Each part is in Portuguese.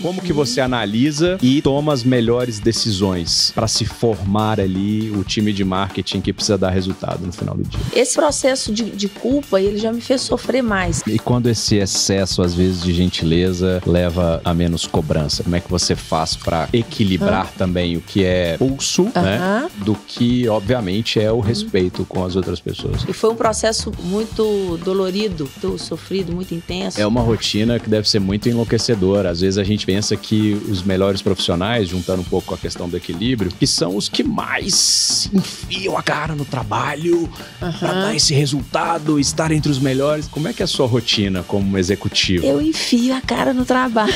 Como que você analisa e toma as melhores decisões para se formar ali o time de marketing que precisa dar resultado no final do dia? Esse processo de culpa, ele já me fez sofrer mais. E quando esse excesso, às vezes, de gentileza leva a menos cobrança, como é que você faz para equilibrar também o que é pulso, né, do que, obviamente, é o respeito com as outras pessoas? E foi um processo muito dolorido, muito sofrido, muito intenso. É uma rotina que deve ser muito enlouquecedora. Às vezes a gente pensa que os melhores profissionais, juntando um pouco com a questão do equilíbrio, que são os que mais enfiam a cara no trabalho para dar esse resultado, estar entre os melhores. Como é que é a sua rotina como executivo? Eu enfio a cara no trabalho.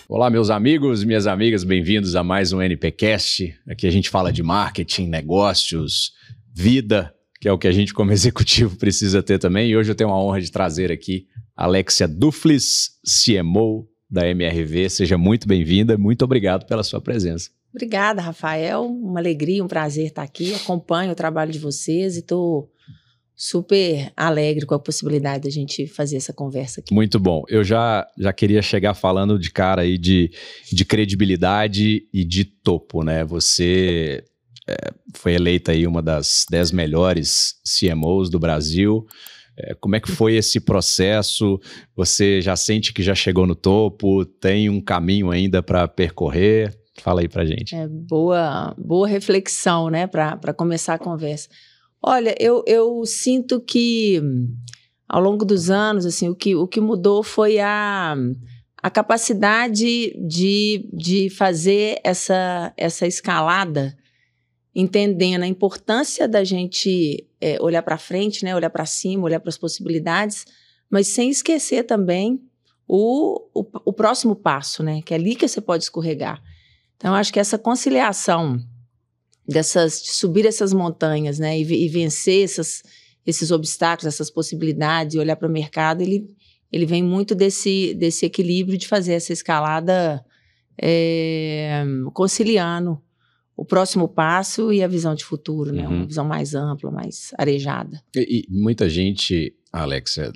Olá, meus amigos, minhas amigas, bem-vindos a mais um NPcast. Aqui a gente fala de marketing, negócios, vida, que é o que a gente como executivo precisa ter também. E hoje eu tenho a honra de trazer aqui a Alexia Duflis, CMO da MRV. Seja muito bem-vinda, muito obrigado pela sua presença. Obrigada, Rafael. Uma alegria, um prazer estar aqui. Acompanho o trabalho de vocês e estou super alegre com a possibilidade de a gente fazer essa conversa aqui. Muito bom. Eu já queria chegar falando de cara aí de credibilidade e de topo, né? Você foi eleita aí uma das 10 melhores CMOs do Brasil. Como é que foi esse processo? Você já sente que já chegou no topo? Tem um caminho ainda para percorrer? Fala aí pra gente. Boa reflexão, né, para começar a conversa. Olha, eu sinto que ao longo dos anos, assim, o que mudou foi a capacidade de fazer essa escalada, entendendo a importância da gente olhar para frente, né, olhar para cima, olhar para as possibilidades, mas sem esquecer também o próximo passo, né, que é ali que você pode escorregar. Então, eu acho que essa conciliação de subir essas montanhas, né, e vencer esses obstáculos, essas possibilidades, e olhar para o mercado, ele vem muito desse equilíbrio de fazer essa escalada conciliando o próximo passo e a visão de futuro, né, uma visão mais ampla, mais arejada. E muita gente, Alexia,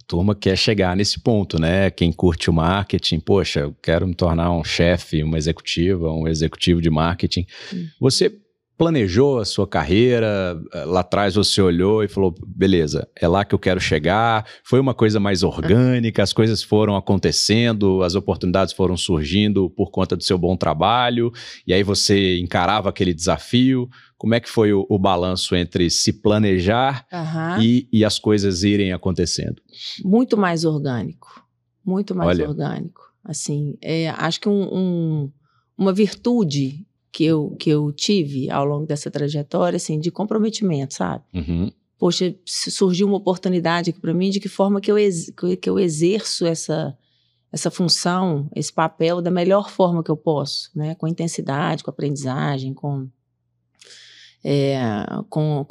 turma quer chegar nesse ponto, né? Quem curte o marketing, poxa, eu quero me tornar um chefe, uma executiva, um executivo de marketing. Você planejou a sua carreira, lá atrás você olhou e falou, beleza, é lá que eu quero chegar, foi uma coisa mais orgânica, as coisas foram acontecendo, as oportunidades foram surgindo por conta do seu bom trabalho, e aí você encarava aquele desafio. Como é que foi o balanço entre se planejar e as coisas irem acontecendo? Muito mais orgânico, muito mais orgânico. Assim, acho que uma virtude que eu tive ao longo dessa trajetória, assim, de comprometimento, sabe? Poxa, surgiu uma oportunidade aqui para mim, de que forma que eu exerço essa função, esse papel da melhor forma que eu posso, né? Com intensidade, com aprendizagem, com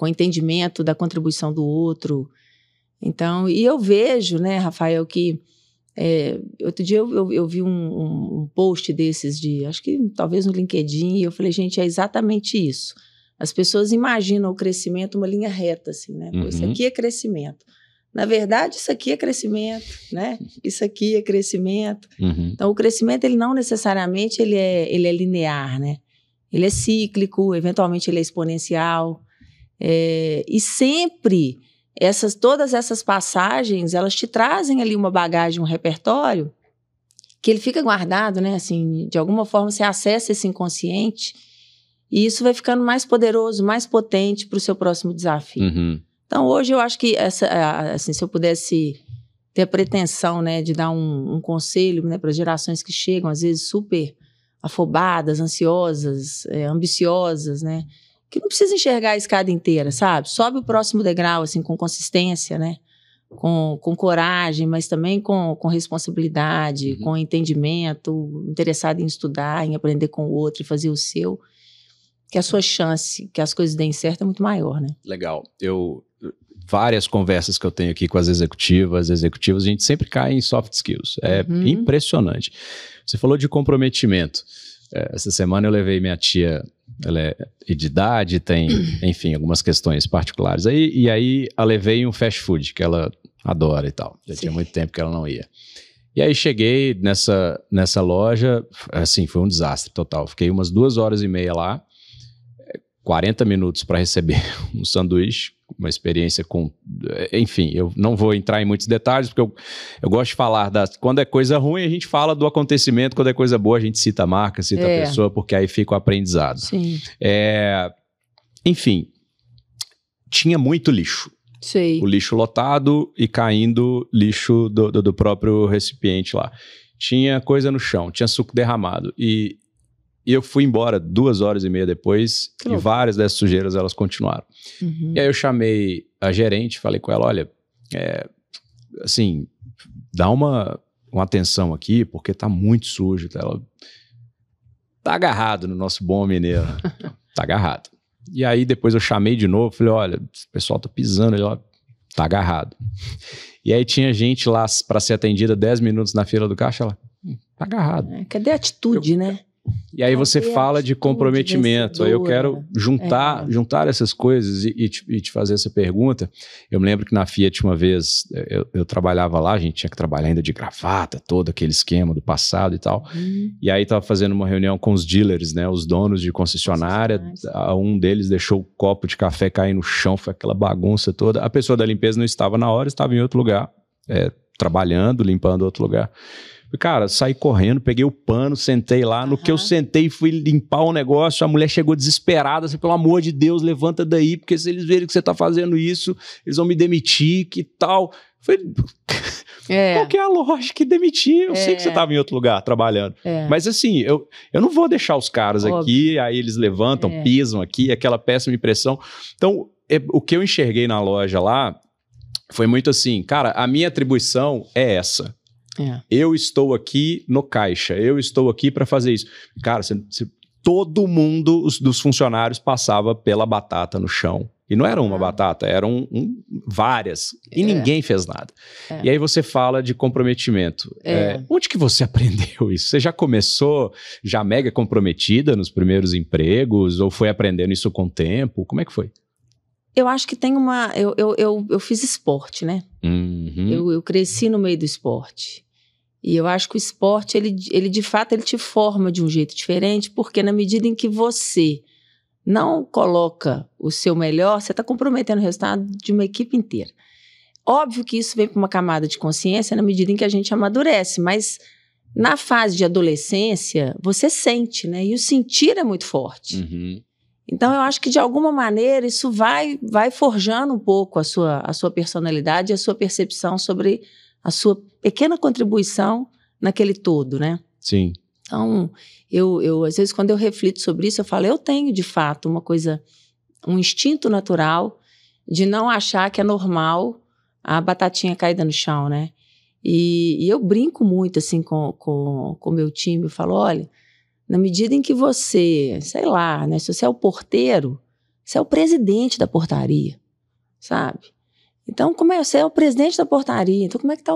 entendimento da contribuição do outro. Então, e eu vejo, né, Rafael, que outro dia eu vi um post desses acho que talvez no LinkedIn, e eu falei, gente, é exatamente isso. As pessoas imaginam o crescimento uma linha reta, assim, né? Pô, isso aqui é crescimento. Na verdade, isso aqui é crescimento, né? Isso aqui é crescimento. Então, o crescimento, ele não necessariamente ele é linear, né? Ele é cíclico, eventualmente ele é exponencial. E sempre todas essas passagens, elas te trazem ali uma bagagem, um repertório, que ele fica guardado, né? Assim, de alguma forma você acessa esse inconsciente e isso vai ficando mais poderoso, mais potente para o seu próximo desafio. Então, hoje eu acho que assim, se eu pudesse ter a pretensão, né, de dar um conselho, né, para gerações que chegam, às vezes, super afobadas, ansiosas, ambiciosas, né? Que não precisa enxergar a escada inteira, sabe? Sobe o próximo degrau, assim, com consistência, né? Com coragem, mas também com responsabilidade, com entendimento, interessado em estudar, em aprender com o outro e fazer o seu, que a sua chance que as coisas deem certo é muito maior, né? Legal. Várias conversas que eu tenho aqui com as executivas, a gente sempre cai em soft skills. É impressionante. Você falou de comprometimento. Essa semana eu levei minha tia, ela é de idade, tem, enfim, algumas questões particulares. E aí eu levei um fast food, que ela adora e tal. Já tinha muito tempo que ela não ia. E aí cheguei nessa loja, assim, foi um desastre total. Fiquei umas 2h30 lá, 40 minutos para receber um sanduíche, uma experiência com... Enfim, eu não vou entrar em muitos detalhes, porque eu gosto de falar quando é coisa ruim, a gente fala do acontecimento, quando é coisa boa, a gente cita a marca, cita a pessoa, porque aí fica o aprendizado. Sim. Enfim, tinha muito lixo. Sei. O lixo lotado e caindo lixo do próprio recipiente lá. Tinha coisa no chão, tinha suco derramado. E eu fui embora 2h30 depois e várias dessas sujeiras elas continuaram. Uhum. E aí eu chamei a gerente, falei com ela, olha, assim, dá uma atenção aqui, porque tá muito sujo. Ela tá agarrado no nosso bom mineiro. Tá agarrado. E aí depois eu chamei de novo, falei, olha, o pessoal tá pisando, ele tá agarrado. E aí tinha gente lá para ser atendida 10 minutos na fila do caixa, ela tá agarrado. Cadê a atitude, né? E aí você fala de comprometimento, aí eu quero juntar essas coisas e te fazer essa pergunta. Eu me lembro que na Fiat uma vez, eu trabalhava lá, a gente tinha que trabalhar ainda de gravata, todo aquele esquema do passado e tal. E aí tava fazendo uma reunião com os dealers, né, os donos de concessionária, um deles deixou o copo de café cair no chão, foi aquela bagunça toda. A pessoa da limpeza não estava na hora, estava em outro lugar, trabalhando, limpando outro lugar. Cara, saí correndo, peguei o pano, sentei lá. No que eu sentei, fui limpar o negócio. A mulher chegou desesperada, assim, pelo amor de Deus, levanta daí, porque se eles verem que você tá fazendo isso, eles vão me demitir, que tal. Falei, qual que é a lógica de demitir? Eu sei que você tava em outro lugar trabalhando. Mas assim, eu não vou deixar os caras aqui, aí eles levantam, pisam aqui, aquela péssima impressão. Então, o que eu enxerguei na loja lá foi muito assim, cara, a minha atribuição é essa. Eu estou aqui no caixa, eu estou aqui para fazer isso. Cara, todo mundo dos funcionários passava pela batata no chão. E não era uma batata, eram várias. E ninguém fez nada. E aí você fala de comprometimento. Onde que você aprendeu isso? Você já começou já mega comprometida nos primeiros empregos? Ou foi aprendendo isso com o tempo? Como é que foi? Eu acho que tem uma... Eu fiz esporte, né? Eu cresci no meio do esporte. E eu acho que o esporte, ele de fato, ele te forma de um jeito diferente, porque na medida em que você não coloca o seu melhor, você está comprometendo o resultado de uma equipe inteira. Óbvio que isso vem para uma camada de consciência na medida em que a gente amadurece, mas na fase de adolescência, você sente, né? E o sentir é muito forte. Então, eu acho que, de alguma maneira, isso vai forjando um pouco a sua personalidade e a sua percepção sobre a sua pequena contribuição naquele todo, né? Sim. Então, eu às vezes, quando eu reflito sobre isso, eu falo, eu tenho, de fato, um instinto natural de não achar que é normal a batatinha caída no chão, né? E eu brinco muito, assim, com o meu time, eu falo, olha, na medida em que você, sei lá, né, se você é o porteiro, você é o presidente da portaria, sabe? Então, você é o presidente da portaria, então como é que está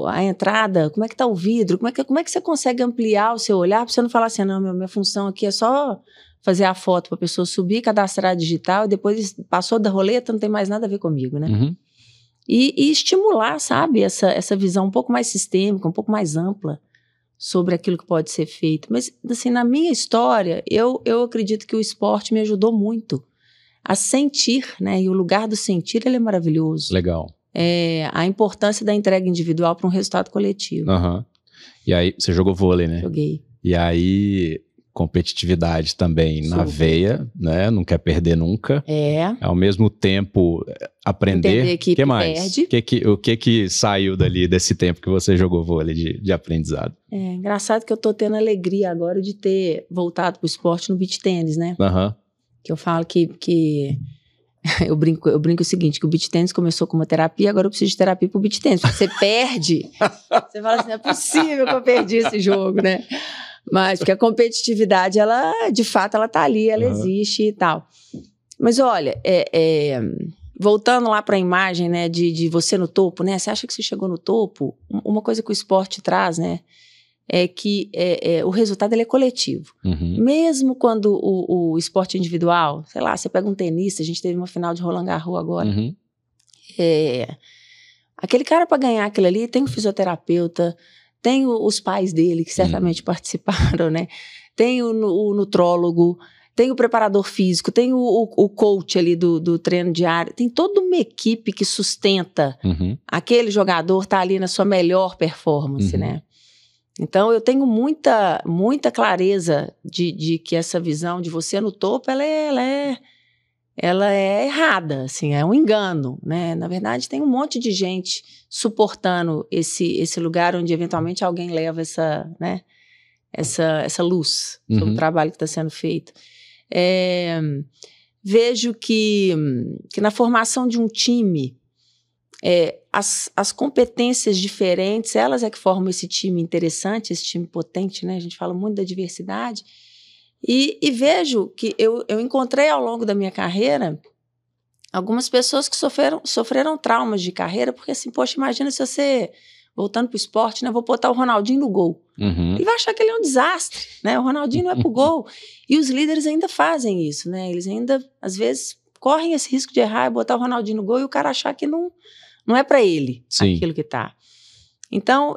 a entrada, como é que está o vidro, como é que você consegue ampliar o seu olhar para você não falar assim, não, minha função aqui é só fazer a foto para a pessoa subir, cadastrar digital, e depois passou da roleta, não tem mais nada a ver comigo, né? E estimular, sabe, essa visão um pouco mais sistêmica, um pouco mais ampla sobre aquilo que pode ser feito. Mas, assim, na minha história, eu acredito que o esporte me ajudou muito a sentir, né? E o lugar do sentir, ele é maravilhoso. Legal. A importância da entrega individual para um resultado coletivo. E aí, você jogou vôlei, né? Joguei. E aí, competitividade também na veia, né? Não quer perder nunca. Ao mesmo tempo, aprender. Entender que que mais? Perde. O que saiu dali desse tempo que você jogou vôlei de aprendizado? Engraçado que eu tô tendo alegria agora de ter voltado pro esporte no beach tênis, né? Que eu falo que eu brinco o seguinte, que o beach tênis começou com uma terapia, agora eu preciso de terapia pro beach tênis. Porque você perde, você fala assim, não é possível que eu perdi esse jogo, né? Mas porque a competitividade, ela, de fato, ela tá ali, ela existe e tal. Mas olha, voltando lá para a imagem, né, de você no topo, né? Você acha que você chegou no topo? Uma coisa que o esporte traz, né? é que o resultado ele é coletivo. Uhum. Mesmo quando o esporte individual, sei lá, você pega um tenista, a gente teve uma final de Roland Garros agora. Uhum. Aquele cara, para ganhar aquilo ali, tem um fisioterapeuta, tem os pais dele, que certamente participaram, né? Tem o nutrólogo, tem o preparador físico, tem o coach ali do treino diário, tem toda uma equipe que sustenta aquele jogador tá ali na sua melhor performance, né? Então, eu tenho muita, muita clareza de que essa visão de você no topo, ela é errada, assim, é um engano, né? Na verdade, tem um monte de gente suportando esse lugar onde, eventualmente, alguém leva essa luz sobre o trabalho que está sendo feito. Vejo que na formação de um time, as competências diferentes, elas é que formam esse time interessante, esse time potente, né? A gente fala muito da diversidade. E vejo que eu encontrei ao longo da minha carreira algumas pessoas que sofreram traumas de carreira, porque assim, poxa, imagina se você, voltando para o esporte, né, vou botar o Ronaldinho no gol. Ele vai achar que ele é um desastre, né? O Ronaldinho não é pro gol. E os líderes ainda fazem isso, né? Eles ainda, às vezes, correm esse risco de errar e botar o Ronaldinho no gol e o cara achar que não é para ele aquilo que tá. Então,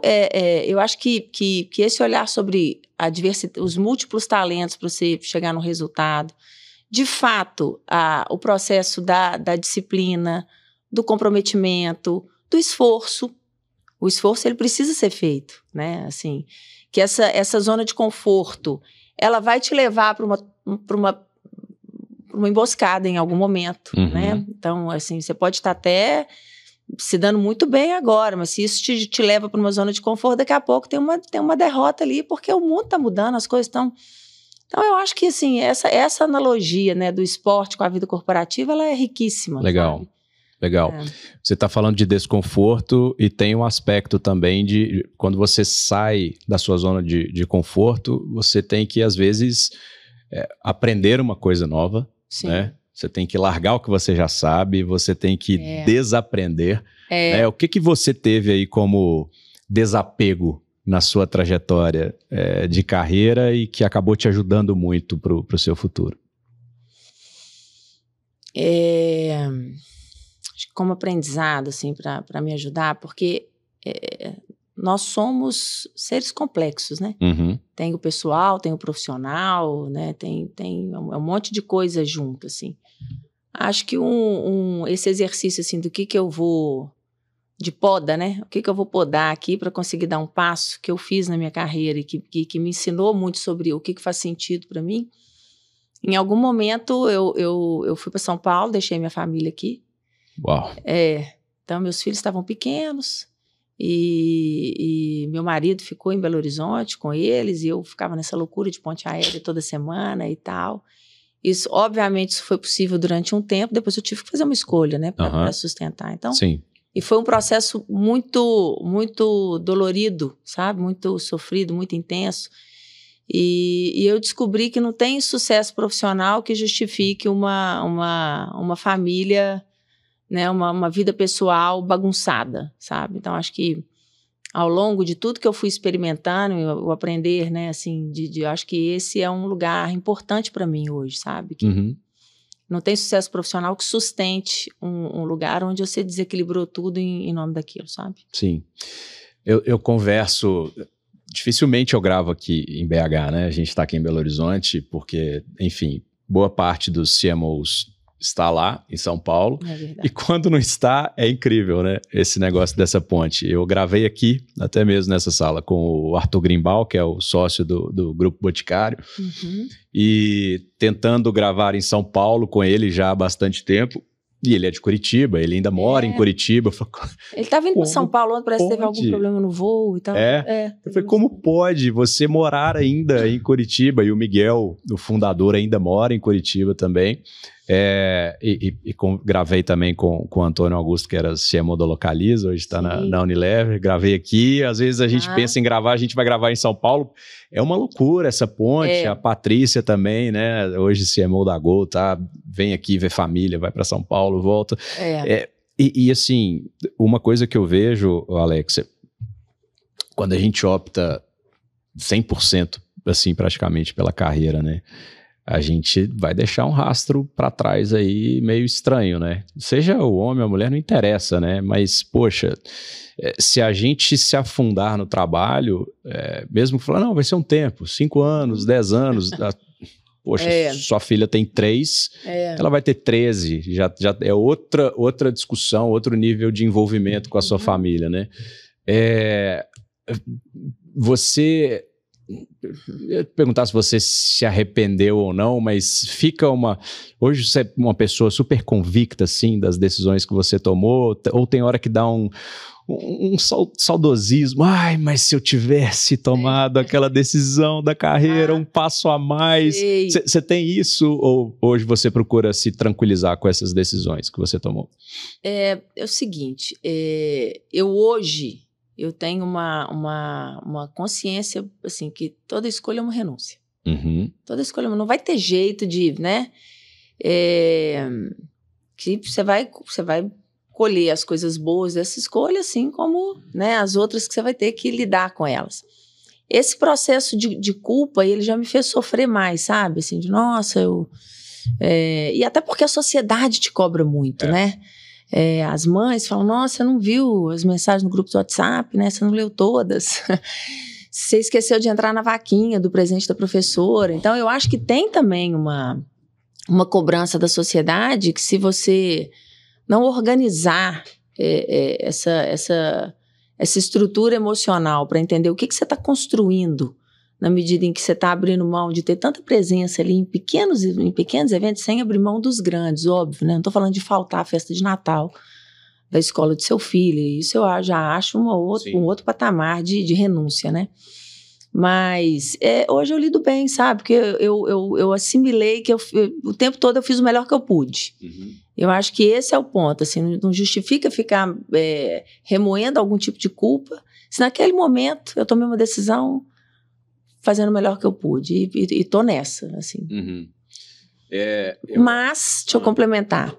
eu acho que esse olhar sobre a diversidade, os múltiplos talentos para você chegar no resultado, de fato, o processo da disciplina, do comprometimento, do esforço. O esforço, ele precisa ser feito, né? Assim, que essa zona de conforto, ela vai te levar para uma emboscada em algum momento, né? Então, assim, você pode estar até se dando muito bem agora, mas se isso te leva para uma zona de conforto, daqui a pouco tem uma derrota ali, porque o mundo está mudando, as coisas estão... Então, eu acho que, assim, essa analogia, né, do esporte com a vida corporativa, ela é riquíssima. Legal, sabe? legal. Você está falando de desconforto e tem um aspecto também de quando você sai da sua zona de conforto, você tem que, às vezes, aprender uma coisa nova, né? Você tem que largar o que você já sabe, você tem que desaprender. Né? O que você teve aí como desapego na sua trajetória de carreira e que acabou te ajudando muito para o seu futuro? Acho que como aprendizado, assim, para me ajudar, porque nós somos seres complexos, né? Tem o pessoal, tem o profissional, né? Tem um monte de coisa junto, assim. Acho que esse exercício, assim, do que eu vou... de poda, né? O que eu vou podar aqui para conseguir dar um passo que eu fiz na minha carreira e que me ensinou muito sobre o que faz sentido para mim. Em algum momento, eu fui para São Paulo, deixei minha família aqui. Uau! Então, meus filhos estavam pequenos e meu marido ficou em Belo Horizonte com eles e eu ficava nessa loucura de ponte aérea toda semana e tal. Isso, obviamente, isso foi possível durante um tempo, depois eu tive que fazer uma escolha, né, para sustentar. Então, sim. E foi um processo muito, muito dolorido, sabe? Muito sofrido, muito intenso. E eu descobri que não tem sucesso profissional que justifique uma família, né? Uma vida pessoal bagunçada, sabe? Então, acho que ao longo de tudo que eu fui experimentando, eu aprender, né? Assim, eu acho que esse é um lugar importante para mim hoje, sabe? Que não tem sucesso profissional que sustente um lugar onde você desequilibrou tudo em nome daquilo, sabe? Sim. Eu converso... Dificilmente eu gravo aqui em BH, né? A gente está aqui em Belo Horizonte porque, enfim, boa parte dos CMOs está lá em São Paulo. É verdade. E quando não está, é incrível, né? Esse negócio dessa ponte. Eu gravei aqui, até mesmo nessa sala, com o Arthur Grimbal, que é o sócio do Grupo Boticário. E tentando gravar em São Paulo com ele já há bastante tempo. E ele é de Curitiba, ele ainda mora em Curitiba. Ele estava indo para São Paulo, parece que teve algum problema no voo e tal. Eu falei, como pode você morar ainda em Curitiba? E o Miguel, o fundador, ainda mora em Curitiba também. Gravei também com o Antônio Augusto, que era CMO da Localiza, hoje está na Unilever. Gravei aqui, às vezes a gente pensa em gravar, a gente vai gravar em São Paulo. É uma loucura essa ponte, a Patrícia também, né? Hoje CMO da Gol, tá? Vem aqui ver família, vai para São Paulo, volta. E assim, uma coisa que eu vejo, Alexa, quando a gente opta 100%, assim, praticamente pela carreira, né? A gente vai deixar um rastro para trás aí meio estranho, né? Seja o homem ou a mulher, não interessa, né? Mas, poxa, se a gente se afundar no trabalho, mesmo que falar, não, vai ser um tempo, 5 anos, 10 anos, poxa, sua filha tem 3, ela vai ter 13, já é outra discussão, outro nível de envolvimento com a sua família, né? Você... Eu ia perguntar se você se arrependeu ou não, mas fica hoje você é uma pessoa super convicta, assim, das decisões que você tomou, ou tem hora que dá um saudosismo, ai, mas se eu tivesse tomado aquela decisão da carreira, um passo a mais, você tem isso, ou hoje você procura se tranquilizar com essas decisões que você tomou? É o seguinte, eu tenho uma consciência, assim, que toda escolha é uma renúncia. Uhum. Toda escolha, não vai ter jeito de, né? Que você vai colher as coisas boas dessa escolha, assim como, né, as outras que você vai ter que lidar com elas. Esse processo de culpa, ele já me fez sofrer mais, sabe? Assim, de nossa, e até porque a sociedade te cobra muito, né? As mães falam, nossa, você não viu as mensagens no grupo do WhatsApp, né? Você não leu todas. Você esqueceu de entrar na vaquinha do presente da professora. Então, eu acho que tem também uma cobrança da sociedade que, se você não organizar essa estrutura emocional para entender o que você está construindo, na medida em que você está abrindo mão de ter tanta presença ali em pequenos eventos, sem abrir mão dos grandes, óbvio, né? Não estou falando de faltar a festa de Natal da escola do seu filho, isso eu já acho um outro patamar de renúncia, né? Mas hoje eu lido bem, sabe? Porque eu assimilei que o tempo todo eu fiz o melhor que eu pude. Uhum. Eu acho que esse é o ponto, assim, não justifica ficar remoendo algum tipo de culpa, se naquele momento eu tomei uma decisão fazendo o melhor que eu pude, e tô nessa, assim. Uhum. Mas, deixa eu complementar,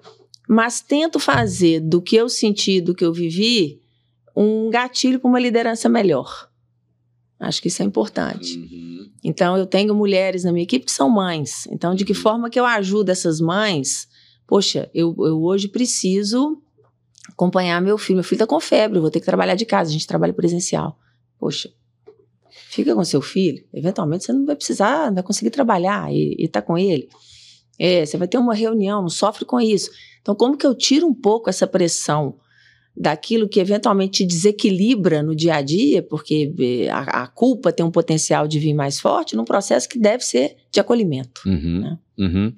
mas tento fazer do que eu senti, do que eu vivi, um gatilho para uma liderança melhor. Acho que isso é importante. Uhum. Então, eu tenho mulheres na minha equipe que são mães. Então, de que forma que eu ajudo essas mães? Poxa, eu hoje preciso acompanhar meu filho. Meu filho está com febre, eu vou ter que trabalhar de casa, a gente trabalha presencial. Poxa, fica com seu filho, eventualmente você não vai precisar, não vai conseguir trabalhar e tá com ele. Você vai ter uma reunião, não sofre com isso. Então, como que eu tiro um pouco essa pressão daquilo que eventualmente te desequilibra no dia a dia, porque a culpa tem um potencial de vir mais forte, num processo que deve ser de acolhimento. Uhum. Né? Uhum.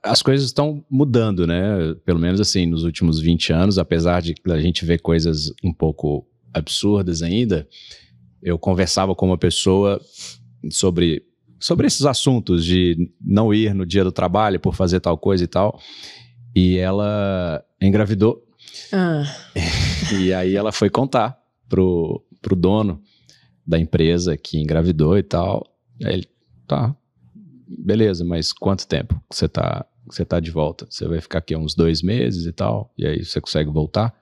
As coisas estão mudando, né? Pelo menos assim, nos últimos 20 anos, apesar de a gente ver coisas um pouco absurdas ainda. Eu conversava com uma pessoa sobre esses assuntos de não ir no dia do trabalho por fazer tal coisa e tal, e ela engravidou. E aí ela foi contar pro dono da empresa que engravidou e tal. Aí ele, tá, beleza, mas quanto tempo que você tá de volta? Você vai ficar aqui uns 2 meses e tal, e aí você consegue voltar?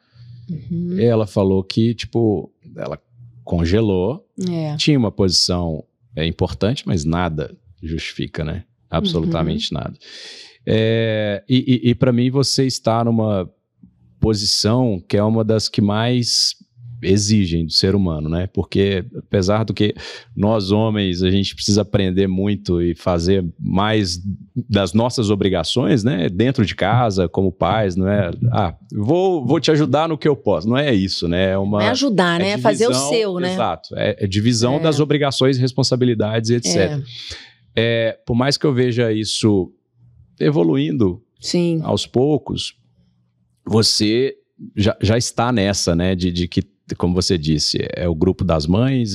Uhum. E ela falou que, tipo, ela congelou, tinha uma posição importante, mas nada justifica, né? Absolutamente nada. E para mim você está numa posição que é uma das que mais exigem do ser humano, né? Porque apesar do que nós homens a gente precisa aprender muito e fazer mais das nossas obrigações, né? Dentro de casa, como pais, não é? Vou te ajudar no que eu posso. Não é isso, né? Não é ajudar, né? É fazer o seu, né? Exato. É divisão das obrigações, responsabilidades, etc. Por mais que eu veja isso evoluindo aos poucos, você já está nessa, né? De que, como você disse, é o grupo das mães,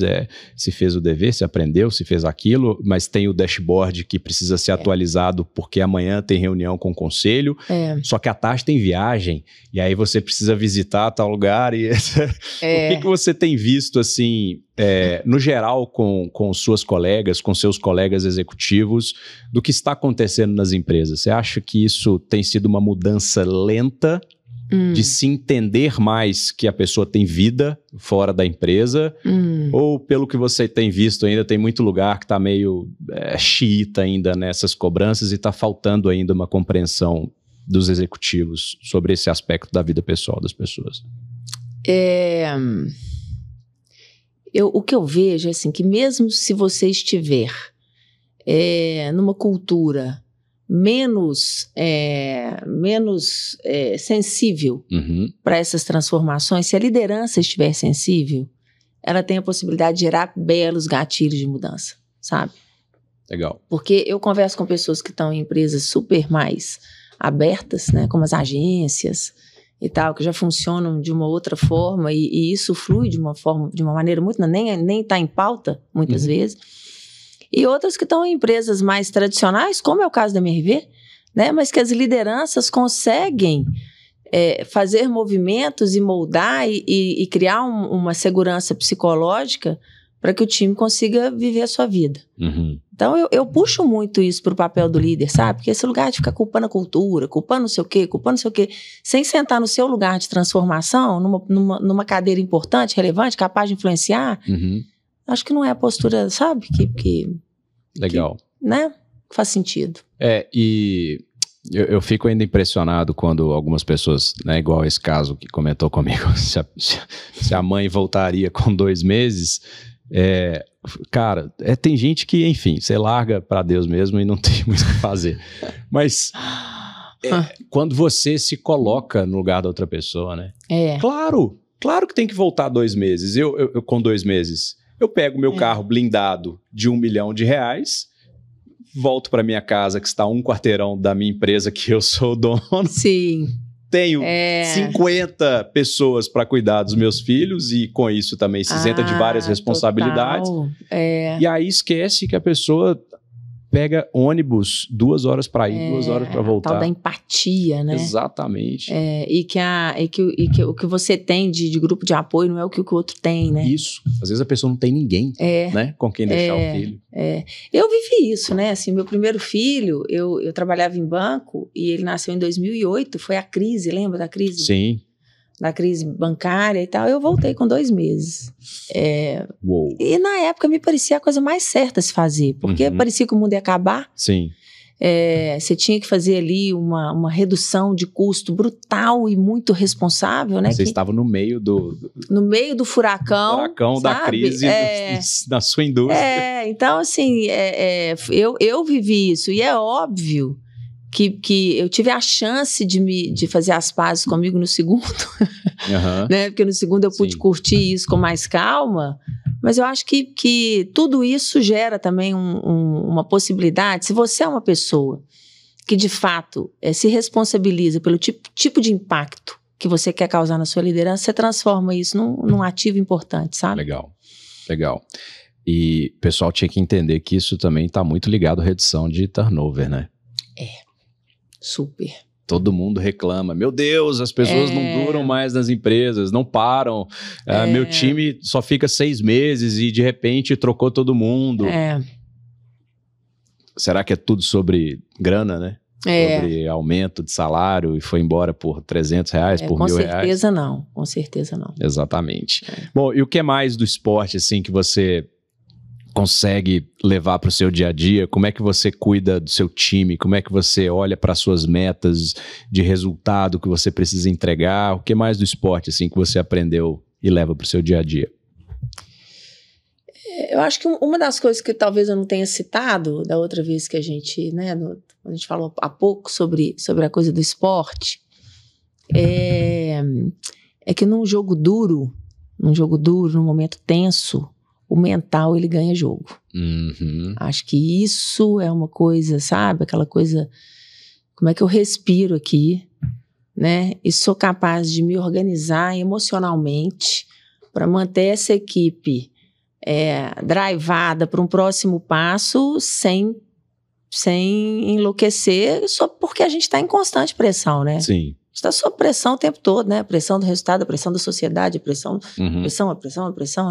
se fez o dever, se aprendeu, se fez aquilo, mas tem o dashboard que precisa ser atualizado porque amanhã tem reunião com o conselho, só que à tarde tem viagem, e aí você precisa visitar tal lugar. E o que você tem visto, assim, no geral, com suas colegas, com seus colegas executivos, do que está acontecendo nas empresas? Você acha que isso tem sido uma mudança lenta De se entender mais que a pessoa tem vida fora da empresa? Ou, pelo que você tem visto ainda, tem muito lugar que está meio xiita ainda nessas cobranças e está faltando ainda uma compreensão dos executivos sobre esse aspecto da vida pessoal das pessoas? O que eu vejo é assim, que mesmo se você estiver numa cultura menos sensível para essas transformações, se a liderança estiver sensível, ela tem a possibilidade de gerar belos gatilhos de mudança, sabe? Legal. Porque eu converso com pessoas que estão em empresas super mais abertas, né, como as agências e tal, que já funcionam de uma outra forma e isso flui de uma maneira muito, nem está em pauta muitas vezes. E outras que estão em empresas mais tradicionais, como é o caso da MRV, né? Mas que as lideranças conseguem fazer movimentos e moldar e criar uma segurança psicológica para que o time consiga viver a sua vida. Então, eu puxo muito isso para o papel do líder, sabe? Porque esse lugar de ficar culpando a cultura, culpando não sei o quê, sem sentar no seu lugar de transformação, numa cadeira importante, relevante, capaz de influenciar, acho que não é a postura, sabe? Legal. Né? Faz sentido. E eu fico ainda impressionado quando algumas pessoas, né, igual esse caso que comentou comigo, se a mãe voltaria com 2 meses, cara, tem gente que, enfim, você larga pra Deus mesmo e não tem muito o que fazer. Mas quando você se coloca no lugar da outra pessoa, né? Claro que tem que voltar 2 meses. Eu com 2 meses, eu pego meu carro blindado de R$1 milhão, volto para minha casa, que está a 1 quarteirão da minha empresa, que eu sou o dono. Sim. Tenho 50 pessoas para cuidar dos meus filhos e com isso também se isenta de várias responsabilidades. E aí esquece que a pessoa pega ônibus 2 horas para ir, 2 horas para voltar. Tal da empatia, né? Exatamente. E que o que você tem de grupo de apoio não é o que o outro tem, né? Isso. Às vezes a pessoa não tem ninguém, né? Com quem deixar o filho. Eu vivi isso, né? Assim, meu primeiro filho, eu trabalhava em banco e ele nasceu em 2008, foi a crise, lembra da crise? Sim. Da crise bancária e tal, eu voltei com 2 meses. E na época me parecia a coisa mais certa a se fazer, porque parecia que o mundo ia acabar. Sim. Você tinha que fazer ali uma redução de custo brutal e muito responsável, né? Você estava no meio do furacão. Da crise na sua indústria. Então, assim, eu vivi isso, e é óbvio que eu tive a chance de fazer as pazes comigo no segundo, né? Porque no segundo eu pude curtir isso com mais calma, mas eu acho que tudo isso gera também uma possibilidade. Se você é uma pessoa que de fato se responsabiliza pelo tipo de impacto que você quer causar na sua liderança, você transforma isso num ativo importante, sabe? Legal. E o pessoal tinha que entender que isso também está muito ligado à redução de turnover, né? Super. Todo mundo reclama. Meu Deus, as pessoas não duram mais nas empresas, não param. Meu time só fica 6 meses e de repente trocou todo mundo. Será que é tudo sobre grana, né? Sobre aumento de salário e foi embora por R$300, por R$1.000? Com certeza não. Exatamente. Bom, e o que mais do esporte, assim, que você consegue levar para o seu dia a dia? Como é que você cuida do seu time? Como é que você olha para as suas metas de resultado que você precisa entregar? O que mais do esporte assim que você aprendeu e leva para o seu dia a dia? Eu acho que uma das coisas que talvez eu não tenha citado da outra vez que a gente, né, a gente falou há pouco sobre a coisa do esporte, é que num jogo duro, num momento tenso, o mental, ele ganha jogo. Acho que isso é uma coisa, sabe? Aquela coisa, como é que eu respiro aqui, né? E sou capaz de me organizar emocionalmente para manter essa equipe drivada para um próximo passo sem enlouquecer, só porque a gente está em constante pressão, né? Sim. Está sob pressão o tempo todo, né? A pressão do resultado, a pressão da sociedade, a pressão,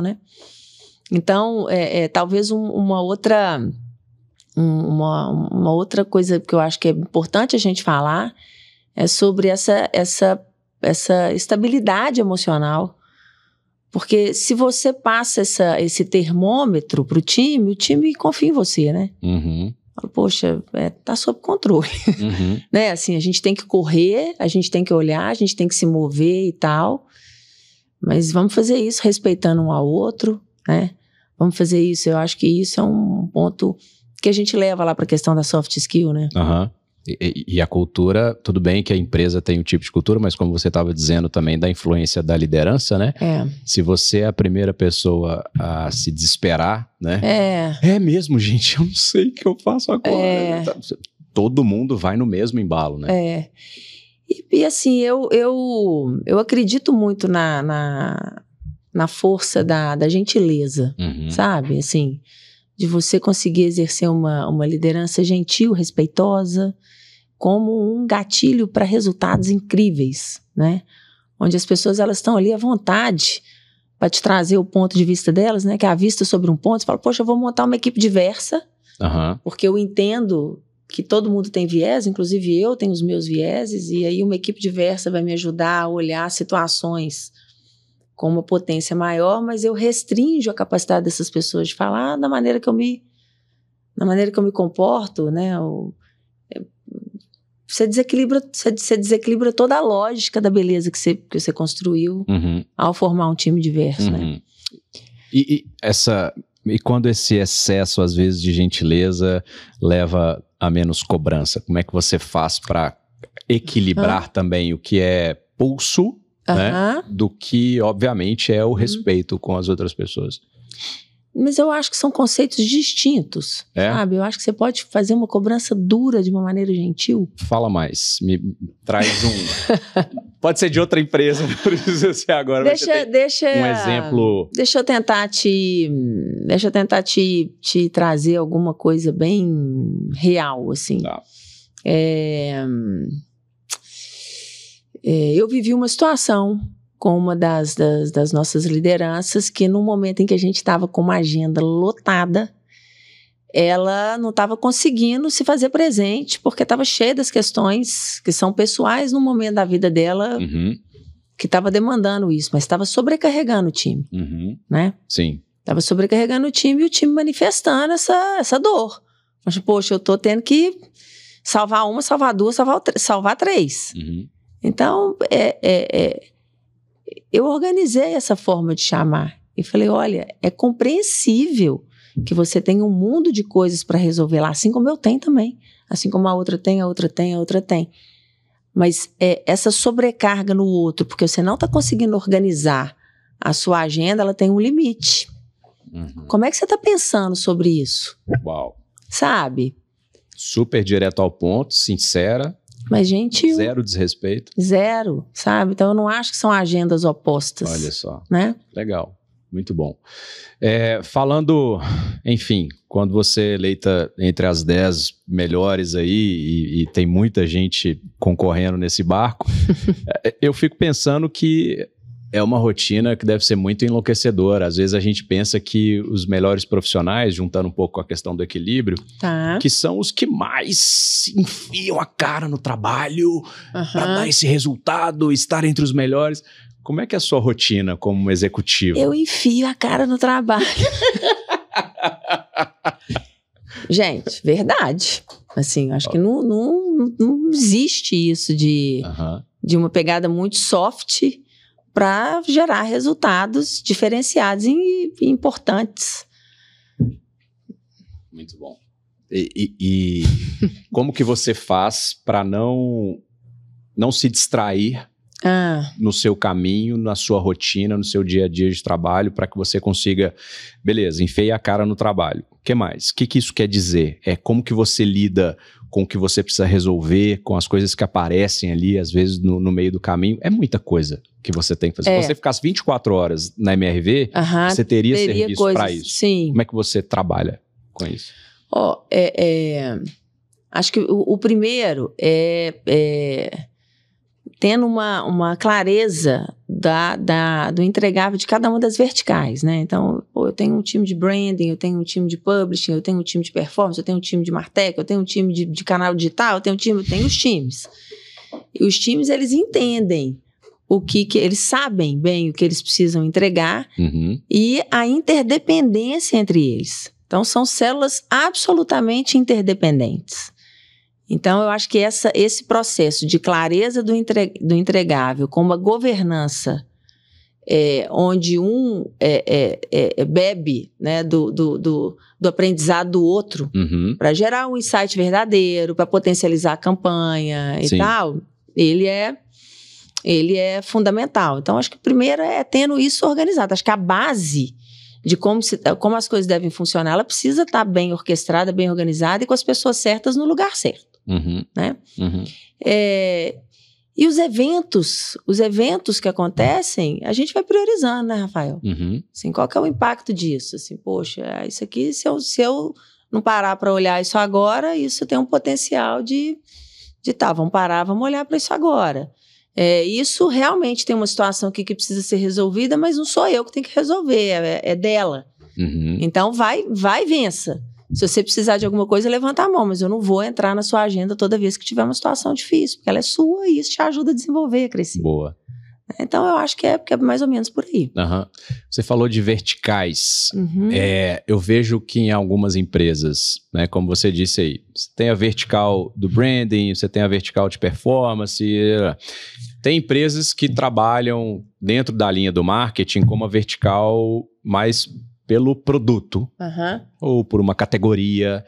né? Então, talvez uma outra coisa que eu acho que é importante a gente falar é sobre essa essa estabilidade emocional. Porque se você passa esse termômetro pro time, o time confia em você, né? Uhum. Fala, poxa, tá sob controle. Uhum. Né? Assim, a gente tem que correr, a gente tem que olhar, a gente tem que se mover e tal. Mas vamos fazer isso respeitando um ao outro, né? Vamos fazer isso. Eu acho que isso é um ponto que a gente leva lá para a questão da soft skill, né? Uhum. E a cultura, tudo bem que a empresa tem um tipo de cultura, mas como você estava dizendo também da influência da liderança, né? Se você é a primeira pessoa a se desesperar, né? É mesmo, gente, eu não sei o que eu faço agora. Todo mundo vai no mesmo embalo, né? E assim, eu acredito muito na força da gentileza, sabe? Assim, de você conseguir exercer uma liderança gentil, respeitosa, como um gatilho para resultados incríveis, né? Onde as pessoas elas estão ali à vontade para te trazer o ponto de vista delas, né? Que é a vista sobre um ponto. Você fala, poxa, eu vou montar uma equipe diversa, porque eu entendo que todo mundo tem viés, inclusive eu tenho os meus vieses, e aí uma equipe diversa vai me ajudar a olhar situações com uma potência maior, mas eu restringo a capacidade dessas pessoas de falar da maneira que eu me comporto, né? Você desequilibra toda a lógica da beleza que você construiu ao formar um time diverso, né? E quando esse excesso, às vezes, de gentileza leva a menos cobrança, como é que você faz para equilibrar também o que é pulso, né, do que, obviamente, é o respeito com as outras pessoas? Mas eu acho que são conceitos distintos, sabe? Eu acho que você pode fazer uma cobrança dura de uma maneira gentil. Fala mais, me traz Pode ser de outra empresa, não precisa ser agora. Deixa um exemplo. Deixa eu tentar te trazer alguma coisa bem real, assim. Tá. Eu vivi uma situação com uma das nossas lideranças que no momento em que a gente estava com uma agenda lotada, ela não estava conseguindo se fazer presente porque estava cheia das questões que são pessoais no momento da vida dela, que estava demandando isso, mas estava sobrecarregando o time, né? Sim. Estava sobrecarregando o time e o time manifestando essa dor. Mas, poxa, eu estou tendo que salvar uma, salvar duas, salvar três. Então, eu organizei essa forma de chamar e falei, olha, é compreensível que você tenha um mundo de coisas para resolver lá, assim como eu tenho também, assim como a outra tem, a outra tem, a outra tem. Mas essa sobrecarga no outro, porque você não está conseguindo organizar a sua agenda, ela tem um limite. Como é que você está pensando sobre isso? Uau. Sabe? Super direto ao ponto, sincera. Mas, gente... Zero desrespeito. Zero, sabe? Então, eu não acho que são agendas opostas. Olha só. Né? Legal. Muito bom. Falando, enfim, quando você é eleita entre as 10 melhores aí e tem muita gente concorrendo nesse barco, eu fico pensando que é uma rotina que deve ser muito enlouquecedora. Às vezes a gente pensa que os melhores profissionais, juntando um pouco com a questão do equilíbrio, que são os que mais enfiam a cara no trabalho para dar esse resultado, estar entre os melhores. Como é que é a sua rotina como executivo? Eu enfio a cara no trabalho. Gente, verdade. Assim, acho que não existe isso de uma pegada muito soft para gerar resultados diferenciados e importantes. Muito bom. E como que você faz para não se distrair no seu caminho, na sua rotina, no seu dia a dia de trabalho, para que você consiga, beleza, enfeia a cara no trabalho. O que mais? O que isso quer dizer? Como que você lida com o que você precisa resolver, com as coisas que aparecem ali, às vezes no meio do caminho? É muita coisa que você tem que fazer. Se você ficasse 24 horas na MRV, você teria serviço para isso. Sim. Como é que você trabalha com isso? Acho que o primeiro tendo uma clareza do entregável de cada uma das verticais, né? Então, eu tenho um time de branding, eu tenho um time de publishing, eu tenho um time de performance, eu tenho um time de martech, eu tenho um time de canal digital, eu tenho os times. E os times, eles entendem eles sabem bem o que eles precisam entregar e a interdependência entre eles. Então, são células absolutamente interdependentes. Então, eu acho que esse processo de clareza do entregável, com uma governança onde um bebe, né, do aprendizado do outro, para gerar um insight verdadeiro, para potencializar a campanha e tal, ele é fundamental. Então, acho que o primeiro é tendo isso organizado. Acho que a base de como as coisas devem funcionar, ela precisa estar bem orquestrada, bem organizada e com as pessoas certas no lugar certo. Né? E os eventos que acontecem, a gente vai priorizando, né, Rafael? Assim, qual que é o impacto disso? Assim, poxa, isso aqui, se eu não parar para olhar isso agora, isso tem um potencial vamos parar, vamos olhar para isso agora. Isso realmente tem uma situação aqui que precisa ser resolvida, mas não sou eu que tenho que resolver, é dela. Então, vai e vença. Se você precisar de alguma coisa, levanta a mão, mas eu não vou entrar na sua agenda toda vez que tiver uma situação difícil, porque ela é sua e isso te ajuda a desenvolver, a crescer. Boa. Então, eu acho que é mais ou menos por aí. Você falou de verticais. Eu vejo que em algumas empresas, né, como você disse aí, você tem a vertical do branding, você tem a vertical de performance. Tem empresas que trabalham dentro da linha do marketing com uma vertical mais pelo produto ou por uma categoria.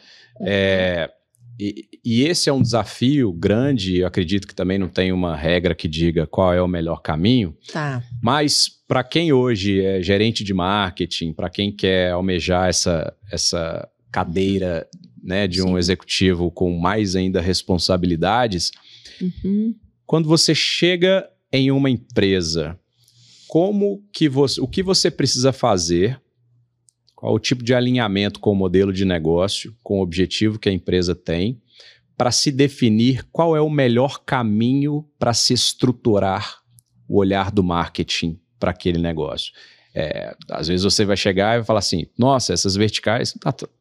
E esse é um desafio grande. Eu acredito que também não tem uma regra que diga qual é o melhor caminho. Mas para quem hoje é gerente de marketing, para quem quer almejar essa cadeira, né, de um executivo com mais ainda responsabilidades, quando você chega em uma empresa, o que você precisa fazer? Qual o tipo de alinhamento com o modelo de negócio, com o objetivo que a empresa tem, para se definir qual é o melhor caminho para se estruturar o olhar do marketing para aquele negócio? Às vezes você vai chegar e vai falar assim, nossa, essas verticais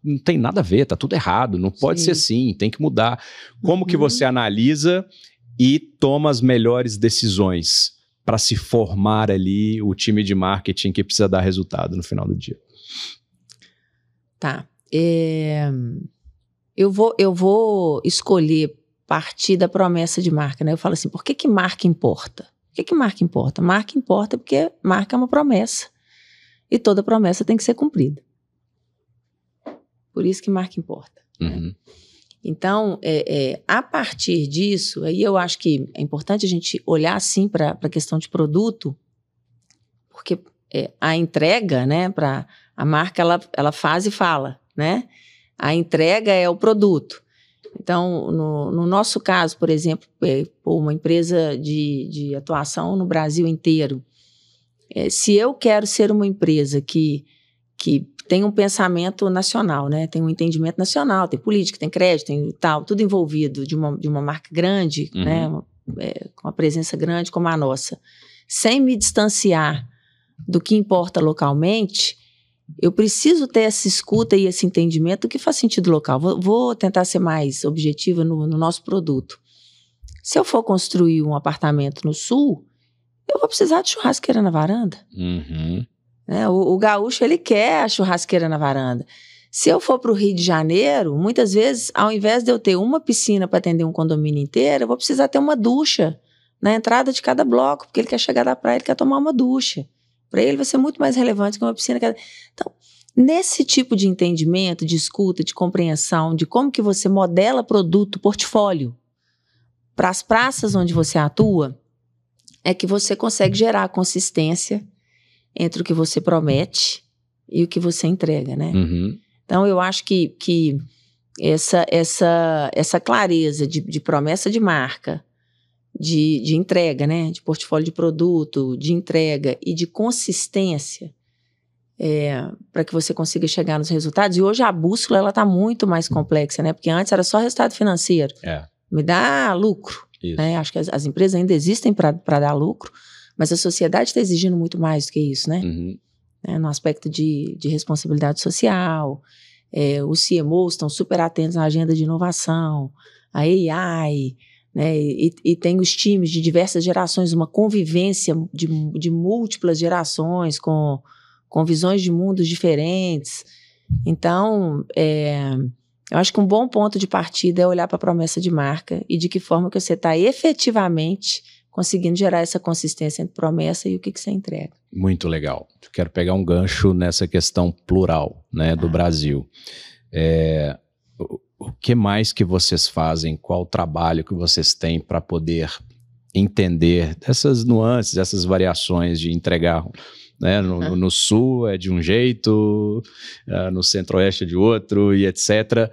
não tem nada a ver, tá tudo errado, não pode ser assim, tem que mudar. Como que você analisa e toma as melhores decisões para se formar ali o time de marketing que precisa dar resultado no final do dia? Eu vou escolher partir da promessa de marca, né? Eu falo assim, por que marca importa? Por que marca importa? Marca importa porque marca é uma promessa. E toda promessa tem que ser cumprida. Por isso que marca importa. Né? Então, a partir disso, aí eu acho que é importante a gente olhar assim para a questão de produto, porque a entrega, né, para a marca, ela faz e fala, né? A entrega é o produto. Então, no nosso caso, por exemplo, uma empresa de atuação no Brasil inteiro, se eu quero ser uma empresa que tem um pensamento nacional, né? Tem um entendimento nacional, tem política, tem crédito, tem tal, tudo envolvido de uma marca grande, né? Com uma presença grande como a nossa, sem me distanciar do que importa localmente, eu preciso ter essa escuta e esse entendimento do que faz sentido local. Vou tentar ser mais objetiva no nosso produto. Se eu for construir um apartamento no sul, eu vou precisar de churrasqueira na varanda. O gaúcho, ele quer a churrasqueira na varanda. Se eu for para o Rio de Janeiro, muitas vezes, ao invés de eu ter uma piscina para atender um condomínio inteiro, eu vou precisar ter uma ducha na entrada de cada bloco, porque ele quer chegar da praia, ele quer tomar uma ducha. Para ele vai ser muito mais relevante que uma piscina. Então, nesse tipo de entendimento, de escuta, de compreensão, de como que você modela produto, portfólio, para as praças onde você atua, é que você consegue gerar consistência entre o que você promete e o que você entrega, né? Então, eu acho que essa clareza de promessa de marca, de entrega, né? De portfólio de produto, de entrega e de consistência para que você consiga chegar nos resultados. E hoje a bússola está muito mais complexa, né? Porque antes era só resultado financeiro. Me dá lucro. Né? Acho que as empresas ainda existem para dar lucro, mas a sociedade está exigindo muito mais do que isso, né? No aspecto de responsabilidade social, os CMOs estão super atentos à agenda de inovação, a AI, né? E tem os times de diversas gerações, uma convivência de múltiplas gerações com visões de mundos diferentes. Então, eu acho que um bom ponto de partida é olhar para a promessa de marca e de que forma que você está efetivamente conseguindo gerar essa consistência entre promessa e o que você entrega. Muito legal. Eu quero pegar um gancho nessa questão plural, né, do Brasil. O que mais que vocês fazem? Qual o trabalho que vocês têm para poder entender essas nuances, essas variações de entregar, né? No Sul é de um jeito, no Centro-Oeste é de outro e etc.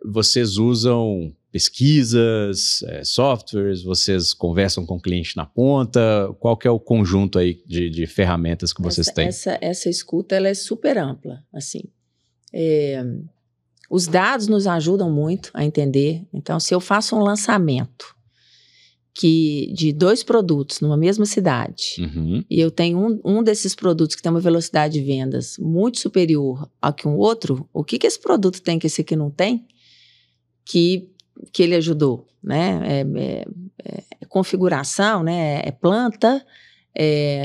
Vocês usam pesquisas, softwares, vocês conversam com o cliente na ponta? Qual que é o conjunto aí de ferramentas que vocês têm? Essa escuta ela é super ampla, assim. Os dados nos ajudam muito a entender. Então, se eu faço um lançamento de 2 produtos numa mesma cidade, e eu tenho um desses produtos que tem uma velocidade de vendas muito superior ao que um outro, o que esse produto tem que esse aqui não tem, que ele ajudou, né? É configuração, né? É planta,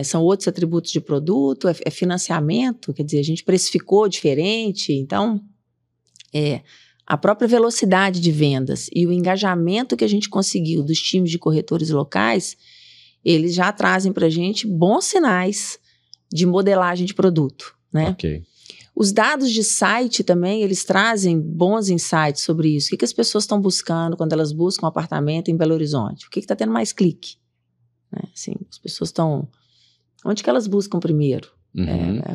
são outros atributos de produto, é financiamento, quer dizer, a gente precificou diferente, então a própria velocidade de vendas e o engajamento que a gente conseguiu dos times de corretores locais, eles já trazem para a gente bons sinais de modelagem de produto, né? Ok. Os dados de site também, eles trazem bons insights sobre isso. O que as pessoas estão buscando quando elas buscam um apartamento em Belo Horizonte? O que está tendo mais clique? Né? Assim, as pessoas estão... Onde que elas buscam primeiro?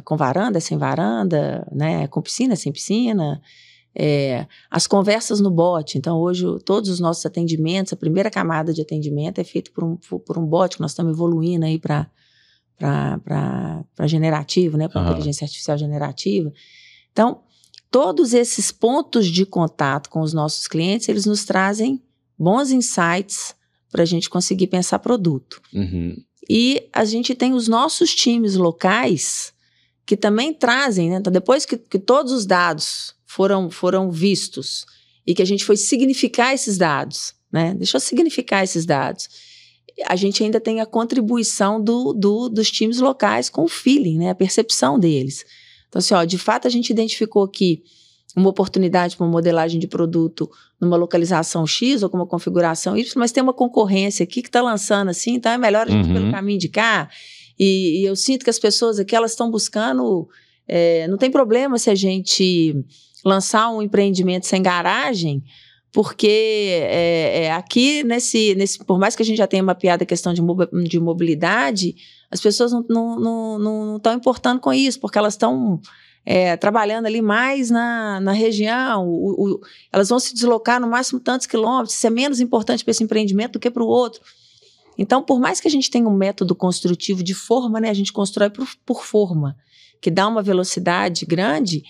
Com varanda, sem varanda? Né? Com piscina, sem piscina? As conversas no bot. Então, hoje, todos os nossos atendimentos, a primeira camada de atendimento é feito por um bot, que nós estamos evoluindo aí para generativo, né, para inteligência artificial generativa. Então, todos esses pontos de contato com os nossos clientes, eles nos trazem bons insights para a gente conseguir pensar produto. E a gente tem os nossos times locais que também trazem, né? Então, depois que todos os dados foram vistos e que a gente foi significar esses dados, né? Deixa eu significar esses dados. A gente ainda tem a contribuição dos times locais com o feeling, né? A percepção deles. Então, assim, de fato, a gente identificou aqui uma oportunidade para uma modelagem de produto numa localização X ou com uma configuração Y, mas tem uma concorrência aqui que está lançando assim, então é melhor a gente ir pelo caminho de cá. E eu sinto que as pessoas aqui, elas estão buscando... não tem problema se a gente lançar um empreendimento sem garagem, porque aqui, por mais que a gente já tenha mapeado a questão de mobilidade, as pessoas não estão importando com isso, porque elas estão trabalhando ali mais na região, elas vão se deslocar no máximo tantos quilômetros, isso é menos importante para esse empreendimento do que para o outro. Então, por mais que a gente tenha um método construtivo de forma, né, a gente constrói por forma, que dá uma velocidade grande,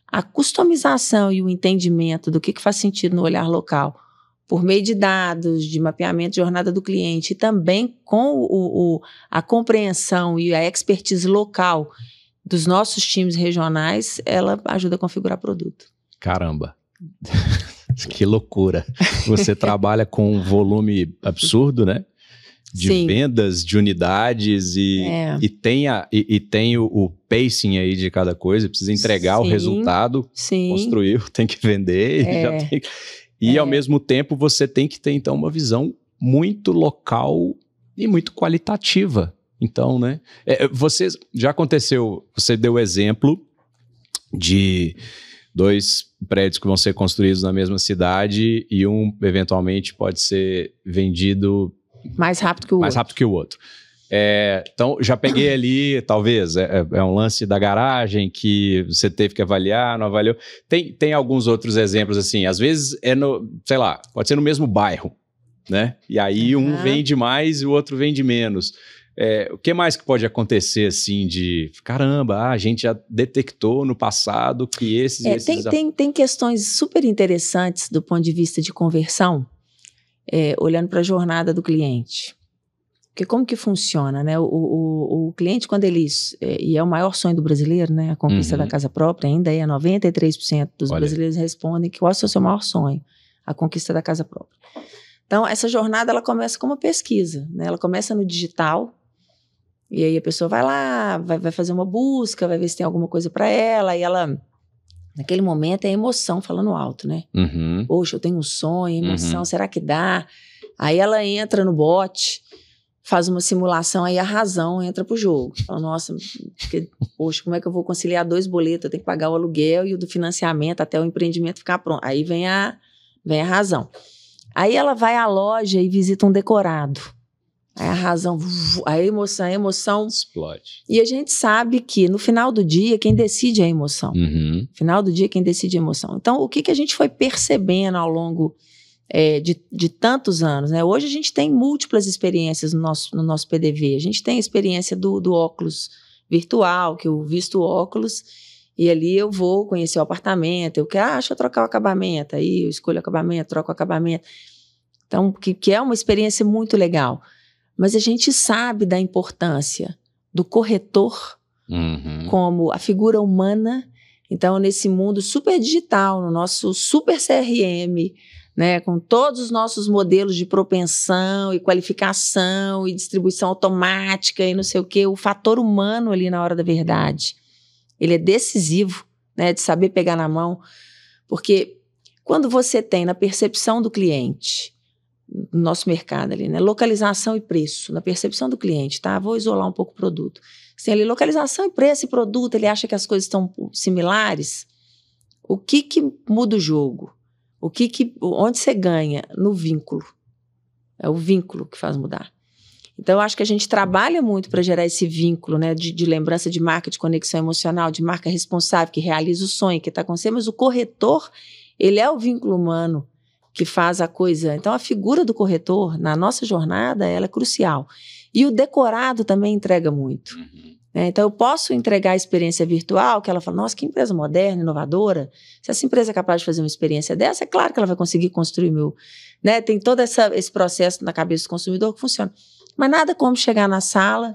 a customização e o entendimento do que faz sentido no olhar local, por meio de dados, de mapeamento de jornada do cliente, e também com a compreensão e a expertise local dos nossos times regionais, ela ajuda a configurar produto. Caramba! Que loucura! Você trabalha com um volume absurdo, né? De vendas, de unidades e tem o pacing aí de cada coisa, precisa entregar o resultado, construiu, tem que vender, ao mesmo tempo você tem que ter então uma visão muito local e muito qualitativa. Então, né? Já aconteceu, você deu o exemplo de 2 prédios que vão ser construídos na mesma cidade e um eventualmente pode ser vendido mais rápido que o outro. Então, já peguei ali, talvez, um lance da garagem que você teve que avaliar, não avaliou. Tem alguns outros exemplos, assim, às vezes sei lá, pode ser no mesmo bairro, né? E aí um vende mais e o outro vende menos. O que mais que pode acontecer, assim, de caramba, a gente já detectou no passado que esses... Tem questões super interessantes do ponto de vista de conversão, olhando para a jornada do cliente. Porque como que funciona, né? O cliente, quando ele... e é o maior sonho do brasileiro, né? A conquista da casa própria, ainda 93% dos brasileiros respondem que qual é o seu maior sonho? A conquista da casa própria. Então, essa jornada, ela começa com uma pesquisa, né? Ela começa no digital, e aí a pessoa vai lá, vai fazer uma busca, vai ver se tem alguma coisa para ela, e ela, naquele momento, é emoção falando alto, né? Uhum. Poxa, eu tenho um sonho, emoção, será que dá? Aí ela entra no bot, faz uma simulação, aí a razão entra pro jogo. Fala, nossa, poxa, como é que eu vou conciliar 2 boletos? Eu tenho que pagar o aluguel e o do financiamento até o empreendimento ficar pronto. Aí vem a razão. Aí ela vai à loja e visita um decorado. Aí a razão, a emoção explode. E a gente sabe que no final do dia quem decide é a emoção. Uhum. No final do dia quem decide é a emoção. Então o que a gente foi percebendo ao longo de tantos anos, né? Hoje a gente tem múltiplas experiências no nosso PDV. A gente tem a experiência do óculos virtual, que eu visto o óculos e ali eu vou conhecer o apartamento, deixa eu trocar o acabamento, aí eu escolho o acabamento, troco o acabamento. Então, que é uma experiência muito legal. Mas a gente sabe da importância do corretor como a figura humana. Então, nesse mundo super digital, no nosso super CRM, né, com todos os nossos modelos de propensão e qualificação e distribuição automática e não sei o quê, o fator humano ali na hora da verdade, ele é decisivo, né, de saber pegar na mão, porque quando você tem na percepção do cliente, no nosso mercado ali, né, localização e preço, na percepção do cliente, tá? Vou isolar um pouco o produto. Você tem ali localização e preço e produto, ele acha que as coisas estão similares, o que muda o jogo? Onde você ganha? No vínculo. É o vínculo que faz mudar. Então, eu acho que a gente trabalha muito para gerar esse vínculo, né, de lembrança de marca, de conexão emocional, de marca responsável, que realiza o sonho, que está com você, mas o corretor, ele é o vínculo humano que faz a coisa. Então, a figura do corretor, na nossa jornada, ela é crucial. E o decorado também entrega muito. Então, eu posso entregar a experiência virtual, que ela fala, nossa, que empresa moderna, inovadora. Se essa empresa é capaz de fazer uma experiência dessa, é claro que ela vai conseguir construir né? Tem todo esse processo na cabeça do consumidor que funciona. Mas nada como chegar na sala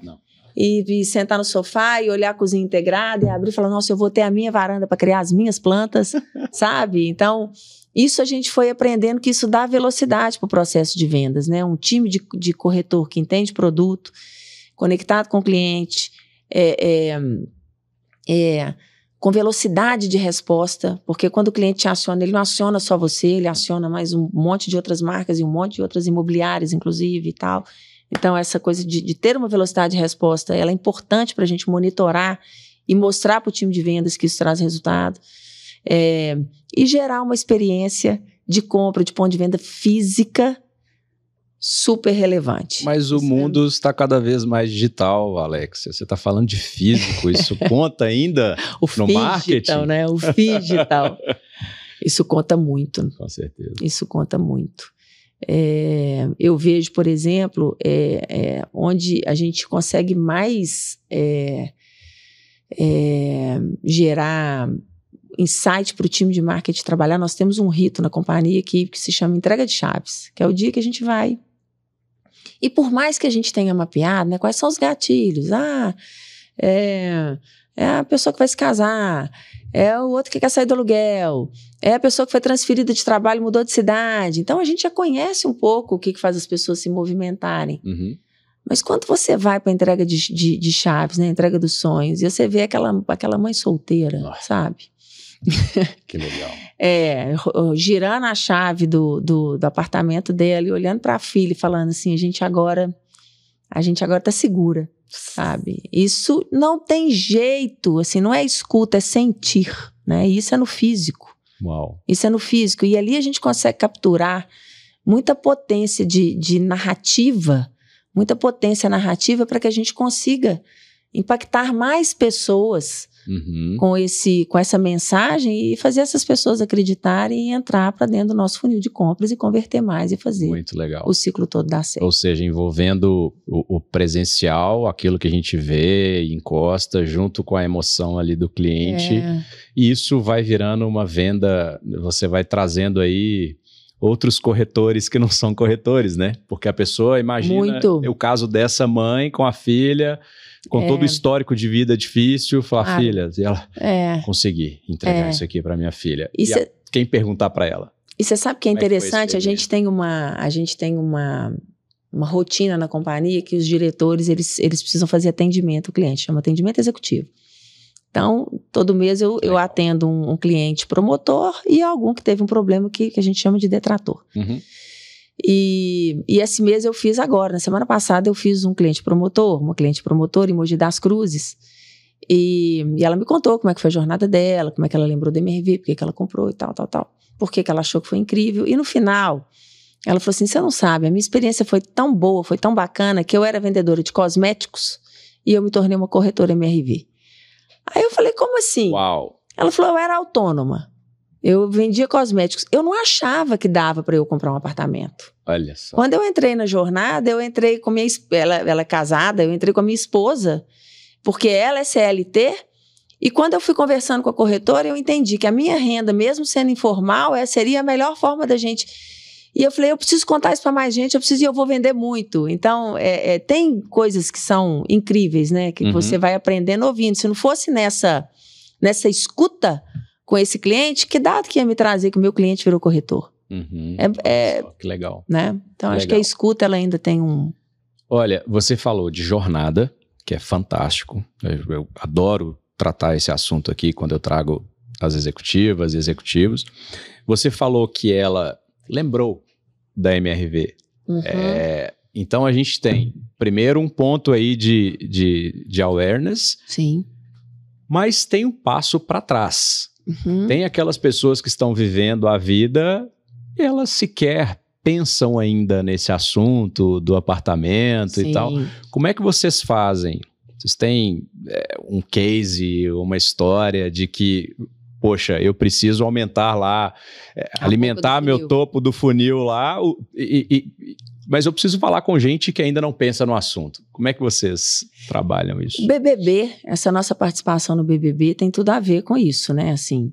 e sentar no sofá e olhar a cozinha integrada e abrir e falar, nossa, eu vou ter a minha varanda para criar as minhas plantas, sabe? Então, isso a gente foi aprendendo que isso dá velocidade para o processo de vendas, né? Um time de corretor que entende produto, conectado com o cliente, com velocidade de resposta, porque quando o cliente te aciona, ele não aciona só você, ele aciona mais um monte de outras marcas e um monte de outras imobiliárias, inclusive, e tal. Então, essa coisa de ter uma velocidade de resposta, ela é importante para a gente monitorar e mostrar para o time de vendas que isso traz resultado. E gerar uma experiência de compra, de ponto de venda física super relevante. Mas o mundo está cada vez mais digital, Alexia. Você está falando de físico, isso conta ainda no marketing? Digital, né? O digital. Isso conta muito. Com certeza. Isso conta muito. Eu vejo, por exemplo, onde a gente consegue mais gerar insight para o time de marketing trabalhar. Nós temos um rito na companhia que se chama entrega de chaves, que é o dia que a gente vai. E por mais que a gente tenha mapeado, né, quais são os gatilhos? É a pessoa que vai se casar, é o outro que quer sair do aluguel, é a pessoa que foi transferida de trabalho e mudou de cidade. Então, a gente já conhece um pouco o que faz as pessoas se movimentarem. Mas quando você vai para a entrega de chaves, né, entrega dos sonhos, e você vê aquela mãe solteira, sabe? Que legal. Girando a chave do apartamento dela e olhando para a filha e falando assim, a gente agora tá segura, sabe? Isso não tem jeito, assim, não é escuta, é sentir, né? Isso é no físico. Uau. Isso é no físico. E ali a gente consegue capturar muita potência de narrativa, para que a gente consiga impactar mais pessoas com essa mensagem e fazer essas pessoas acreditarem e entrar para dentro do nosso funil de compras e converter mais e fazer muito legal. O ciclo todo dar certo. Ou seja, envolvendo o presencial, aquilo que a gente vê e encosta junto com a emoção ali do cliente. E isso vai virando uma venda, você vai trazendo aí outros corretores que não são corretores, né? Porque a pessoa imagina o caso dessa mãe com a filha, com todo o histórico de vida difícil, falar, filha, ela consegui entregar isso aqui para minha filha. Quem perguntar para ela? E você sabe que é interessante, a gente tem uma rotina na companhia que os diretores, eles precisam fazer atendimento ao cliente, chama atendimento executivo. Então, todo mês eu atendo um cliente promotor e algum que teve um problema que a gente chama de detrator. Uhum. E esse mês eu fiz agora, na semana passada eu fiz uma cliente promotora em Mogi das Cruzes, e ela me contou como é que foi a jornada dela, como é que ela lembrou da MRV, por que ela comprou e tal, por que ela achou que foi incrível, e no final ela falou assim, você não sabe, a minha experiência foi tão boa, foi tão bacana, que eu era vendedora de cosméticos e eu me tornei uma corretora MRV. Aí eu falei, como assim? Uau. Ela falou, eu era autônoma. Eu vendia cosméticos. Eu não achava que dava para eu comprar um apartamento. Olha só. Quando eu entrei na jornada, eu entrei com ela é casada, eu entrei com a minha esposa, porque ela é CLT, e quando eu fui conversando com a corretora, eu entendi que a minha renda, mesmo sendo informal, seria a melhor forma da gente. E eu falei, eu preciso contar isso para mais gente, eu vou vender muito. Então, tem coisas que são incríveis, né? Que você vai aprendendo ouvindo. Se não fosse nessa escuta com esse cliente, que dado que ia me trazer que o meu cliente virou corretor? Uhum. Que legal. Né? Então, acho que a escuta, ela ainda tem um... Olha, você falou de jornada, que é fantástico. Eu adoro tratar esse assunto aqui quando eu trago as executivas e executivos. Você falou que ela lembrou da MRV. Uhum. Então, a gente tem, primeiro, um ponto aí de awareness. Sim. Mas tem um passo para trás. Uhum. Tem aquelas pessoas que estão vivendo a vida e elas sequer pensam ainda nesse assunto do apartamento. Sim. E tal. Como é que vocês fazem? Vocês têm um case, uma história de que, poxa, eu preciso aumentar lá, alimentar meu topo do funil lá, mas eu preciso falar com gente que ainda não pensa no assunto. Como é que vocês trabalham isso? BBB, essa nossa participação no BBB tem tudo a ver com isso, né? Assim,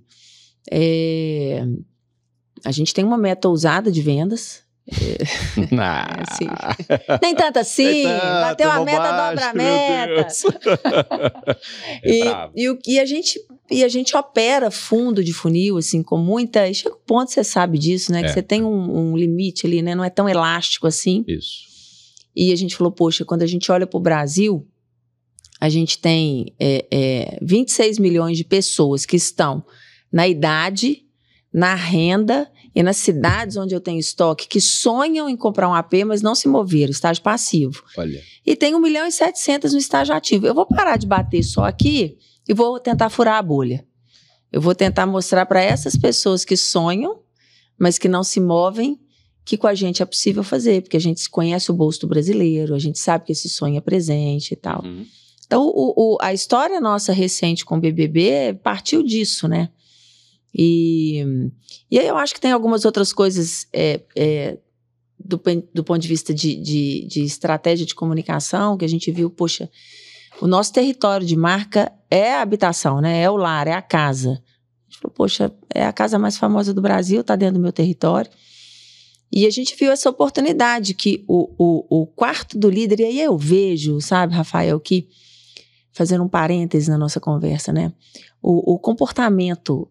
a gente tem uma meta ousada de vendas. Assim. Nem tanto assim, bateu a meta, dobra a meta. E a gente opera fundo de funil, assim, com muita... E chega um ponto, você sabe disso, né? Que você tem um limite ali, né? Não é tão elástico assim. Isso. E a gente falou, poxa, quando a gente olha para o Brasil, a gente tem 26 milhões de pessoas que estão na idade, na renda e nas cidades onde eu tenho estoque, que sonham em comprar um AP, mas não se moveram, estágio passivo. Olha. E tem 1.700.000 no estágio ativo. Eu vou parar de bater só aqui e vou tentar furar a bolha. Eu vou tentar mostrar para essas pessoas que sonham, mas que não se movem, que com a gente é possível fazer, porque a gente conhece o bolso do brasileiro, a gente sabe que esse sonho é presente e tal. Uhum. Então, a história nossa recente com o BBB partiu disso, né? E aí eu acho que tem algumas outras coisas do ponto de vista de estratégia de comunicação, que a gente viu, poxa, o nosso território de marca é a habitação, né? É o lar, é a casa. A gente falou, poxa, é a casa mais famosa do Brasil, está dentro do meu território. E a gente viu essa oportunidade que o quarto do líder, e aí eu vejo, sabe, Rafael, que, fazendo um parêntese na nossa conversa, né? O comportamento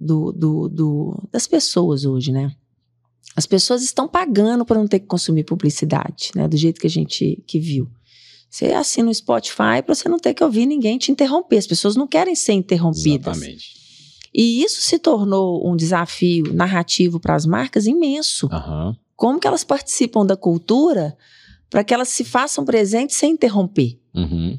das pessoas hoje, né? As pessoas estão pagando para não ter que consumir publicidade, né? Do jeito que a gente viu. Você assina o Spotify para você não ter que ouvir ninguém te interromper. As pessoas não querem ser interrompidas. Exatamente. E isso se tornou um desafio narrativo para as marcas imenso. Uhum. Como que elas participam da cultura para que elas se façam presentes sem interromper. Uhum.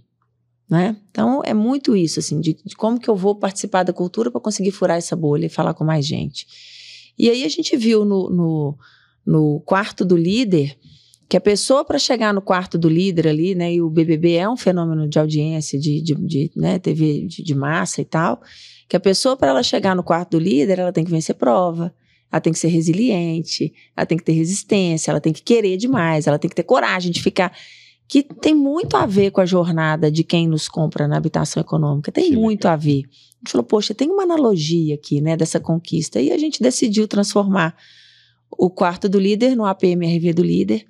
Né? Então, é muito isso, assim, de como que eu vou participar da cultura para conseguir furar essa bolha e falar com mais gente. E aí a gente viu no quarto do líder, que a pessoa para chegar no quarto do líder ali, né, e o BBB é um fenômeno de audiência, né, TV de massa e tal, que a pessoa para ela chegar no quarto do líder, ela tem que vencer prova, ela tem que ser resiliente, ela tem que ter resistência, ela tem que querer demais, ela tem que ter coragem de ficar... que tem muito a ver com a jornada de quem nos compra na habitação econômica, tem muito a ver. A gente falou, poxa, tem uma analogia aqui, né, dessa conquista, e a gente decidiu transformar o quarto do líder no APMRV do líder.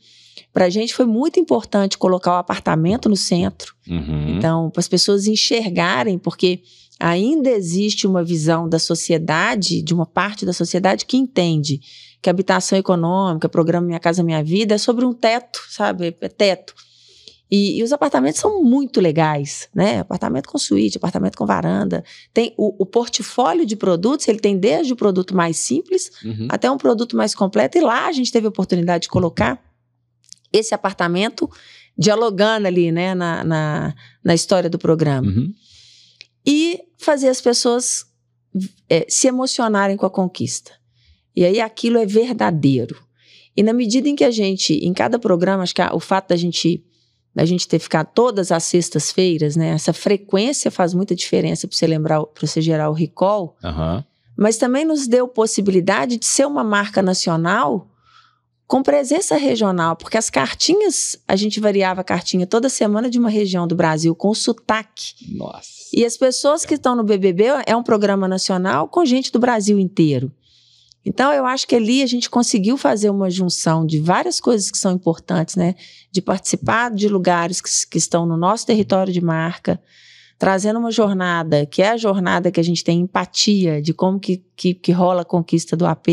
Para a gente foi muito importante colocar o apartamento no centro, então, para as pessoas enxergarem, porque ainda existe uma visão da sociedade, de uma parte da sociedade que entende que habitação econômica, programa Minha Casa Minha Vida, é sobre um teto, sabe? É teto. E os apartamentos são muito legais, né? Apartamento com suíte, apartamento com varanda. Tem o portfólio de produtos, ele tem desde o produto mais simples até um produto mais completo. E lá a gente teve a oportunidade de colocar esse apartamento dialogando ali, né, na história do programa. E fazer as pessoas se emocionarem com a conquista. E aí aquilo é verdadeiro. E na medida em que a gente, em cada programa, acho que o fato da gente ter ficado todas as sextas-feiras, né? Essa frequência faz muita diferença para você lembrar, para você gerar o recall. Mas também nos deu possibilidade de ser uma marca nacional com presença regional, porque as cartinhas, a gente variava a cartinha toda semana de uma região do Brasil com sotaque. Nossa. E as pessoas que estão no BBB é um programa nacional com gente do Brasil inteiro. Então, eu acho que ali a gente conseguiu fazer uma junção de várias coisas que são importantes, né? De participar de lugares que estão no nosso território de marca, trazendo uma jornada, que é a jornada que a gente tem empatia de como que rola a conquista do AP,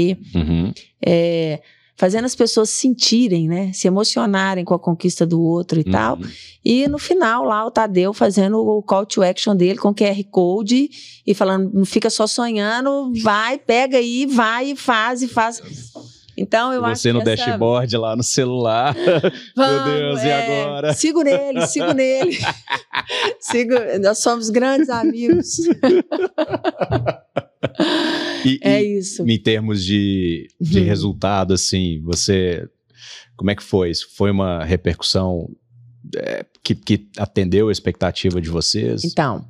fazendo as pessoas sentirem, né? Se emocionarem com a conquista do outro e tal. E no final lá o Tadeu fazendo o call to action dele com QR Code e falando, não fica só sonhando, vai, pega aí, vai e faz. Então eu acho que você no dashboard lá no celular. Meu Deus, e agora? Sigo nele. Nós somos grandes amigos. Isso. Em termos de resultado, assim, como é que foi? Isso foi uma repercussão que atendeu a expectativa de vocês? Então,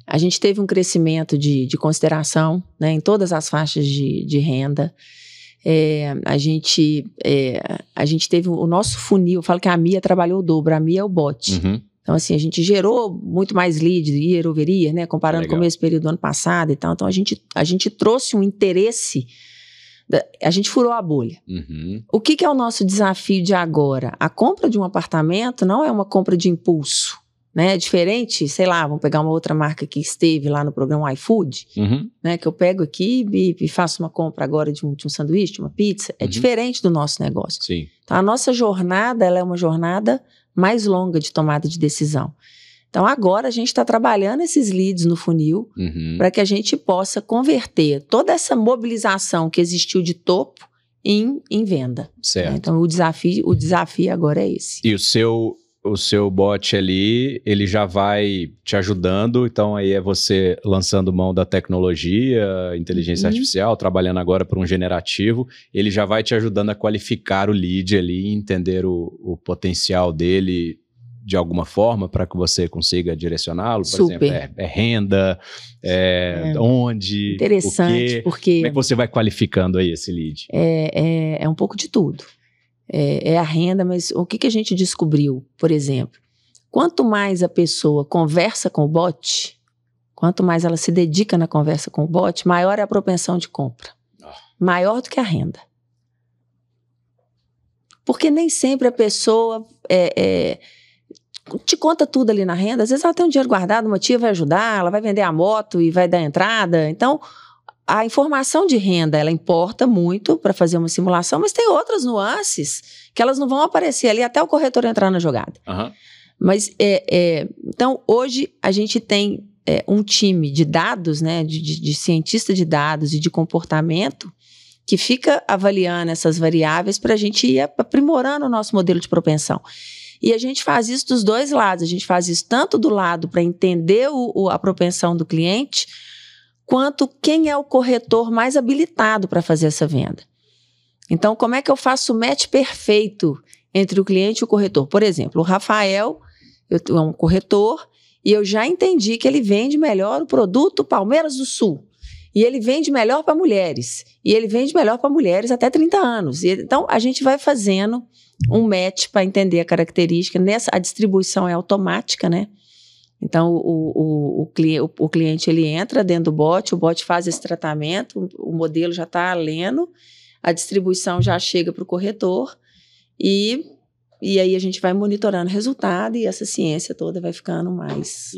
a gente teve um crescimento de consideração, né, em todas as faixas de renda. A gente teve o nosso funil, eu falo que a Mia trabalhou o dobro, a Mia é o bot. Então, assim, a gente gerou muito mais leads year over year, né? Comparando com o mesmo período do ano passado e tal. Então, a gente trouxe um interesse, a gente furou a bolha. O que é o nosso desafio de agora? A compra de um apartamento não é uma compra de impulso, né? É diferente, sei lá, vamos pegar uma outra marca que esteve lá no programa iFood, né? Que eu pego aqui e faço uma compra agora de um sanduíche, de uma pizza. É diferente do nosso negócio. Sim. Então, a nossa jornada, ela é uma jornada mais longa de tomada de decisão. Então, agora a gente está trabalhando esses leads no funil para que a gente possa converter toda essa mobilização que existiu de topo em venda. Certo. Né? Então, o desafio agora é esse. E o seu bot ali, ele já vai te ajudando, então aí é você lançando mão da tecnologia, inteligência artificial, trabalhando agora para um generativo, ele já vai te ajudando a qualificar o lead ali, entender o potencial dele de alguma forma para que você consiga direcioná-lo, por exemplo, é renda, onde, interessante, o quê, porque como é que você vai qualificando aí esse lead? É um pouco de tudo. É a renda, mas o que a gente descobriu, por exemplo? Quanto mais a pessoa conversa com o bot, quanto mais ela se dedica na conversa com o bot, maior é a propensão de compra. Maior do que a renda. Porque nem sempre a pessoa te conta tudo ali na renda. Às vezes ela tem um dinheiro guardado, uma tia vai ajudar, ela vai vender a moto e vai dar entrada. Então, a informação de renda, ela importa muito para fazer uma simulação, mas tem outras nuances que elas não vão aparecer ali até o corretor entrar na jogada. Mas, então, hoje a gente tem um time de dados, né, de cientista de dados e de comportamento que fica avaliando essas variáveis para a gente ir aprimorando o nosso modelo de propensão. E a gente faz isso dos dois lados. A gente faz isso tanto do lado para entender a propensão do cliente, quanto quem é o corretor mais habilitado para fazer essa venda. Então, como é que eu faço o match perfeito entre o cliente e o corretor? Por exemplo, o Rafael é um corretor e eu já entendi que ele vende melhor o produto Palmeiras do Sul. E ele vende melhor para mulheres. E ele vende melhor para mulheres até 30 anos. Então, a gente vai fazendo um match para entender a característica. A distribuição é automática, né? Então, o cliente ele entra dentro do bot, o bot faz esse tratamento, o modelo já está lendo, a distribuição já chega para o corretor e aí a gente vai monitorando o resultado e essa ciência toda vai ficando mais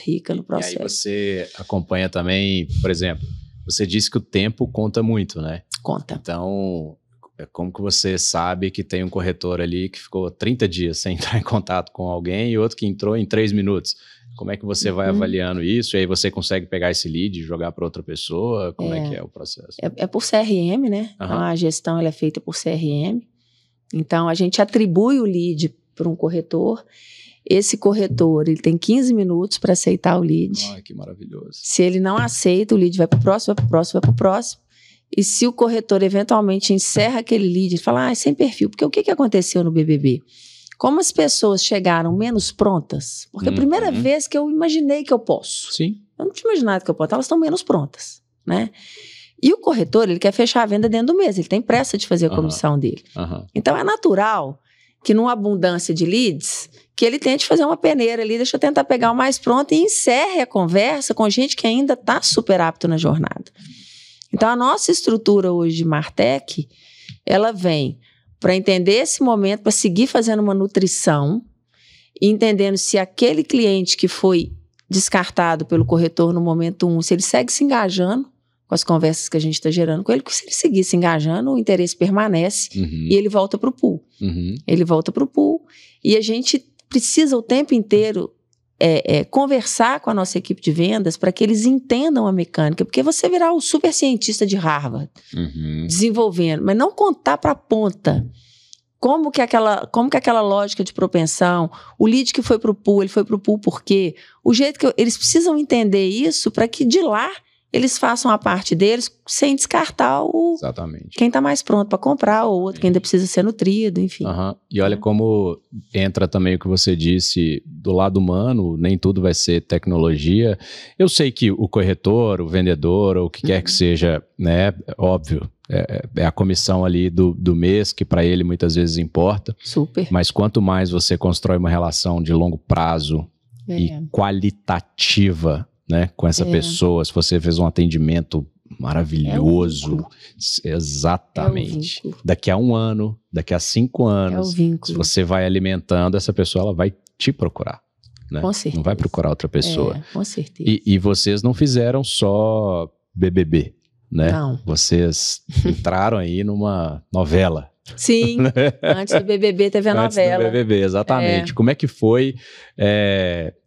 rica no processo. E aí você acompanha também, por exemplo, você disse que o tempo conta muito, né? conta. Então, como que você sabe que tem um corretor ali que ficou 30 dias sem entrar em contato com alguém e outro que entrou em 3 minutos? Como é que você vai avaliando isso? E aí você consegue pegar esse lead e jogar para outra pessoa? Como é que é o processo? É por CRM, né? Então, a gestão ela é feita por CRM. Então, a gente atribui o lead para um corretor. Esse corretor, ele tem 15 minutos para aceitar o lead. Ai, que maravilhoso. Se ele não aceita, o lead vai para o próximo, vai para o próximo, vai para o próximo. E se o corretor eventualmente encerra aquele lead, ele fala, sem perfil. Porque o que aconteceu no BBB? Como as pessoas chegaram menos prontas, porque a primeira vez que eu imaginei que eu posso. Sim. Eu não tinha imaginado que eu posso, elas estão menos prontas, né? E o corretor, ele quer fechar a venda dentro do mês, ele tem pressa de fazer a comissão dele. Então, é natural que numa abundância de leads, que ele tente fazer uma peneira ali, deixa eu tentar pegar o mais pronto e encerre a conversa com gente que ainda está super apto na jornada. Então, a nossa estrutura hoje de Martech, ela vem para entender esse momento, para seguir fazendo uma nutrição, e entendendo se aquele cliente que foi descartado pelo corretor no momento 1, se ele segue se engajando com as conversas que a gente está gerando com ele, porque se ele seguir se engajando, o interesse permanece e ele volta para o pool. Ele volta para o pool e a gente precisa o tempo inteiro conversar com a nossa equipe de vendas para que eles entendam a mecânica, porque você virar o super cientista de Harvard, desenvolvendo, mas não contar para a ponta como que aquela lógica de propensão, o lead que foi para o pool, ele foi para o pool por quê? O jeito que eles precisam entender isso para que de lá eles façam a parte deles sem descartar quem está mais pronto para comprar ou outro que ainda precisa ser nutrido, enfim. E olha como entra também o que você disse do lado humano, nem tudo vai ser tecnologia. Eu sei que o corretor, o vendedor, ou o que quer que seja, né, óbvio, é a comissão ali do mês que para ele muitas vezes importa. Super. Mas quanto mais você constrói uma relação de longo prazo e qualitativa, né, com essa pessoa, se você fez um atendimento maravilhoso, exatamente. Daqui a 1 ano, daqui a 5 anos, se você vai alimentando essa pessoa, ela vai te procurar. Né? Com certeza. Não vai procurar outra pessoa. Com certeza. E vocês não fizeram só BBB, né? Não. Vocês entraram aí numa novela. Sim, antes do BBB teve a novela. Antes do BBB, exatamente. Como é que foi,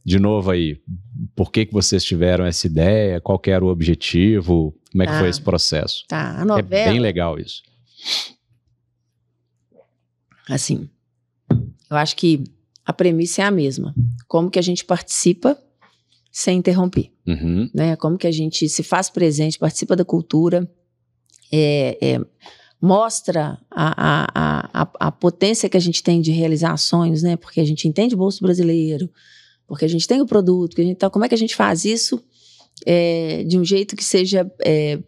de novo aí, por que vocês tiveram essa ideia, qual que era o objetivo, como é que foi esse processo? A novela... É bem legal isso. Assim, eu acho que a premissa é a mesma. Como que a gente participa sem interromper, né? Como que a gente se faz presente, participa da cultura, mostra a potência que a gente tem de realizar sonhos, né? Porque a gente entende o bolso brasileiro, porque a gente tem o produto, então como é que a gente faz isso de um jeito que seja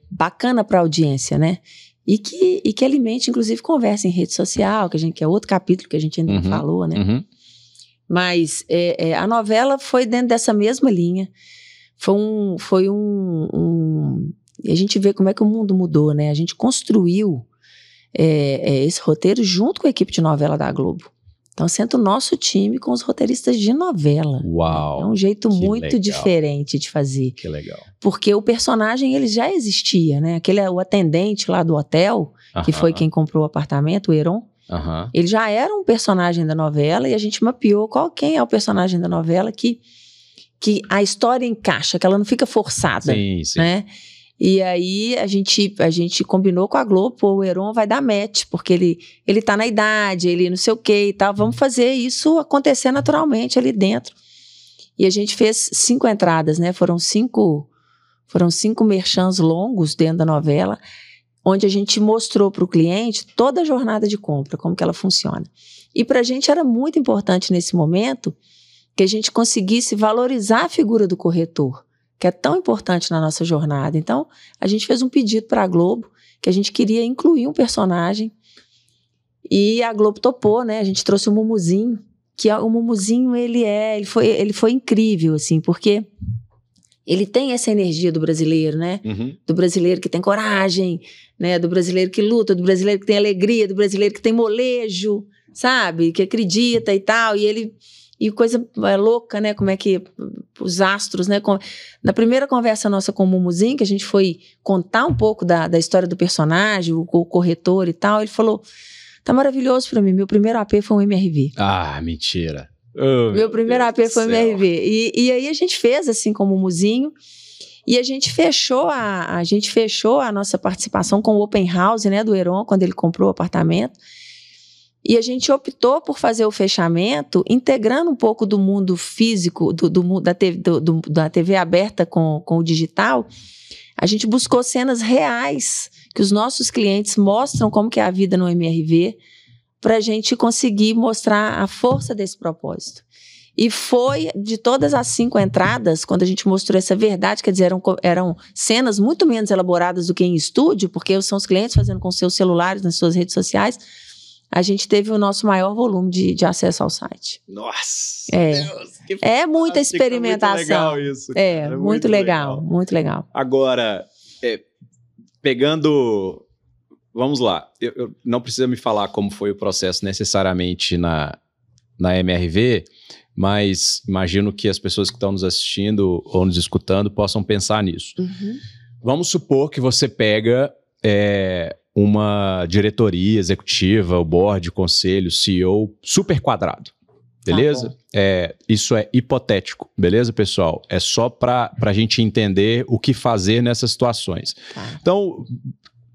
bacana para a audiência, né? E que alimente, inclusive, conversa em rede social, que é outro capítulo que a gente ainda não falou, né? Mas a novela foi dentro dessa mesma linha. A gente vê como é que o mundo mudou, né? A gente construiu esse roteiro junto com a equipe de novela da Globo. Então, senta o nosso time com os roteiristas de novela. Uau! É um jeito muito diferente de fazer. Que legal. Porque o personagem, ele já existia, né? O atendente lá do hotel, que foi quem comprou o apartamento, o Heron, ele já era um personagem da novela e a gente mapeou quem é o personagem da novela que a história encaixa, que ela não fica forçada. Sim, sim. Né? E aí a gente combinou com a Globo, o Heron vai dar match, porque ele tá na idade, ele não sei o que e tal, vamos fazer isso acontecer naturalmente ali dentro. E a gente fez 5 entradas, né? Foram 5 merchans longos dentro da novela, onde a gente mostrou para o cliente toda a jornada de compra, como que ela funciona. E para a gente era muito importante nesse momento que a gente conseguisse valorizar a figura do corretor, que é tão importante na nossa jornada. Então, a gente fez um pedido para a Globo, que a gente queria incluir um personagem, e a Globo topou, né? A gente trouxe o Mumuzinho, o Mumuzinho, ele foi incrível, assim, porque ele tem essa energia do brasileiro, né? Do brasileiro que tem coragem, né? Do brasileiro que luta, do brasileiro que tem alegria, do brasileiro que tem molejo, sabe? Que acredita e tal, e E coisa louca, né? Como é que os astros, né? Na primeira conversa nossa com o Mumuzinho, que a gente foi contar um pouco da história do personagem, o corretor e tal, ele falou, tá maravilhoso pra mim, meu primeiro AP foi um MRV. Ah, mentira. Oh, meu primeiro AP foi um MRV. E aí a gente fez assim com o Mumuzinho, e a gente fechou a nossa participação com o Open House, né, do Heron, quando ele comprou o apartamento. E a gente optou por fazer o fechamento integrando um pouco do mundo físico, da TV aberta com o digital. A gente buscou cenas reais que os nossos clientes mostram como que é a vida no MRV para a gente conseguir mostrar a força desse propósito. E foi, de todas as 5 entradas, quando a gente mostrou essa verdade, quer dizer, eram cenas muito menos elaboradas do que em estúdio, porque são os clientes fazendo com seus celulares, nas suas redes sociais, a gente teve o nosso maior volume de acesso ao site. Nossa! Deus, é muita experimentação. Muito legal isso. Cara. Muito legal, muito legal. Agora, pegando... Vamos lá, eu não precisa me falar como foi o processo necessariamente na MRV, mas imagino que as pessoas que estão nos assistindo ou nos escutando possam pensar nisso. Uhum. Vamos supor que você pega uma diretoria executiva, o board, o conselho, CEO, super quadrado, beleza? Tá, isso é hipotético, beleza, pessoal? É só para a gente entender o que fazer nessas situações. Tá. Então,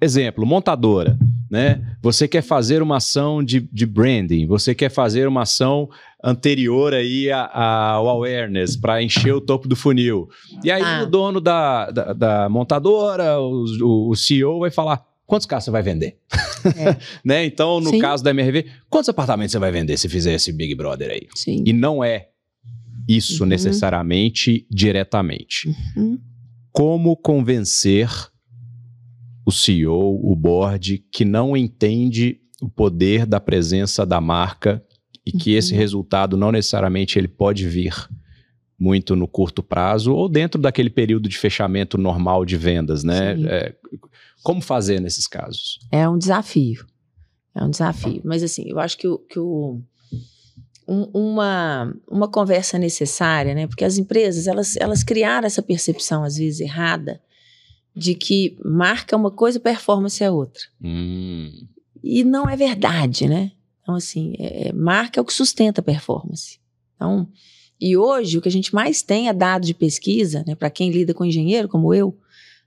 exemplo, montadora, né? Você quer fazer uma ação de branding, você quer fazer uma ação anterior aí ao awareness para encher o topo do funil. E aí o dono da montadora, o CEO vai falar, quantos carros você vai vender? Né? Então, no caso da MRV, quantos apartamentos você vai vender se fizer esse Big Brother aí? Sim. E não é isso necessariamente diretamente. Como convencer o CEO, o board, que não entende o poder da presença da marca e que esse resultado não necessariamente ele pode vir muito no curto prazo ou dentro daquele período de fechamento normal de vendas, né? Como fazer nesses casos? É um desafio. Mas assim, eu acho que uma conversa necessária, né? Porque as empresas, elas criaram essa percepção, às vezes, errada, de que marca é uma coisa, performance é outra. E não é verdade, né? Então, assim, marca é o que sustenta a performance. Então, e hoje, o que a gente mais tem é dado de pesquisa, né? Para quem lida com engenheiro, como eu,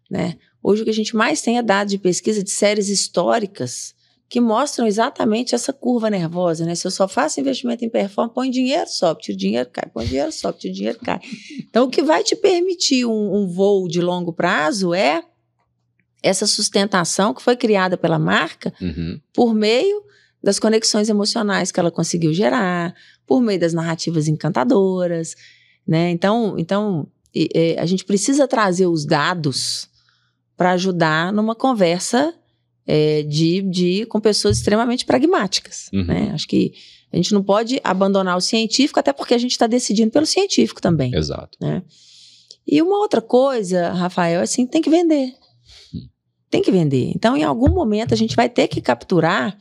né? Hoje, o que a gente mais tem é dado de pesquisa de séries históricas que mostram exatamente essa curva nervosa, né? Se eu só faço investimento em performance, põe dinheiro, sobe, tira dinheiro, cai, põe dinheiro, sobe, tira dinheiro, cai. Então, o que vai te permitir um voo de longo prazo é essa sustentação que foi criada pela marca por meio das conexões emocionais que ela conseguiu gerar, por meio das narrativas encantadoras, né? Então a gente precisa trazer os dados para ajudar numa conversa com pessoas extremamente pragmáticas, né? Acho que a gente não pode abandonar o científico, até porque a gente está decidindo pelo científico também. Exato. Né? E uma outra coisa, Rafael, assim, tem que vender. Tem que vender. Então, em algum momento, a gente vai ter que capturar.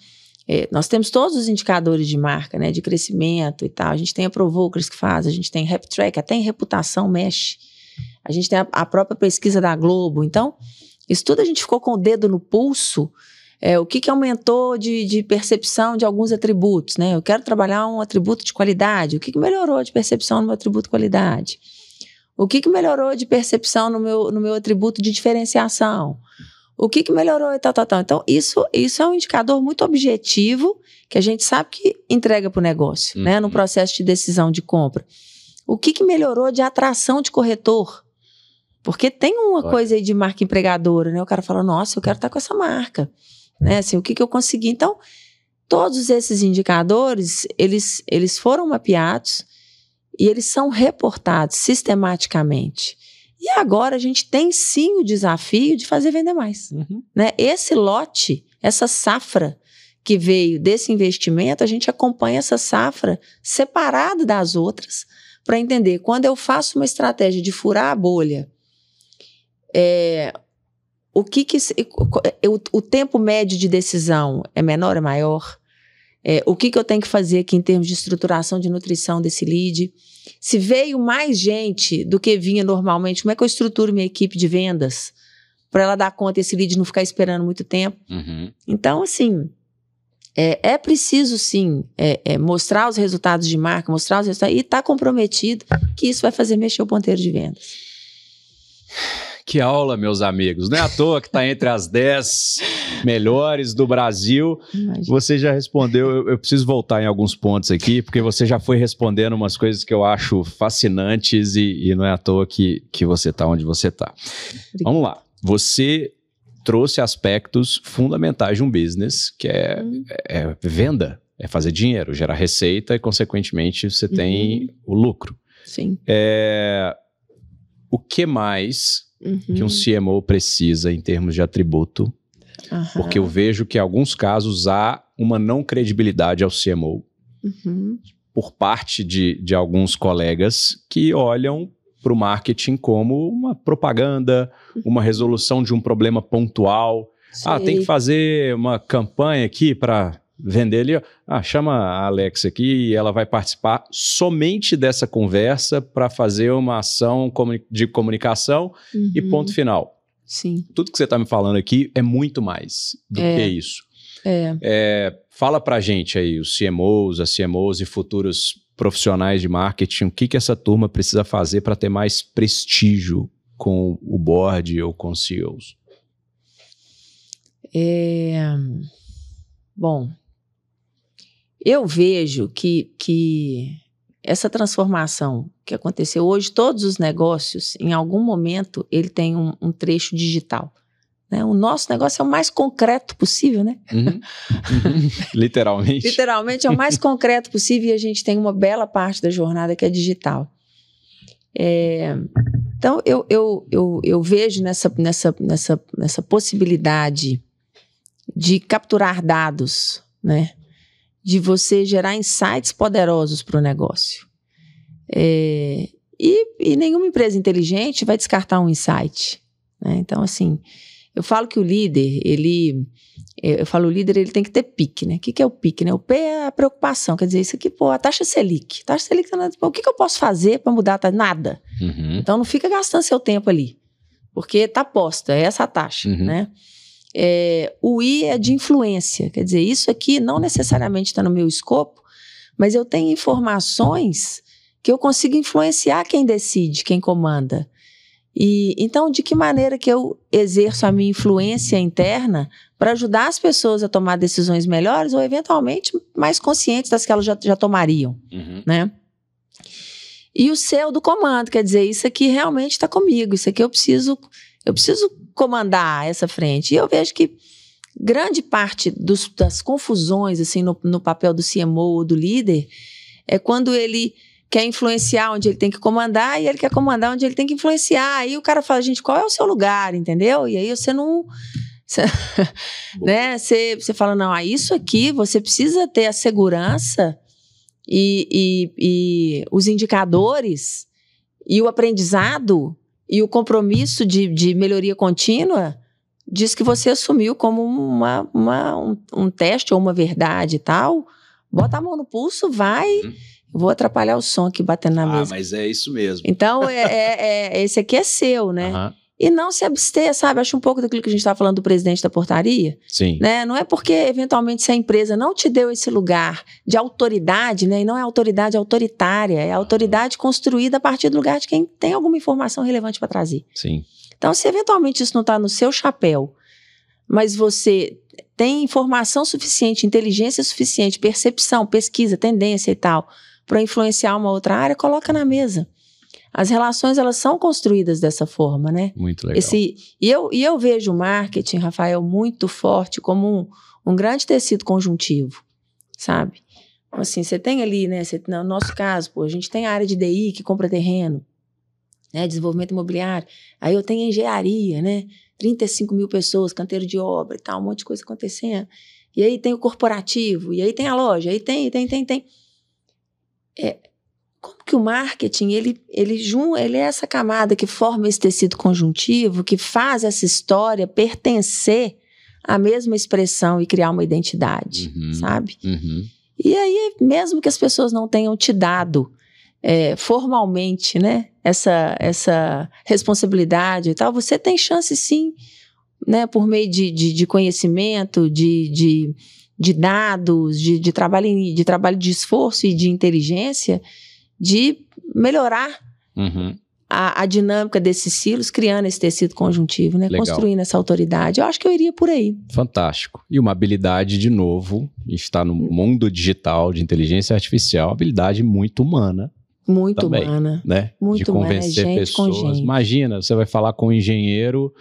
Nós temos todos os indicadores de marca, né, de crescimento e tal. A gente tem a Provokers que faz, a gente tem RepTrack, até em reputação mexe. A gente tem a própria pesquisa da Globo. Então, isso tudo a gente ficou com o dedo no pulso. O que aumentou de percepção de alguns atributos, né? Eu quero trabalhar um atributo de qualidade. O que melhorou de percepção no meu atributo de qualidade? O que melhorou de percepção no meu atributo de diferenciação? O que melhorou e tal. Então, isso é um indicador muito objetivo que a gente sabe que entrega para o negócio, né? No processo de decisão de compra. O que melhorou de atração de corretor? Porque tem uma coisa aí de marca empregadora, né? O cara fala, nossa, eu quero estar com essa marca. Né? Assim, o que eu consegui? Então, todos esses indicadores, eles foram mapeados e eles são reportados sistematicamente. E agora a gente tem sim o desafio de fazer vender mais. Né? Esse lote, essa safra que veio desse investimento, a gente acompanha essa safra separada das outras para entender, quando eu faço uma estratégia de furar a bolha, o tempo médio de decisão é menor, é maior? O que eu tenho que fazer aqui em termos de estruturação de nutrição desse lead? Se veio mais gente do que vinha normalmente, como é que eu estruturo minha equipe de vendas para ela dar conta desse lead não ficar esperando muito tempo? Então, assim, é preciso, sim, mostrar os resultados de marca, mostrar os resultados e estar comprometido que isso vai fazer mexer o ponteiro de vendas. Que aula, meus amigos. Não é à toa que está entre as 10 melhores do Brasil. Imagina. Você já respondeu, eu preciso voltar em alguns pontos aqui, porque você já foi respondendo umas coisas que eu acho fascinantes e não é à toa que você está onde você está. Vamos lá. Você trouxe aspectos fundamentais de um business, que é venda, é fazer dinheiro, gerar receita e, consequentemente, você tem o lucro. Sim. O que mais que um CMO precisa em termos de atributo? Porque eu vejo que em alguns casos há uma não credibilidade ao CMO por parte de alguns colegas que olham para o marketing como uma propaganda, uma resolução de um problema pontual. Tem que fazer uma campanha aqui para vender ali. Chama a Alex aqui e ela vai participar somente dessa conversa para fazer uma ação de comunicação e ponto final. Sim. Tudo que você está me falando aqui é muito mais do que isso. Fala para a gente aí, os CMOs, as CMOs e futuros profissionais de marketing, o que essa turma precisa fazer para ter mais prestígio com o board ou com os CEOs? Bom, eu vejo que essa transformação que aconteceu hoje, todos os negócios, em algum momento, ele tem um trecho digital. Né? O nosso negócio é o mais concreto possível, né? Literalmente. Literalmente é o mais concreto possível e a gente tem uma bela parte da jornada que é digital. Então, eu vejo nessa possibilidade de capturar dados, né? De você gerar insights poderosos para o negócio. E nenhuma empresa inteligente vai descartar um insight. Né? Então, assim, eu falo que o líder, ele tem que ter PIC, né? O que é o PIC, né? O P é a preocupação, quer dizer, isso aqui, a taxa Selic. Taxa Selic, o que eu posso fazer para mudar? Nada. Então, não fica gastando seu tempo ali, porque está posta, é essa a taxa, né? O I é de influência, quer dizer, isso aqui não necessariamente está no meu escopo, mas eu tenho informações que eu consigo influenciar quem decide, quem comanda. Então, de que maneira que eu exerço a minha influência interna para ajudar as pessoas a tomar decisões melhores ou, eventualmente, mais conscientes das que elas já tomariam, né? E o C do comando, quer dizer, isso aqui realmente está comigo, isso aqui eu preciso comandar essa frente. E eu vejo que grande parte das confusões assim, no papel do CMO ou do líder é quando ele quer influenciar onde ele tem que comandar e ele quer comandar onde ele tem que influenciar. Aí o cara fala, gente, qual é o seu lugar, entendeu? E aí você não... né? Você fala, não, isso aqui você precisa ter a segurança e os indicadores e o aprendizado e o compromisso de melhoria contínua diz que você assumiu como um teste ou uma verdade e tal. Bota a mão no pulso, vai... Vou atrapalhar o som aqui batendo na mesa. Mas é isso mesmo. Então, esse aqui é seu, né? E não se abster, sabe? Acho um pouco daquilo que a gente estava falando do presidente da portaria. Sim. Né? Não é porque, eventualmente, se a empresa não te deu esse lugar de autoridade, né? E não é autoridade autoritária, é autoridade construída a partir do lugar de quem tem alguma informação relevante para trazer. Sim. Então, se eventualmente isso não está no seu chapéu, mas você tem informação suficiente, inteligência suficiente, percepção, pesquisa, tendência e tal, para influenciar uma outra área, coloca na mesa. As relações, elas são construídas dessa forma, né? Muito legal. E eu vejo o marketing, Rafael, muito forte como um grande tecido conjuntivo, sabe? Assim, você tem ali, né? No nosso caso, a gente tem a área de DI que compra terreno, né? Desenvolvimento imobiliário. Aí eu tenho engenharia, né? 35 mil pessoas, canteiro de obra e tal, um monte de coisa acontecendo. E aí tem o corporativo, e aí tem a loja, aí tem. Como que o marketing, ele é essa camada que forma esse tecido conjuntivo, que faz essa história pertencer à mesma expressão e criar uma identidade, sabe? E aí, mesmo que as pessoas não tenham te dado formalmente, né, essa responsabilidade e tal, você tem chance sim, né, por meio de conhecimento, de dados, de trabalho de esforço e de inteligência, de melhorar a dinâmica desses silos, criando esse tecido conjuntivo, né? Construindo essa autoridade. Eu acho que eu iria por aí. Fantástico. E uma habilidade, de novo, a gente está no mundo digital de inteligência artificial, habilidade muito humana. Muito também, humana. Né? Muito de convencer humana, pessoas. Imagina, você vai falar com um engenheiro,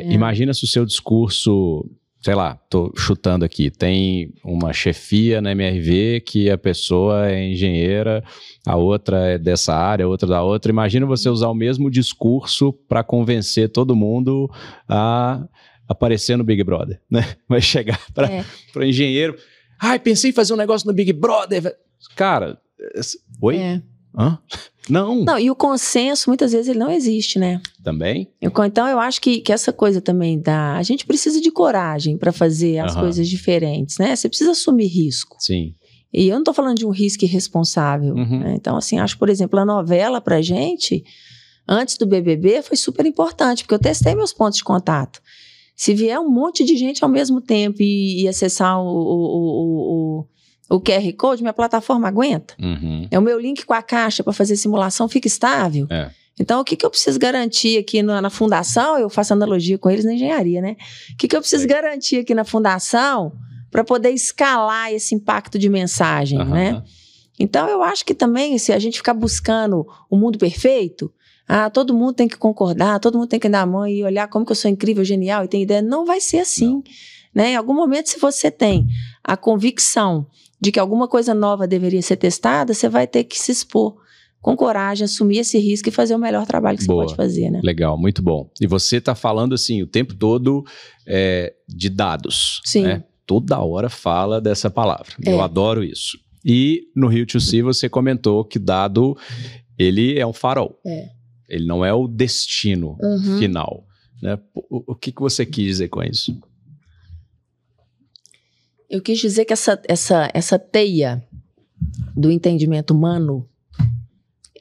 imagina se o seu discurso... Sei lá, tô chutando aqui, tem uma chefia na MRV que a pessoa é engenheira, a outra é dessa área, a outra da outra. Imagina você usar o mesmo discurso para convencer todo mundo a aparecer no Big Brother, né? Vai chegar para o engenheiro, pensei em fazer um negócio no Big Brother. Cara, oi? Hã? Não, e o consenso, muitas vezes, ele não existe, né? Também? Então, eu acho que essa coisa também a gente precisa de coragem para fazer as coisas diferentes, né? Você precisa assumir risco. Sim. E eu não tô falando de um risco irresponsável, né? Então, assim, acho, por exemplo, a novela pra gente, antes do BBB, foi super importante, porque eu testei meus pontos de contato. Se vier um monte de gente ao mesmo tempo e acessar o QR Code, minha plataforma aguenta. O meu link com a caixa para fazer simulação fica estável. Então, o que eu preciso garantir aqui na fundação? Eu faço analogia com eles na engenharia, né? O que eu preciso garantir aqui na fundação para poder escalar esse impacto de mensagem, né? Então, eu acho que também, se a gente ficar buscando o mundo perfeito, todo mundo tem que concordar, todo mundo tem que dar a mão e olhar como que eu sou incrível, genial e tenho ideia. Não vai ser assim. Né? Em algum momento, se você tem a convicção de que alguma coisa nova deveria ser testada, você vai ter que se expor com coragem, assumir esse risco e fazer o melhor trabalho que você pode fazer, né? Legal, muito bom. E você está falando assim o tempo todo de dados. Sim. Né? Toda hora fala dessa palavra. Eu adoro isso. E no Rio to See você comentou que dado, ele é um farol. Ele não é o destino final. Né? O que você quis dizer com isso? Eu quis dizer que essa teia do entendimento humano,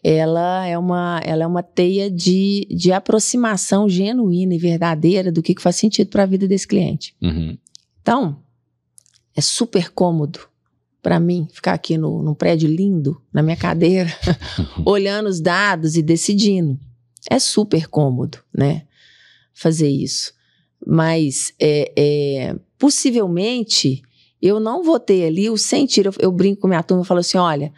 ela é uma teia de aproximação genuína e verdadeira do que faz sentido para a vida desse cliente. Então, é super cômodo para mim ficar aqui num prédio lindo, na minha cadeira, olhando os dados e decidindo. É super cômodo, né, fazer isso. Mas, possivelmente... eu não vou ter ali o sentir. Eu brinco com minha turma e falo assim, olha,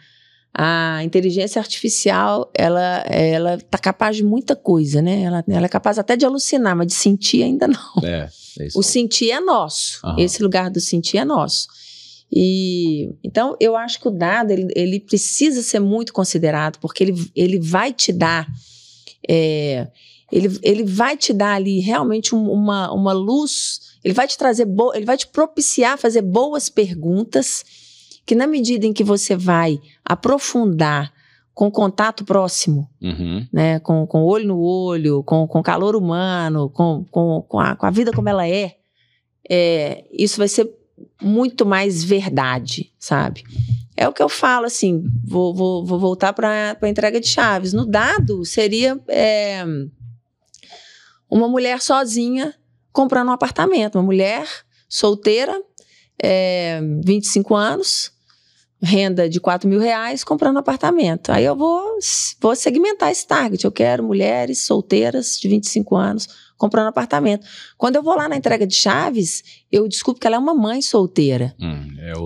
a inteligência artificial, ela tá capaz de muita coisa, né? Ela é capaz até de alucinar, mas de sentir ainda não. Isso. O sentir é nosso. Esse lugar do sentir é nosso. Então, eu acho que o dado, ele precisa ser muito considerado, porque ele vai te dar... ele vai te dar ali realmente uma luz... Ele vai te trazer, ele vai te propiciar a fazer boas perguntas, que na medida em que você vai aprofundar com contato próximo, né, com olho no olho, com calor humano, com a vida como ela isso vai ser muito mais verdade, sabe? É o que eu falo, assim, vou voltar para a entrega de chaves. No dado, seria uma mulher sozinha comprando um apartamento, uma mulher solteira, 25 anos, renda de R$4.000, comprando um apartamento. Aí eu vou segmentar esse target. Eu quero mulheres solteiras de 25 anos comprando apartamento. Quando eu vou lá na entrega de chaves, eu descubro que ela é uma mãe solteira.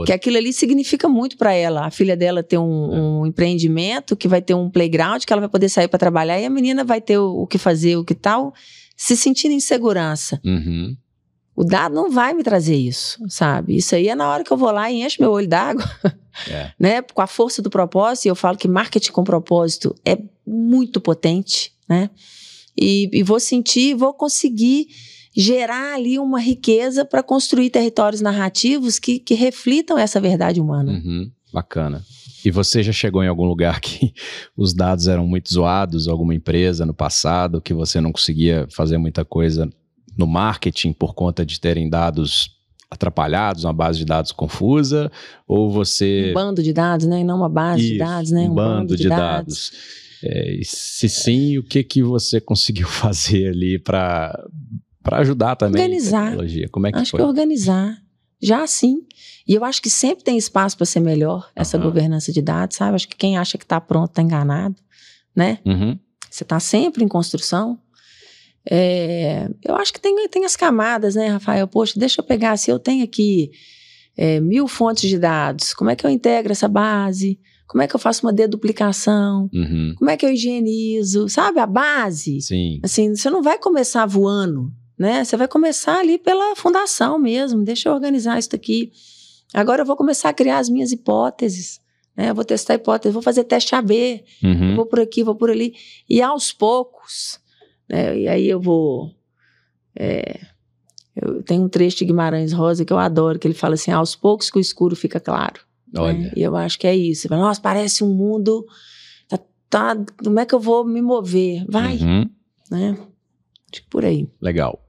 Que aquilo ali significa muito para ela. A filha dela tem um empreendimento, que vai ter um playground, que ela vai poder sair para trabalhar, e a menina vai ter o que fazer, o que tal... se sentindo em segurança. O dado não vai me trazer isso, sabe? Isso aí é na hora que eu vou lá e encho meu olho d'água, né? Com a força do propósito, e eu falo que marketing com propósito é muito potente, né? E vou sentir, vou conseguir gerar ali uma riqueza para construir territórios narrativos que reflitam essa verdade humana. Bacana. E você já chegou em algum lugar que os dados eram muito zoados, alguma empresa no passado que você não conseguia fazer muita coisa no marketing por conta de terem dados atrapalhados, uma base de dados confusa, ou você... Um bando de dados, né? E não uma base de dados, né? Um bando de dados. E se sim, o que você conseguiu fazer ali para ajudar também organizar. A tecnologia? Como é que acho foi? Que organizar. Já sim. E eu acho que sempre tem espaço para ser melhor essa governança de dados, sabe? Acho que quem acha que está pronto está enganado, né? Você está sempre em construção. Eu acho que tem as camadas, né, Rafael? Poxa, deixa eu pegar, se eu tenho aqui 1000 fontes de dados, como é que eu integro essa base? Como é que eu faço uma deduplicação? Como é que eu higienizo? Sabe, a base? Sim. Assim, você não vai começar voando, né? Você vai começar ali pela fundação mesmo. Deixa eu organizar isso aqui. Agora eu vou começar a criar as minhas hipóteses, né? Eu vou testar hipóteses, vou fazer teste AB, vou por aqui, vou por ali. E aos poucos, né? E aí eu vou... eu tenho um trecho de Guimarães Rosa que eu adoro, que ele fala assim, aos poucos que o escuro fica claro. Olha. Né? E eu acho que é isso. Você fala, nossa, parece um mundo... como é que eu vou me mover? Vai, né? Acho que por aí. Legal.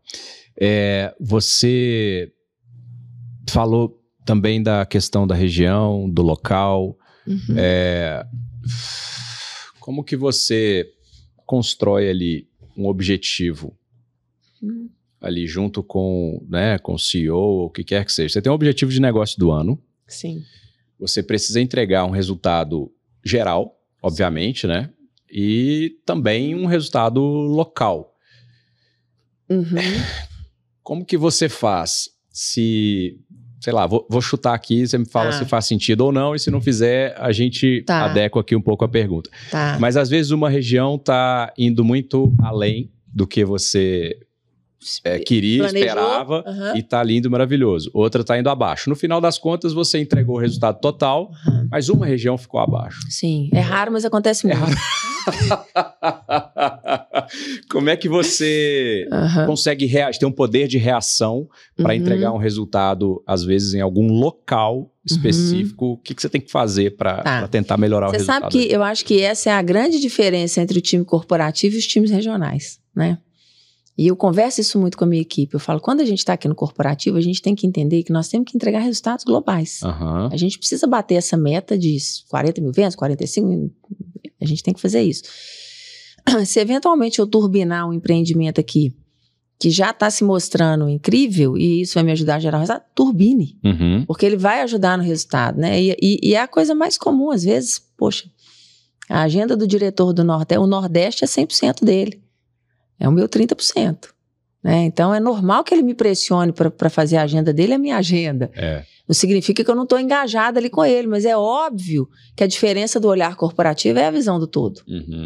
Você falou também da questão da região, do local. Como que você constrói ali um objetivo ali junto com, né, com o CEO, o que quer que seja? Você tem um objetivo de negócio do ano. Sim. Você precisa entregar um resultado geral, obviamente, né? E também um resultado local. Como que você faz se... Sei lá, vou chutar aqui, você me fala se faz sentido ou não, e se não fizer, a gente adequa aqui um pouco a pergunta. Mas às vezes uma região está indo muito além do que você queria, planejou, esperava, e está lindo, maravilhoso. Outra está indo abaixo. No final das contas, você entregou o resultado total, mas uma região ficou abaixo. Sim, é raro, mas acontece muito. Como é que você consegue reagir, ter um poder de reação para entregar um resultado, às vezes, em algum local específico? O que você tem que fazer para tentar melhorar o resultado? Você sabe que eu acho que essa é a grande diferença entre o time corporativo e os times regionais, né? E eu converso isso muito com a minha equipe. Eu falo, quando a gente está aqui no corporativo, a gente tem que entender que nós temos que entregar resultados globais. A gente precisa bater essa meta de 40 mil vendas, 45 mil. A gente tem que fazer isso. Se eventualmente eu turbinar um empreendimento aqui que já está se mostrando incrível e isso vai me ajudar a gerar resultado, turbine. Porque ele vai ajudar no resultado, né? E é a coisa mais comum, às vezes, poxa, a agenda do diretor do Nordeste, o Nordeste é 100% dele. É o meu 30%. Né? Então, é normal que ele me pressione para fazer a agenda dele, a minha agenda. Não significa que eu não estou engajada ali com ele, mas é óbvio que a diferença do olhar corporativo é a visão do todo.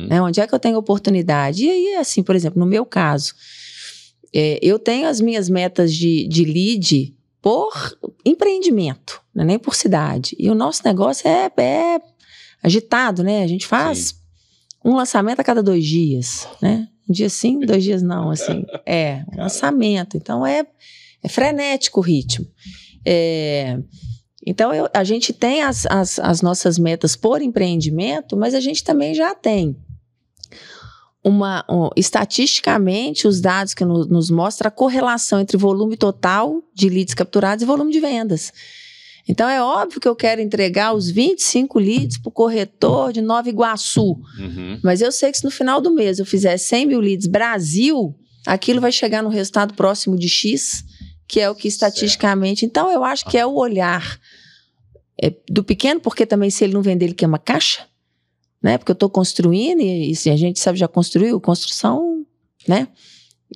Né? Onde é que eu tenho oportunidade? E aí, assim, por exemplo, no meu caso, eu tenho as minhas metas de lead por empreendimento, né? Nem por cidade. E o nosso negócio é agitado, né? A gente faz um lançamento a cada 2 dias, né? Um dia sim, 2 dias não, assim. Um lançamento. Então, é frenético o ritmo. Então, a gente tem as nossas metas por empreendimento, mas a gente também já tem estatisticamente os dados que nos mostram a correlação entre volume total de leads capturados e volume de vendas. Então, é óbvio que eu quero entregar os 25 leads para o corretor de Nova Iguaçu. Mas eu sei que se no final do mês eu fizer 100 mil leads Brasil, aquilo vai chegar no resultado próximo de X, que é o que estatisticamente... Então, eu acho que é o olhar do pequeno, porque também se ele não vender, ele queima caixa, né? Porque eu estou construindo e a gente sabe, já construiu, construção, né?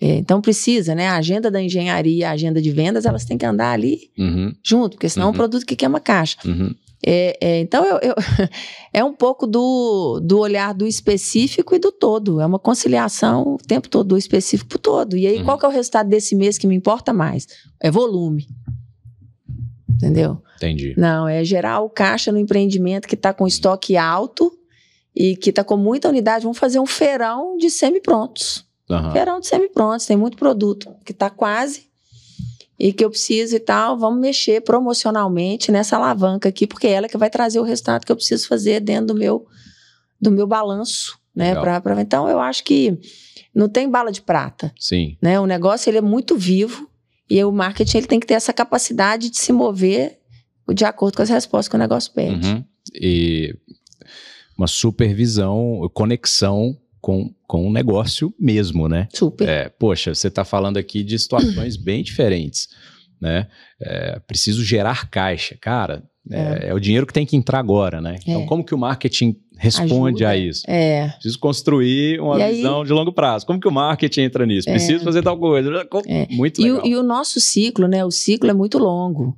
Então precisa, né? A agenda da engenharia e a agenda de vendas, elas têm que andar ali junto, porque senão é um produto que queima caixa. Então, é um pouco do olhar do específico e do todo. É uma conciliação o tempo todo, do específico para o todo. E aí, qual que é o resultado desse mês que me importa mais? É volume. Entendeu? Entendi. Não, é gerar o caixa no empreendimento que está com estoque alto e que está com muita unidade. Vamos fazer um feirão de semi-prontos. Feirão de semi-prontos, tem muito produto que está quase e que eu preciso e tal. Vamos mexer promocionalmente nessa alavanca aqui, porque é ela que vai trazer o resultado que eu preciso fazer dentro do meu balanço, né? Então, eu acho que não tem bala de prata. Sim. Né? O negócio ele é muito vivo E aí o marketing ele tem que ter essa capacidade de se mover de acordo com as respostas que o negócio pede. E uma supervisão, conexão com o negócio mesmo, né? Super. Poxa, você está falando aqui de situações bem diferentes, né? Preciso gerar caixa. Cara, é o dinheiro que tem que entrar agora, né? Então, como que o marketing responde a isso? Preciso construir uma visão de longo prazo. Como que o marketing entra nisso? Preciso fazer tal coisa. Muito legal. E o nosso ciclo, né? O ciclo é muito longo.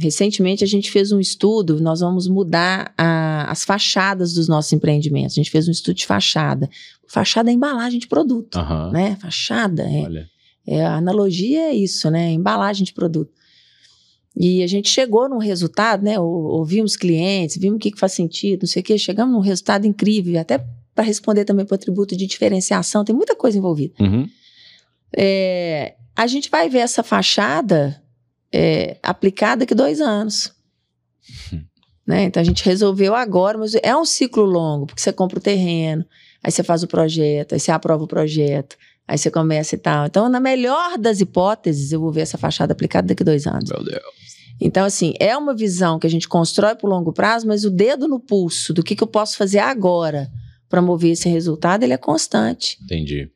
Recentemente a gente fez um estudo, nós vamos mudar as fachadas dos nossos empreendimentos. A gente fez um estudo de fachada. Fachada é embalagem de produto, né? Fachada a analogia é isso, né? Embalagem de produto. E a gente chegou num resultado, né? Ouvimos clientes, vimos o que faz sentido, não sei o quê. Chegamos num resultado incrível, até para responder também para o atributo de diferenciação, tem muita coisa envolvida. A gente vai ver essa fachada aplicada daqui 2 anos. Né? Então a gente resolveu agora, mas é um ciclo longo, porque você compra o terreno, aí você faz o projeto, aí você aprova o projeto, aí você começa e tal. Então, na melhor das hipóteses, eu vou ver essa fachada aplicada daqui 2 anos. Meu Deus. Então, assim, é uma visão que a gente constrói por longo prazo, mas o dedo no pulso do que eu posso fazer agora para mover esse resultado, ele é constante. Entendi.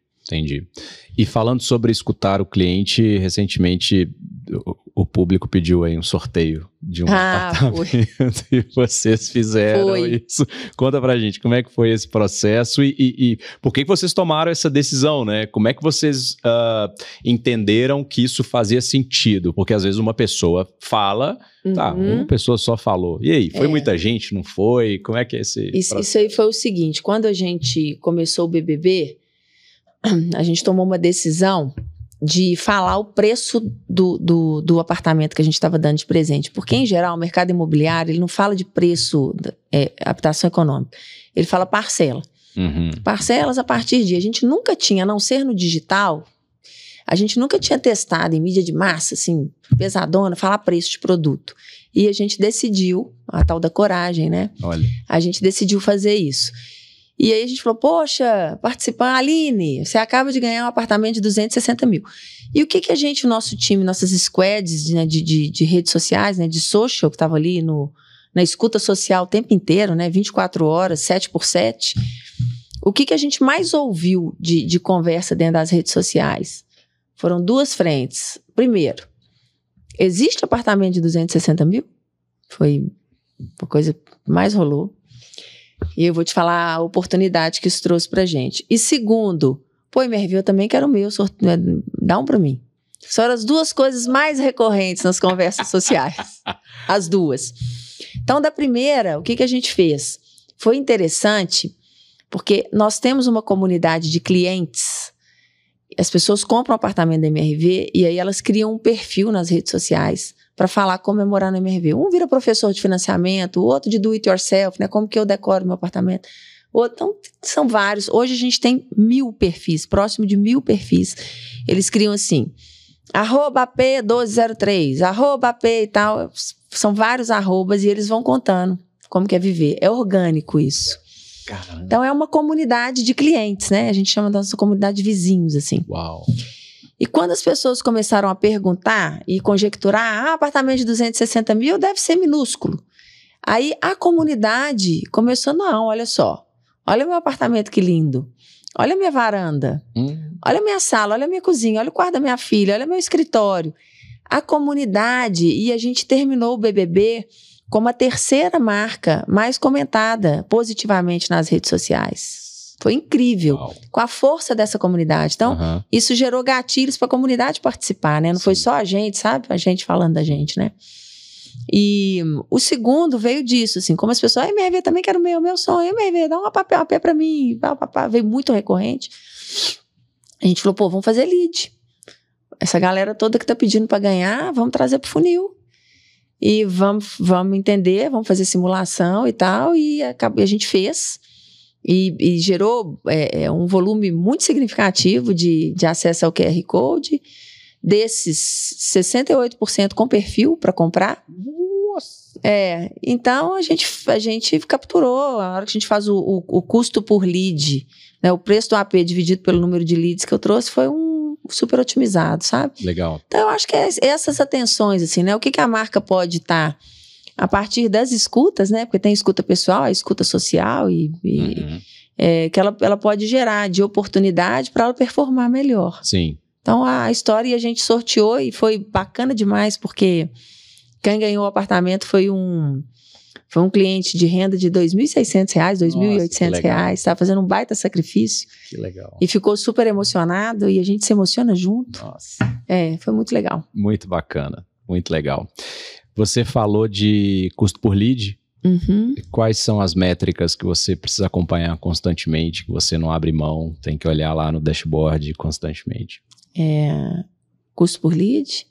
E falando sobre escutar o cliente, recentemente o público pediu aí um sorteio de um apartamento e vocês fizeram isso. Conta pra gente, como é que foi esse processo e por que vocês tomaram essa decisão, né? Como é que vocês entenderam que isso fazia sentido? Porque às vezes uma pessoa fala, uma pessoa só falou. E aí, foi muita gente, não foi? Como é que é esse processo? Isso aí foi o seguinte, quando a gente começou o BBB, a gente tomou uma decisão de falar o preço do apartamento que a gente estava dando de presente. Porque, em geral, o mercado imobiliário ele não fala de preço, habitação econômica. Ele fala parcela. Parcelas a partir de... A gente nunca tinha, a não ser no digital, a gente nunca tinha testado em mídia de massa, assim, pesadona, falar preço de produto. E a gente decidiu, a tal da coragem, né? Olha. A gente decidiu fazer isso. E aí a gente falou, poxa, participar, Aline, você acaba de ganhar um apartamento de 260 mil. E o que a gente, o nosso time, nossas squads, né, de redes sociais, né, de social, que estava ali na escuta social o tempo inteiro, né, 24 horas, 7x7, o que a gente mais ouviu de conversa dentro das redes sociais? Foram 2 frentes. Primeiro, existe apartamento de 260 mil? Foi a coisa que mais rolou. E eu vou te falar a oportunidade que isso trouxe pra gente. E segundo, MRV, eu também quero o meu, dá um pra mim. São as 2 coisas mais recorrentes nas conversas sociais. As 2. Então, da primeira, o que a gente fez? Foi interessante, porque nós temos uma comunidade de clientes. As pessoas compram um apartamento da MRV e aí elas criam um perfil nas redes sociais para falar como é morar no MRV. Um vira professor de financiamento, o outro de do it yourself, né? Como que eu decoro meu apartamento. Então, são vários. Hoje a gente tem 1000 perfis, próximo de 1000 perfis. Eles criam assim, @AP1203, @AP e tal. São vários arrobas e eles vão contando como que é viver. É orgânico isso. Caramba. Então, é uma comunidade de clientes, né? A gente chama da nossa comunidade de vizinhos, assim. Uau! E quando as pessoas começaram a perguntar e conjecturar, apartamento de 260 mil deve ser minúsculo. Aí a comunidade começou, não, olha só, olha meu apartamento que lindo, olha minha varanda, olha minha sala, olha minha cozinha, olha o quarto da minha filha, olha meu escritório. A comunidade, e a gente terminou o BBB como a 3ª marca mais comentada positivamente nas redes sociais. Foi incrível, com a força dessa comunidade. Então, isso gerou gatilhos para a comunidade participar, né? Não foi só a gente, sabe? A gente falando da gente, né? E o segundo veio disso, assim, como as pessoas, MRV também quero o meu sonho, MRV, dá um AP para mim, veio muito recorrente. A gente falou, vamos fazer lead. Essa galera toda que tá pedindo para ganhar, vamos trazer pro funil. E vamos entender, vamos fazer simulação e tal, e a gente fez. E gerou um volume muito significativo de acesso ao QR Code. Desses, 68% com perfil para comprar. Nossa! Então a gente capturou. A hora que a gente faz o custo por lead, né, o preço do AP dividido pelo número de leads que eu trouxe, foi um super otimizado, sabe? Legal. Então, eu acho que é essas atenções, assim, né? O que a marca pode estar a partir das escutas, né? Porque tem escuta pessoal, a escuta social que ela pode gerar de oportunidade para ela performar melhor. Sim. Então, a história a gente sorteou e foi bacana demais, porque quem ganhou o apartamento foi um cliente de renda de R$ 2.600, R$ 2.800, estava fazendo um baita sacrifício. Que legal. E ficou super emocionado e a gente se emociona junto. Nossa. Foi muito legal. Muito bacana, muito legal. Você falou de custo por lead. Quais são as métricas que você precisa acompanhar constantemente, que você não abre mão, tem que olhar lá no dashboard constantemente? Custo por lead,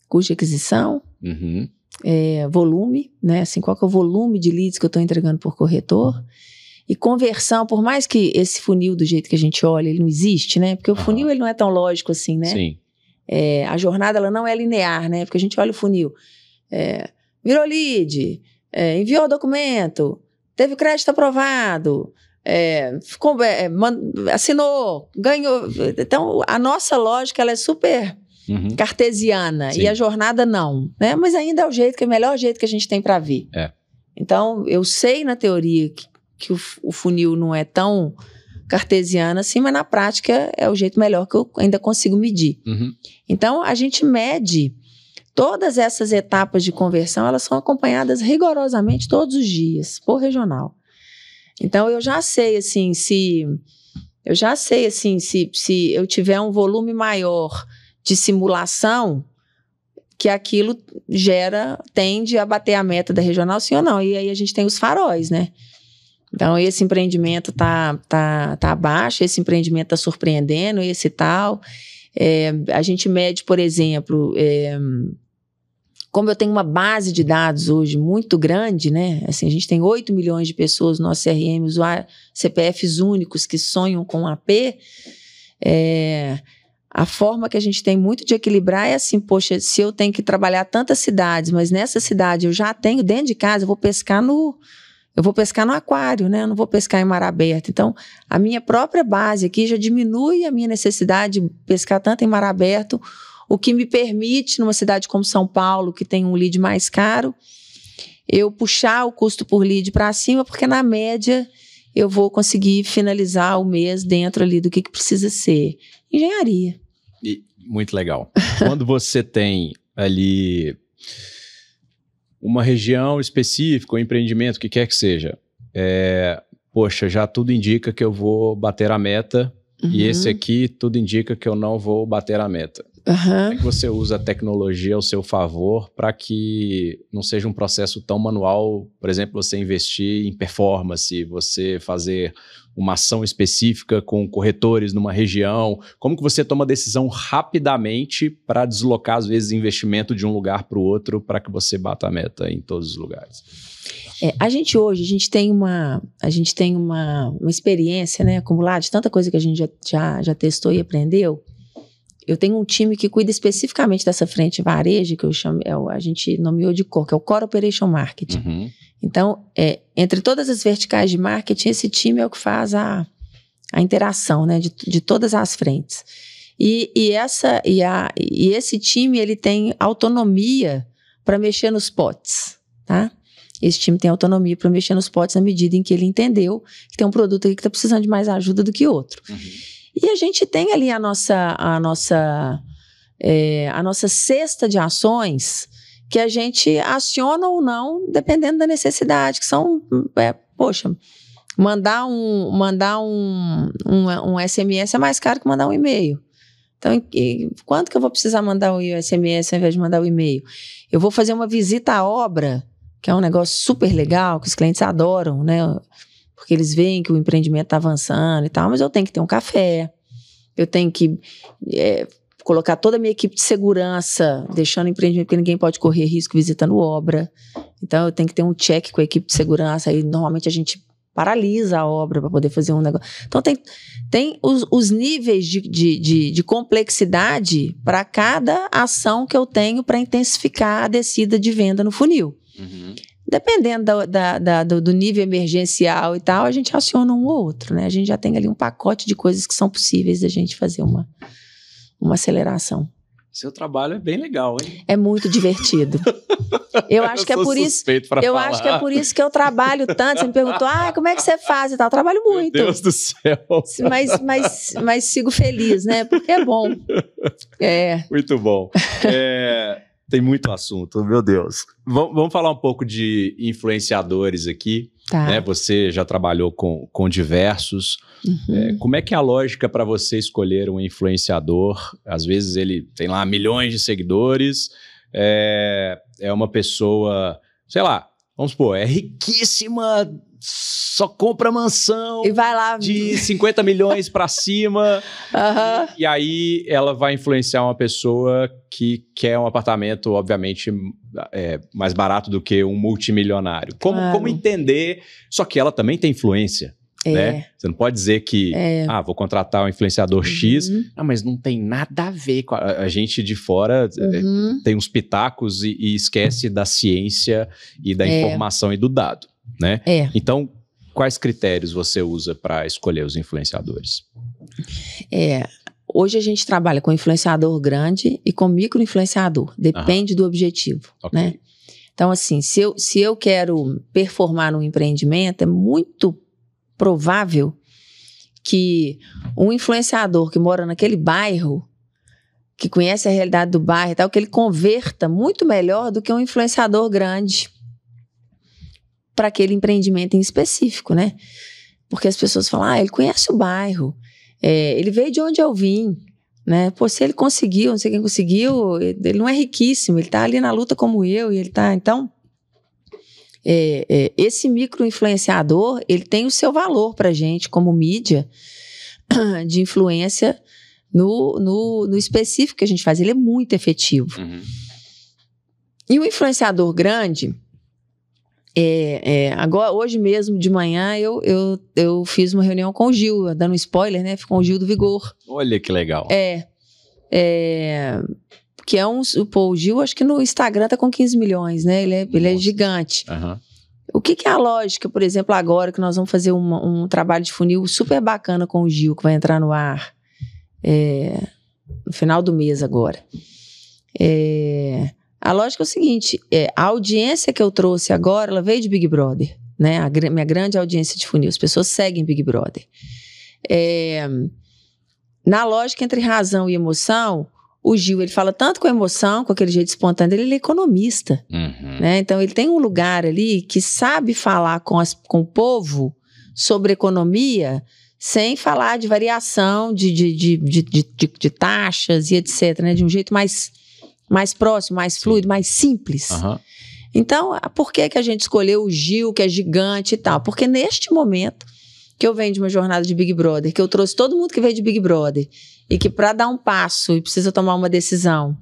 custo de aquisição, volume, né? Assim, qual que é o volume de leads que eu estou entregando por corretor? E conversão, por mais que esse funil, do jeito que a gente olha, ele não existe, né? Porque o funil ele não é tão lógico assim, né? Sim. A jornada ela não é linear, né? Porque a gente olha o funil. Virou lead, enviou o documento, teve crédito aprovado, assinou, ganhou. Então, a nossa lógica ela é super cartesiana. Sim. E a jornada não, né? Mas ainda é o melhor jeito que a gente tem para ver. Então, eu sei na teoria que o funil não é tão cartesiano assim, mas na prática é o jeito melhor que eu ainda consigo medir. Então, a gente mede todas essas etapas de conversão, elas são acompanhadas rigorosamente todos os dias, por regional. Então, eu já sei, assim, se eu tiver um volume maior de simulação, que aquilo tende a bater a meta da regional, sim ou não. E aí a gente tem os faróis, né? Então, esse empreendimento tá abaixo, esse empreendimento tá surpreendendo, esse tal. A gente mede, por exemplo, como eu tenho uma base de dados hoje muito grande, né? Assim, a gente tem 8 milhões de pessoas no nosso CRM, CPFs únicos que sonham com AP. A forma que a gente tem muito de equilibrar é assim, poxa, se eu tenho que trabalhar tantas cidades, mas nessa cidade eu já tenho dentro de casa, eu vou pescar no aquário, né? Eu não vou pescar em mar aberto. Então, a minha própria base aqui já diminui a minha necessidade de pescar tanto em mar aberto, o que me permite, numa cidade como São Paulo, que tem um lead mais caro, eu puxar o custo por lead para cima, porque na média eu vou conseguir finalizar o mês dentro ali do que precisa ser. Engenharia. Muito legal. Quando você tem ali uma região específica, um empreendimento, o que quer que seja, poxa, já tudo indica que eu vou bater a meta, e esse aqui tudo indica que eu não vou bater a meta. Como é que você usa a tecnologia ao seu favor para que não seja um processo tão manual, por exemplo, você investir em performance, você fazer uma ação específica com corretores numa região? Como que você toma decisão rapidamente para deslocar, às vezes, investimento de um lugar para o outro para que você bata a meta em todos os lugares? A gente tem uma experiência, né, acumulada de tanta coisa que a gente já testou e aprendeu. Eu tenho um time que cuida especificamente dessa frente varejo, que eu chamo, a gente nomeou de COR, que é o Core Operation Marketing. Então, entre todas as verticais de marketing, esse time é o que faz a interação, né, de todas as frentes. E esse time, ele tem autonomia para mexer nos potes, tá? Esse time tem autonomia para mexer nos potes na medida em que ele entendeu que tem um produto aqui que está precisando de mais ajuda do que outro. E a gente tem ali a nossa cesta de ações que a gente aciona ou não, dependendo da necessidade, que são, mandar um SMS é mais caro que mandar um e-mail. Então, quanto que eu vou precisar mandar o SMS ao invés de mandar o e-mail? Eu vou fazer uma visita à obra, que é um negócio super legal, que os clientes adoram, né? Porque eles veem que o empreendimento está avançando e tal, mas eu tenho que ter um café, eu tenho que colocar toda a minha equipe de segurança, deixando o empreendimento, porque ninguém pode correr risco visitando obra. Então, eu tenho que ter um check com a equipe de segurança, aí normalmente a gente paralisa a obra para poder fazer um negócio. Então, tem os níveis de complexidade para cada ação que eu tenho para intensificar a descida de venda no funil. Dependendo do nível emergencial e tal, a gente aciona um ou outro, né? A gente já tem ali um pacote de coisas que são possíveis da gente fazer uma aceleração. Seu trabalho é bem legal, hein? É muito divertido. Eu acho que é por isso. Acho que é por isso que eu trabalho tanto. Você me perguntou, como é que você faz e tal? Eu trabalho muito. Meu Deus do céu. Mas sigo feliz, né? Porque é bom. Muito bom. Tem muito assunto, meu Deus. Vamos falar um pouco de influenciadores aqui. Tá. Né? Você já trabalhou com diversos. Como é que é a lógica para você escolher um influenciador? Às vezes ele tem lá milhões de seguidores, é uma pessoa, sei lá, vamos supor, é riquíssima, só compra mansão e vai lá de 50 milhões para cima. E aí ela vai influenciar uma pessoa que quer um apartamento, obviamente, mais barato do que um multimilionário. Como entender? Só que ela também tem influência. Né? Você não pode dizer que vou contratar um influenciador X, mas não tem nada a ver com a gente de fora. Tem uns pitacos e esquece da ciência e da informação e do dado, né? Então, quais critérios você usa para escolher os influenciadores? Hoje a gente trabalha com influenciador grande e com micro-influenciador, depende do objetivo, né? Então, assim, se eu quero performar num empreendimento, é muito provável que um influenciador que mora naquele bairro, que conhece a realidade do bairro e tal, que ele converta muito melhor do que um influenciador grande para aquele empreendimento em específico, né? Porque as pessoas falam, ele conhece o bairro, ele veio de onde eu vim, né? Pô, se ele conseguiu, não sei quem conseguiu, ele não é riquíssimo, ele tá ali na luta como eu, e ele tá, então... esse micro-influenciador, ele tem o seu valor para a gente como mídia de influência no específico que a gente faz. Ele é muito efetivo. E o influenciador grande, agora, hoje mesmo de manhã eu fiz uma reunião com o Gil, dando um spoiler, né? Com o Gil do Vigor. Olha que legal. Que o Gil, acho que no Instagram tá com 15 milhões, né? Ele é gigante. O que é a lógica, por exemplo, agora que nós vamos fazer um trabalho de funil super bacana com o Gil, que vai entrar no ar no final do mês agora. A lógica é o seguinte, a audiência que eu trouxe agora, ela veio de Big Brother, né? Minha grande audiência de funil, as pessoas seguem Big Brother. Na lógica entre razão e emoção, o Gil, ele fala tanto com emoção, com aquele jeito espontâneo, ele é economista, né? Então ele tem um lugar ali que sabe falar com o povo sobre economia sem falar de variação de taxas e etc, né? De um jeito mais próximo, mais fluido, mais simples. Então, por que a gente escolheu o Gil, que é gigante e tal? Porque neste momento que eu venho de uma jornada de Big Brother, que eu trouxe todo mundo que veio de Big Brother, e que para dar um passo e precisa tomar uma decisão,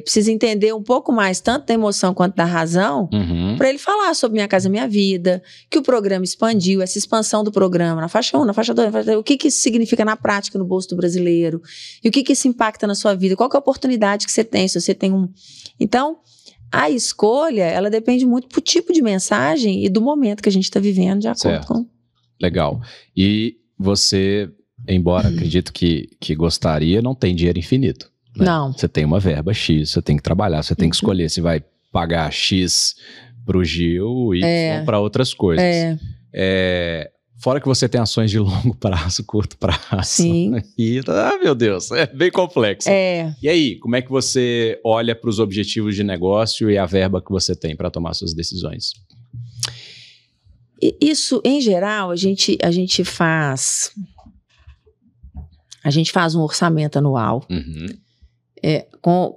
precisa entender um pouco mais, tanto da emoção quanto da razão, para ele falar sobre Minha Casa Minha Vida, que o programa expandiu, essa expansão do programa na faixa 1, na faixa 2, na faixa 3, o que isso significa na prática no bolso do brasileiro, e o que isso impacta na sua vida, qual que é a oportunidade que você tem, se você tem um... Então, a escolha, ela depende muito do tipo de mensagem e do momento que a gente está vivendo, de acordo com... Legal. E você, embora acredito que gostaria, não tem dinheiro infinito. Né? Não. Você tem uma verba X, você tem que trabalhar, você tem que escolher se vai pagar X pro Gil e Y para outras coisas. Fora que você tem ações de longo prazo, curto prazo. Sim. E, meu Deus, é bem complexo. E aí, como é que você olha para os objetivos de negócio e a verba que você tem para tomar suas decisões? Isso, em geral, a gente faz um orçamento anual com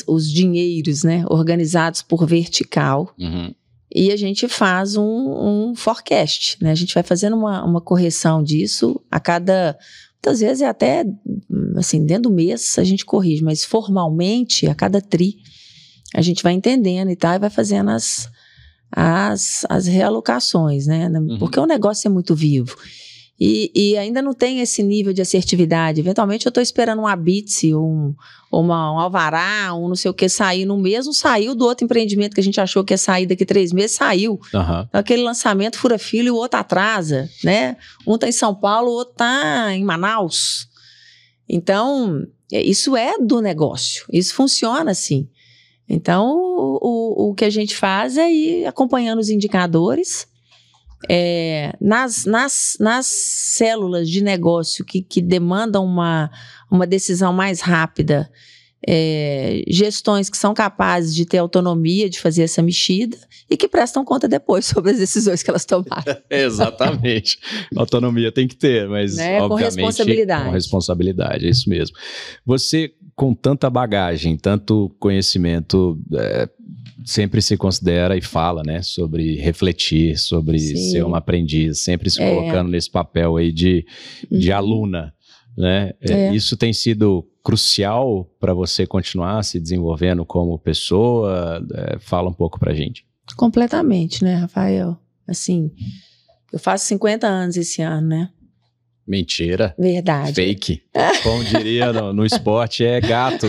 os dinheiros, né, organizados por vertical, e a gente faz um forecast, né? A gente vai fazendo uma correção disso a cada, muitas vezes até assim, dentro do mês a gente corrige, mas formalmente a cada tri a gente vai entendendo e tal, e vai fazendo as realocações, né? Porque o negócio é muito vivo. E ainda não tem esse nível de assertividade. Eventualmente eu estou esperando um habite, um alvará, um não sei o que sair no mês, não saiu do outro empreendimento que a gente achou que ia sair daqui 3 meses, saiu. Aquele lançamento fura fila e o outro atrasa, né? Um está em São Paulo, o outro está em Manaus. Então, isso é do negócio, isso funciona assim. Então, o que a gente faz é ir acompanhando os indicadores. Nas células de negócio que demandam uma decisão mais rápida, gestões que são capazes de ter autonomia de fazer essa mexida e que prestam conta depois sobre as decisões que elas tomaram. Exatamente. Autonomia tem que ter, mas obviamente com responsabilidade. Com responsabilidade, é isso mesmo. Você, com tanta bagagem, tanto conhecimento, sempre se considera e fala, né, sobre refletir, sobre ser uma aprendiz, sempre se colocando nesse papel aí de aluna, né? Isso tem sido crucial para você continuar se desenvolvendo como pessoa? Fala um pouco pra gente. Completamente, né, Rafael? Assim, eu faço 50 anos esse ano, né? Mentira. Verdade. Fake. Como diria no esporte, é gato.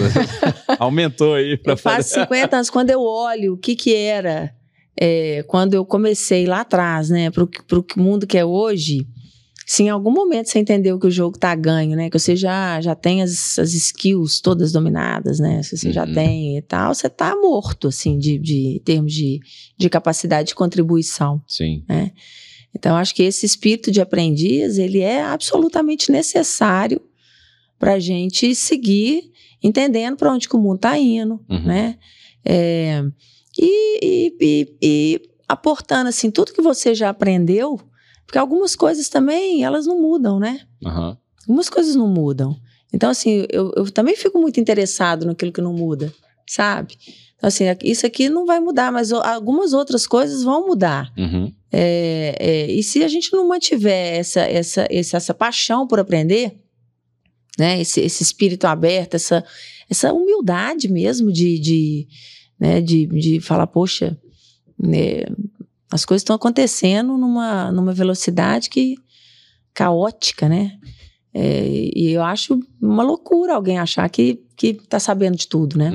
Aumentou aí. Eu faço 50 anos. Quando eu olho o que era, quando eu comecei lá atrás, né, pro mundo que é hoje, se em algum momento você entendeu que o jogo tá ganho, né, que você já tem as skills todas dominadas, né, se você já tem e tal, você tá morto, assim, de termos de capacidade de contribuição. Sim. Né? Então, acho que esse espírito de aprendiz, ele é absolutamente necessário para a gente seguir entendendo para onde que o mundo está indo, né? E aportando, assim, tudo que você já aprendeu, porque algumas coisas também, elas não mudam, né? Algumas coisas não mudam. Então, assim, eu também fico muito interessado naquilo que não muda, sabe? Então, assim, isso aqui não vai mudar, mas algumas outras coisas vão mudar. E se a gente não mantiver essa paixão por aprender, né, esse espírito aberto, essa humildade mesmo de falar, poxa, né, as coisas estão acontecendo numa velocidade caótica, né? E eu acho uma loucura alguém achar que tá sabendo de tudo, né?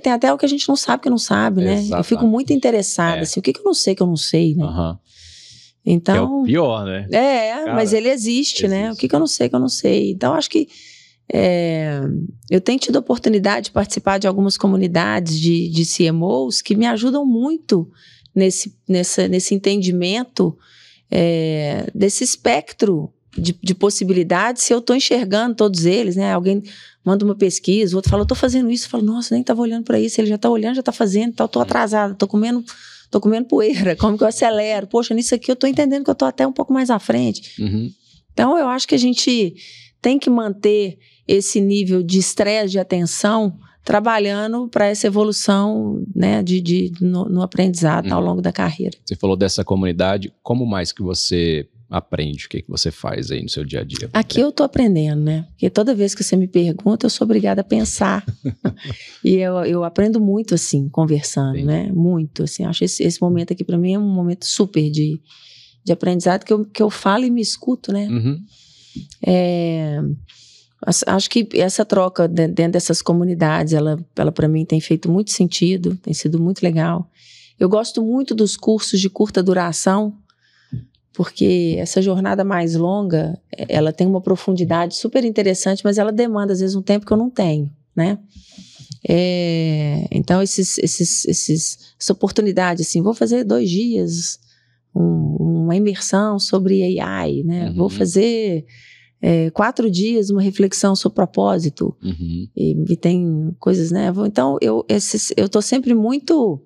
Tem até o que a gente não sabe que não sabe, né? Exatamente. Eu fico muito interessada, assim, o que eu não sei que eu não sei, né? Então, que é o pior, né? Cara, mas ele existe, né? O que eu não sei que eu não sei. Então, acho que eu tenho tido a oportunidade de participar de algumas comunidades de CMOs que me ajudam muito nesse entendimento desse espectro de possibilidades, se eu estou enxergando todos eles, né? Alguém manda uma pesquisa, o outro fala, eu estou fazendo isso, eu falo, nossa, nem estava olhando para isso, ele já está olhando, já está fazendo, então estou atrasada, estou comendo poeira, como que eu acelero? Poxa, nisso aqui eu estou entendendo que eu estou até um pouco mais à frente. Então, eu acho que a gente tem que manter esse nível de estresse, de atenção, trabalhando para essa evolução, né, no aprendizado ao longo da carreira. Você falou dessa comunidade, como mais que você aprende? O que você faz aí no seu dia a dia? Aqui eu estou aprendendo, né? Porque toda vez que você me pergunta, eu sou obrigada a pensar. E eu aprendo muito, assim, conversando, né? Muito, assim. Acho esse momento aqui, para mim, é um momento super de aprendizado, que eu falo e me escuto, né? Acho que essa troca dentro dessas comunidades, ela para mim tem feito muito sentido, tem sido muito legal. Eu gosto muito dos cursos de curta duração, porque essa jornada mais longa, ela tem uma profundidade super interessante, mas ela demanda, às vezes, um tempo que eu não tenho, né? Então, essa oportunidade, assim, vou fazer 2 dias, uma imersão sobre AI, né? Vou fazer 4 dias, uma reflexão sobre propósito, e tem coisas, né? Então, eu estou sempre muito,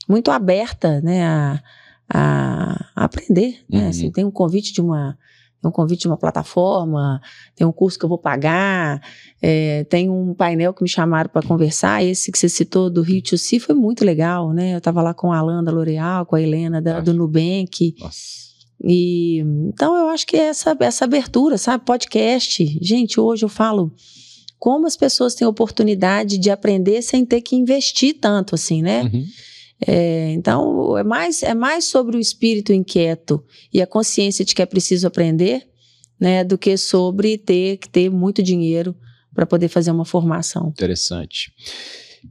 muito aberta, né, a aprender, né? Assim, tem um convite de uma plataforma, tem um curso que eu vou pagar, tem um painel que me chamaram para conversar, esse que você citou do Rio to See foi muito legal, né? Eu estava lá com a Alan da L'Oréal, com a Helena do Nubank. E então eu acho que essa abertura, sabe? Podcast, gente, hoje eu falo como as pessoas têm oportunidade de aprender sem ter que investir tanto, assim, né? Então, é mais sobre o espírito inquieto e a consciência de que é preciso aprender, né, do que sobre ter que ter muito dinheiro para poder fazer uma formação. Interessante.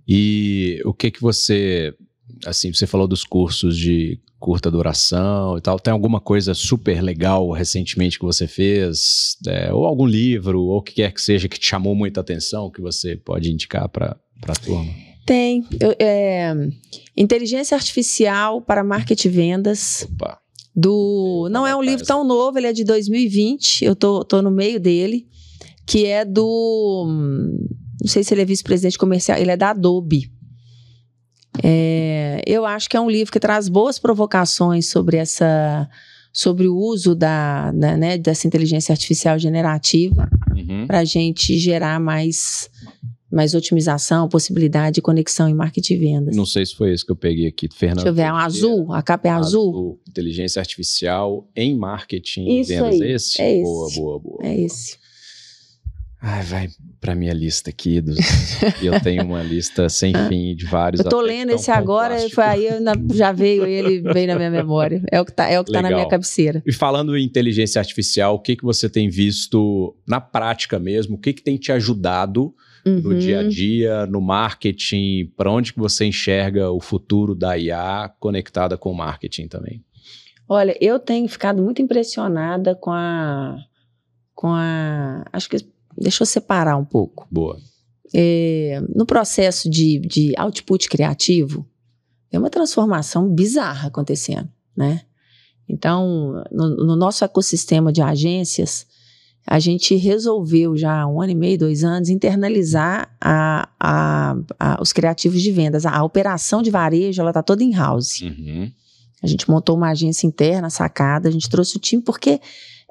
E o que você assim, você falou dos cursos de curta duração e tal, tem alguma coisa super legal recentemente que você fez, ou algum livro, ou o que quer que seja que te chamou muita atenção, que você pode indicar para a turma? Tem. Inteligência Artificial para Marketing e Vendas. Opa. Não é um livro tão novo, ele é de 2020, eu tô no meio dele, que é não sei se ele é vice-presidente comercial, ele é da Adobe. Eu acho que é um livro que traz boas provocações sobre o uso dessa inteligência artificial generativa para a gente gerar mais otimização, possibilidade de conexão em marketing e vendas. Não sei se foi esse que eu peguei aqui, Fernando. Deixa eu ver, é um azul, a capa é azul. Inteligência artificial em marketing e vendas. Aí, esse? É boa, esse. Boa, boa. É esse. Ai, vai pra minha lista aqui. E eu tenho uma lista sem fim de vários. Eu tô lendo esse agora, já veio na minha memória. É o que tá na minha cabeceira. E falando em inteligência artificial, o que você tem visto na prática mesmo? O que tem te ajudado no dia a dia, no marketing? Para onde que você enxerga o futuro da IA conectada com o marketing também? Olha, eu tenho ficado muito impressionada com acho que deixa eu separar um pouco. Boa. No processo de output criativo, tem uma transformação bizarra acontecendo, né? Então, no nosso ecossistema de agências, a gente resolveu já há 1 ano e meio, 2 anos, internalizar os criativos de vendas. A operação de varejo, ela está toda in-house. A gente montou uma agência interna, sacada, a gente trouxe o time porque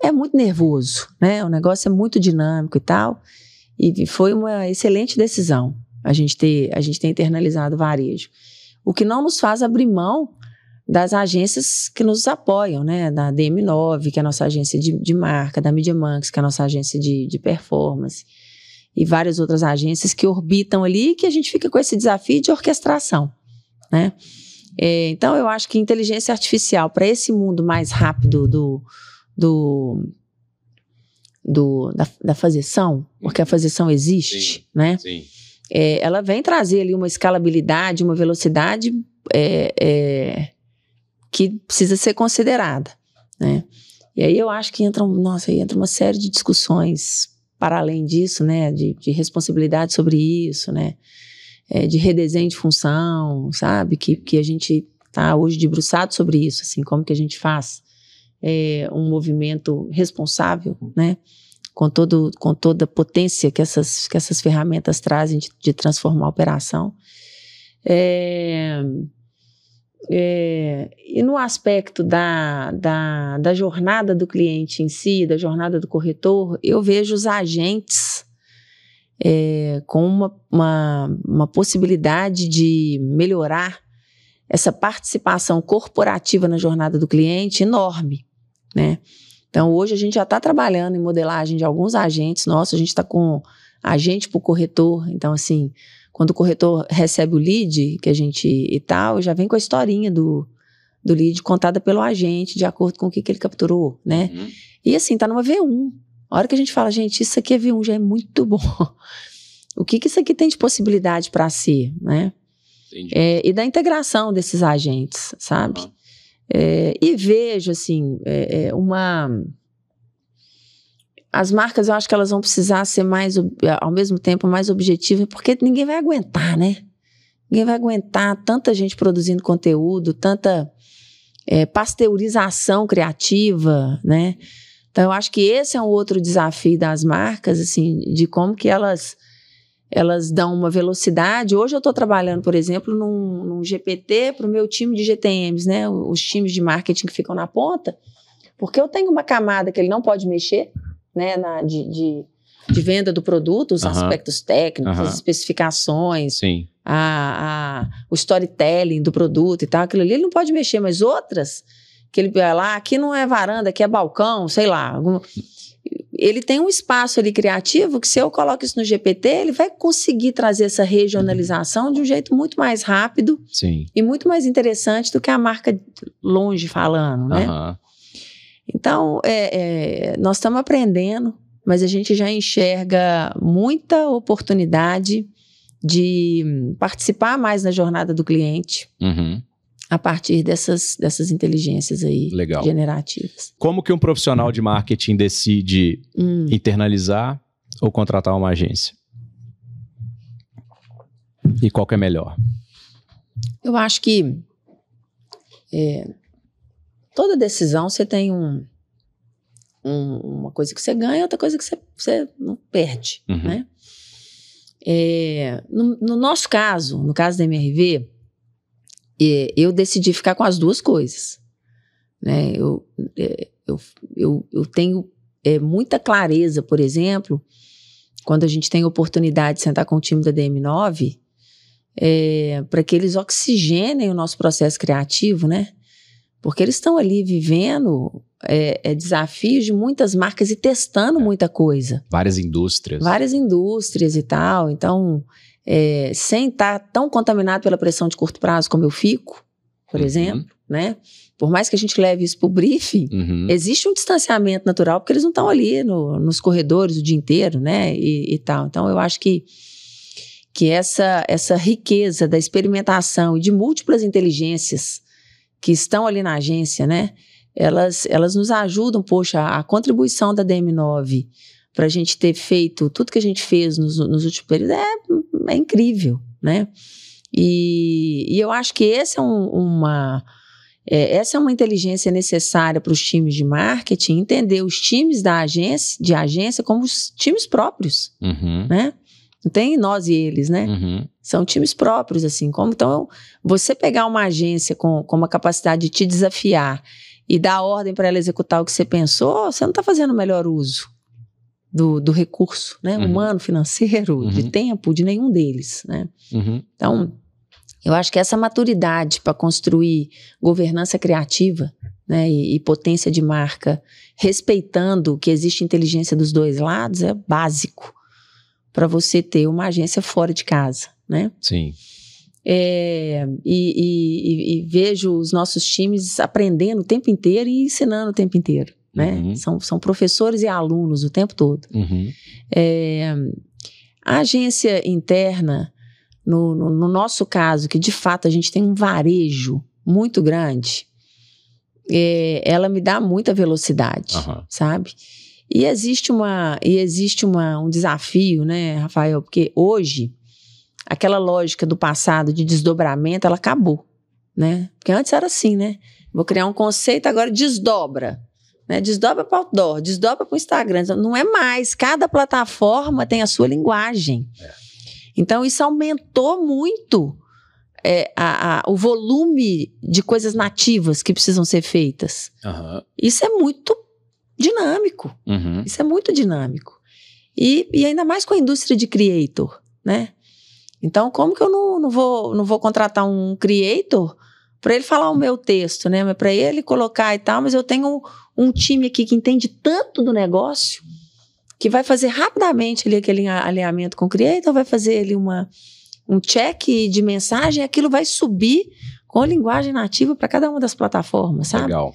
é muito nervoso, né? O negócio é muito dinâmico e tal. E foi uma excelente decisão a gente ter internalizado o varejo. O que não nos faz abrir mão das agências que nos apoiam, né? Da DM9, que é a nossa agência de marca, da Media Monks, que é a nossa agência de performance, e várias outras agências que orbitam ali, que a gente fica com esse desafio de orquestração, né? Então, eu acho que inteligência artificial, para esse mundo mais rápido da fazeção, porque a fazeção existe, sim, né? Sim. Ela vem trazer ali uma escalabilidade, uma velocidade que precisa ser considerada, né? E aí eu acho que entra uma série de discussões para além disso, né? De responsabilidade sobre isso, né? De redesenho de função, sabe? Que a gente está hoje debruçado sobre isso, assim, como que a gente faz um movimento responsável, né? Com toda a potência que essas ferramentas trazem de transformar a operação. E no aspecto da jornada do cliente em si, da jornada do corretor, eu vejo os agentes com uma possibilidade de melhorar essa participação corporativa na jornada do cliente enorme, né? Então, hoje a gente já está trabalhando em modelagem de alguns agentes nossos, a gente está com agente para o corretor. Então, assim, quando o corretor recebe o lead, que a gente e tal, já vem com a historinha do lead contada pelo agente, de acordo com o que ele capturou, né? E assim, está numa V1. A hora que a gente fala, gente, isso aqui é V1, já é muito bom. O que isso aqui tem de possibilidade para ser, né? E da integração desses agentes, sabe? E vejo, assim, as marcas, eu acho que elas vão precisar ser ao mesmo tempo, mais objetivas, porque ninguém vai aguentar, né? Ninguém vai aguentar tanta gente produzindo conteúdo, tanta pasteurização criativa, né? Então, eu acho que esse é um outro desafio das marcas, assim, de como que elas dão uma velocidade. Hoje eu estou trabalhando, por exemplo, num GPT para o meu time de GTMs, né? Os times de marketing que ficam na ponta, porque eu tenho uma camada que ele não pode mexer, né? De venda do produto, os aspectos técnicos, as especificações, sim, o storytelling do produto e tal, aquilo ali ele não pode mexer, mas outras, que ele vai lá, aqui não é varanda, aqui é balcão, sei lá, ele tem um espaço ali criativo que se eu coloco isso no GPT, ele vai conseguir trazer essa regionalização de um jeito muito mais rápido, sim, e muito mais interessante do que a marca longe falando, né? Então, nós estamos aprendendo, mas a gente já enxerga muita oportunidade de participar mais na jornada do cliente a partir dessas inteligências aí generativas. Como que um profissional de marketing decide internalizar ou contratar uma agência? E qual que é melhor? Eu acho que toda decisão você tem uma coisa que você ganha, outra coisa que você não perde, né? No nosso caso, no caso da MRV, eu decidi ficar com as duas coisas, né? Eu tenho muita clareza, por exemplo, quando a gente tem a oportunidade de sentar com o time da DM9, para que eles oxigenem o nosso processo criativo, né? Porque eles estão ali vivendo desafios de muitas marcas e testando muita coisa. Várias indústrias e tal. Então, sem estar tão contaminado pela pressão de curto prazo como eu fico, por exemplo, né? Por mais que a gente leve isso para o briefing, existe um distanciamento natural, porque eles não estão ali nos corredores o dia inteiro, né? E tal. Então, eu acho que essa riqueza da experimentação e de múltiplas inteligências que estão ali na agência, né? Elas nos ajudam, poxa, a contribuição da DM9 para a gente ter feito tudo que a gente fez nos últimos períodos é incrível, né? E eu acho que essa é uma inteligência necessária para os times de marketing, entender os times de agência como os times próprios, né? Não tem nós e eles, né? São times próprios, assim. Então, você pegar uma agência com uma capacidade de te desafiar e dar ordem para ela executar o que você pensou, você não está fazendo o melhor uso do recurso, né? Humano, financeiro, de tempo, de nenhum deles, né? Então, eu acho que essa maturidade para construir governança criativa, né, e potência de marca, respeitando que existe inteligência dos dois lados, é básico para você ter uma agência fora de casa, né? Sim. E vejo os nossos times aprendendo o tempo inteiro e ensinando o tempo inteiro, né? São professores e alunos o tempo todo. A agência interna, no nosso caso, que de fato a gente tem um varejo muito grande, ela me dá muita velocidade, sabe? E existe um desafio, né, Rafael? Porque hoje, aquela lógica do passado de desdobramento, ela acabou, né? Porque antes era assim, né? Vou criar um conceito, agora desdobra, né? Desdobra para o outdoor, desdobra para o Instagram. Não é mais, cada plataforma tem a sua linguagem. Então, isso aumentou muito o volume de coisas nativas que precisam ser feitas. Isso é muito dinâmico. Isso é muito dinâmico. E ainda mais com a indústria de creator, né? Então, como que eu não vou contratar um creator para ele falar o meu texto, né? Para ele colocar e tal, mas eu tenho um time aqui que entende tanto do negócio que vai fazer rapidamente ali aquele alinhamento com o creator, vai fazer ali um check de mensagem, e aquilo vai subir com linguagem nativa para cada uma das plataformas, sabe? Legal.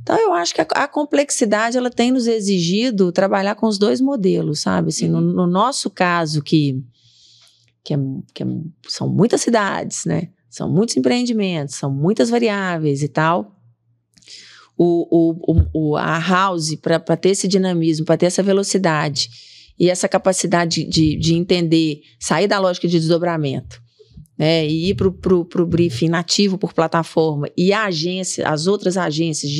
Então, eu acho que a complexidade, ela tem nos exigido trabalhar com os dois modelos, sabe? Assim, no nosso caso, são muitas cidades, né? São muitos empreendimentos, são muitas variáveis e tal. A house, para ter esse dinamismo, para ter essa velocidade e essa capacidade de entender, sair da lógica de desdobramento, né, e ir pro briefing nativo por plataforma, e as outras agências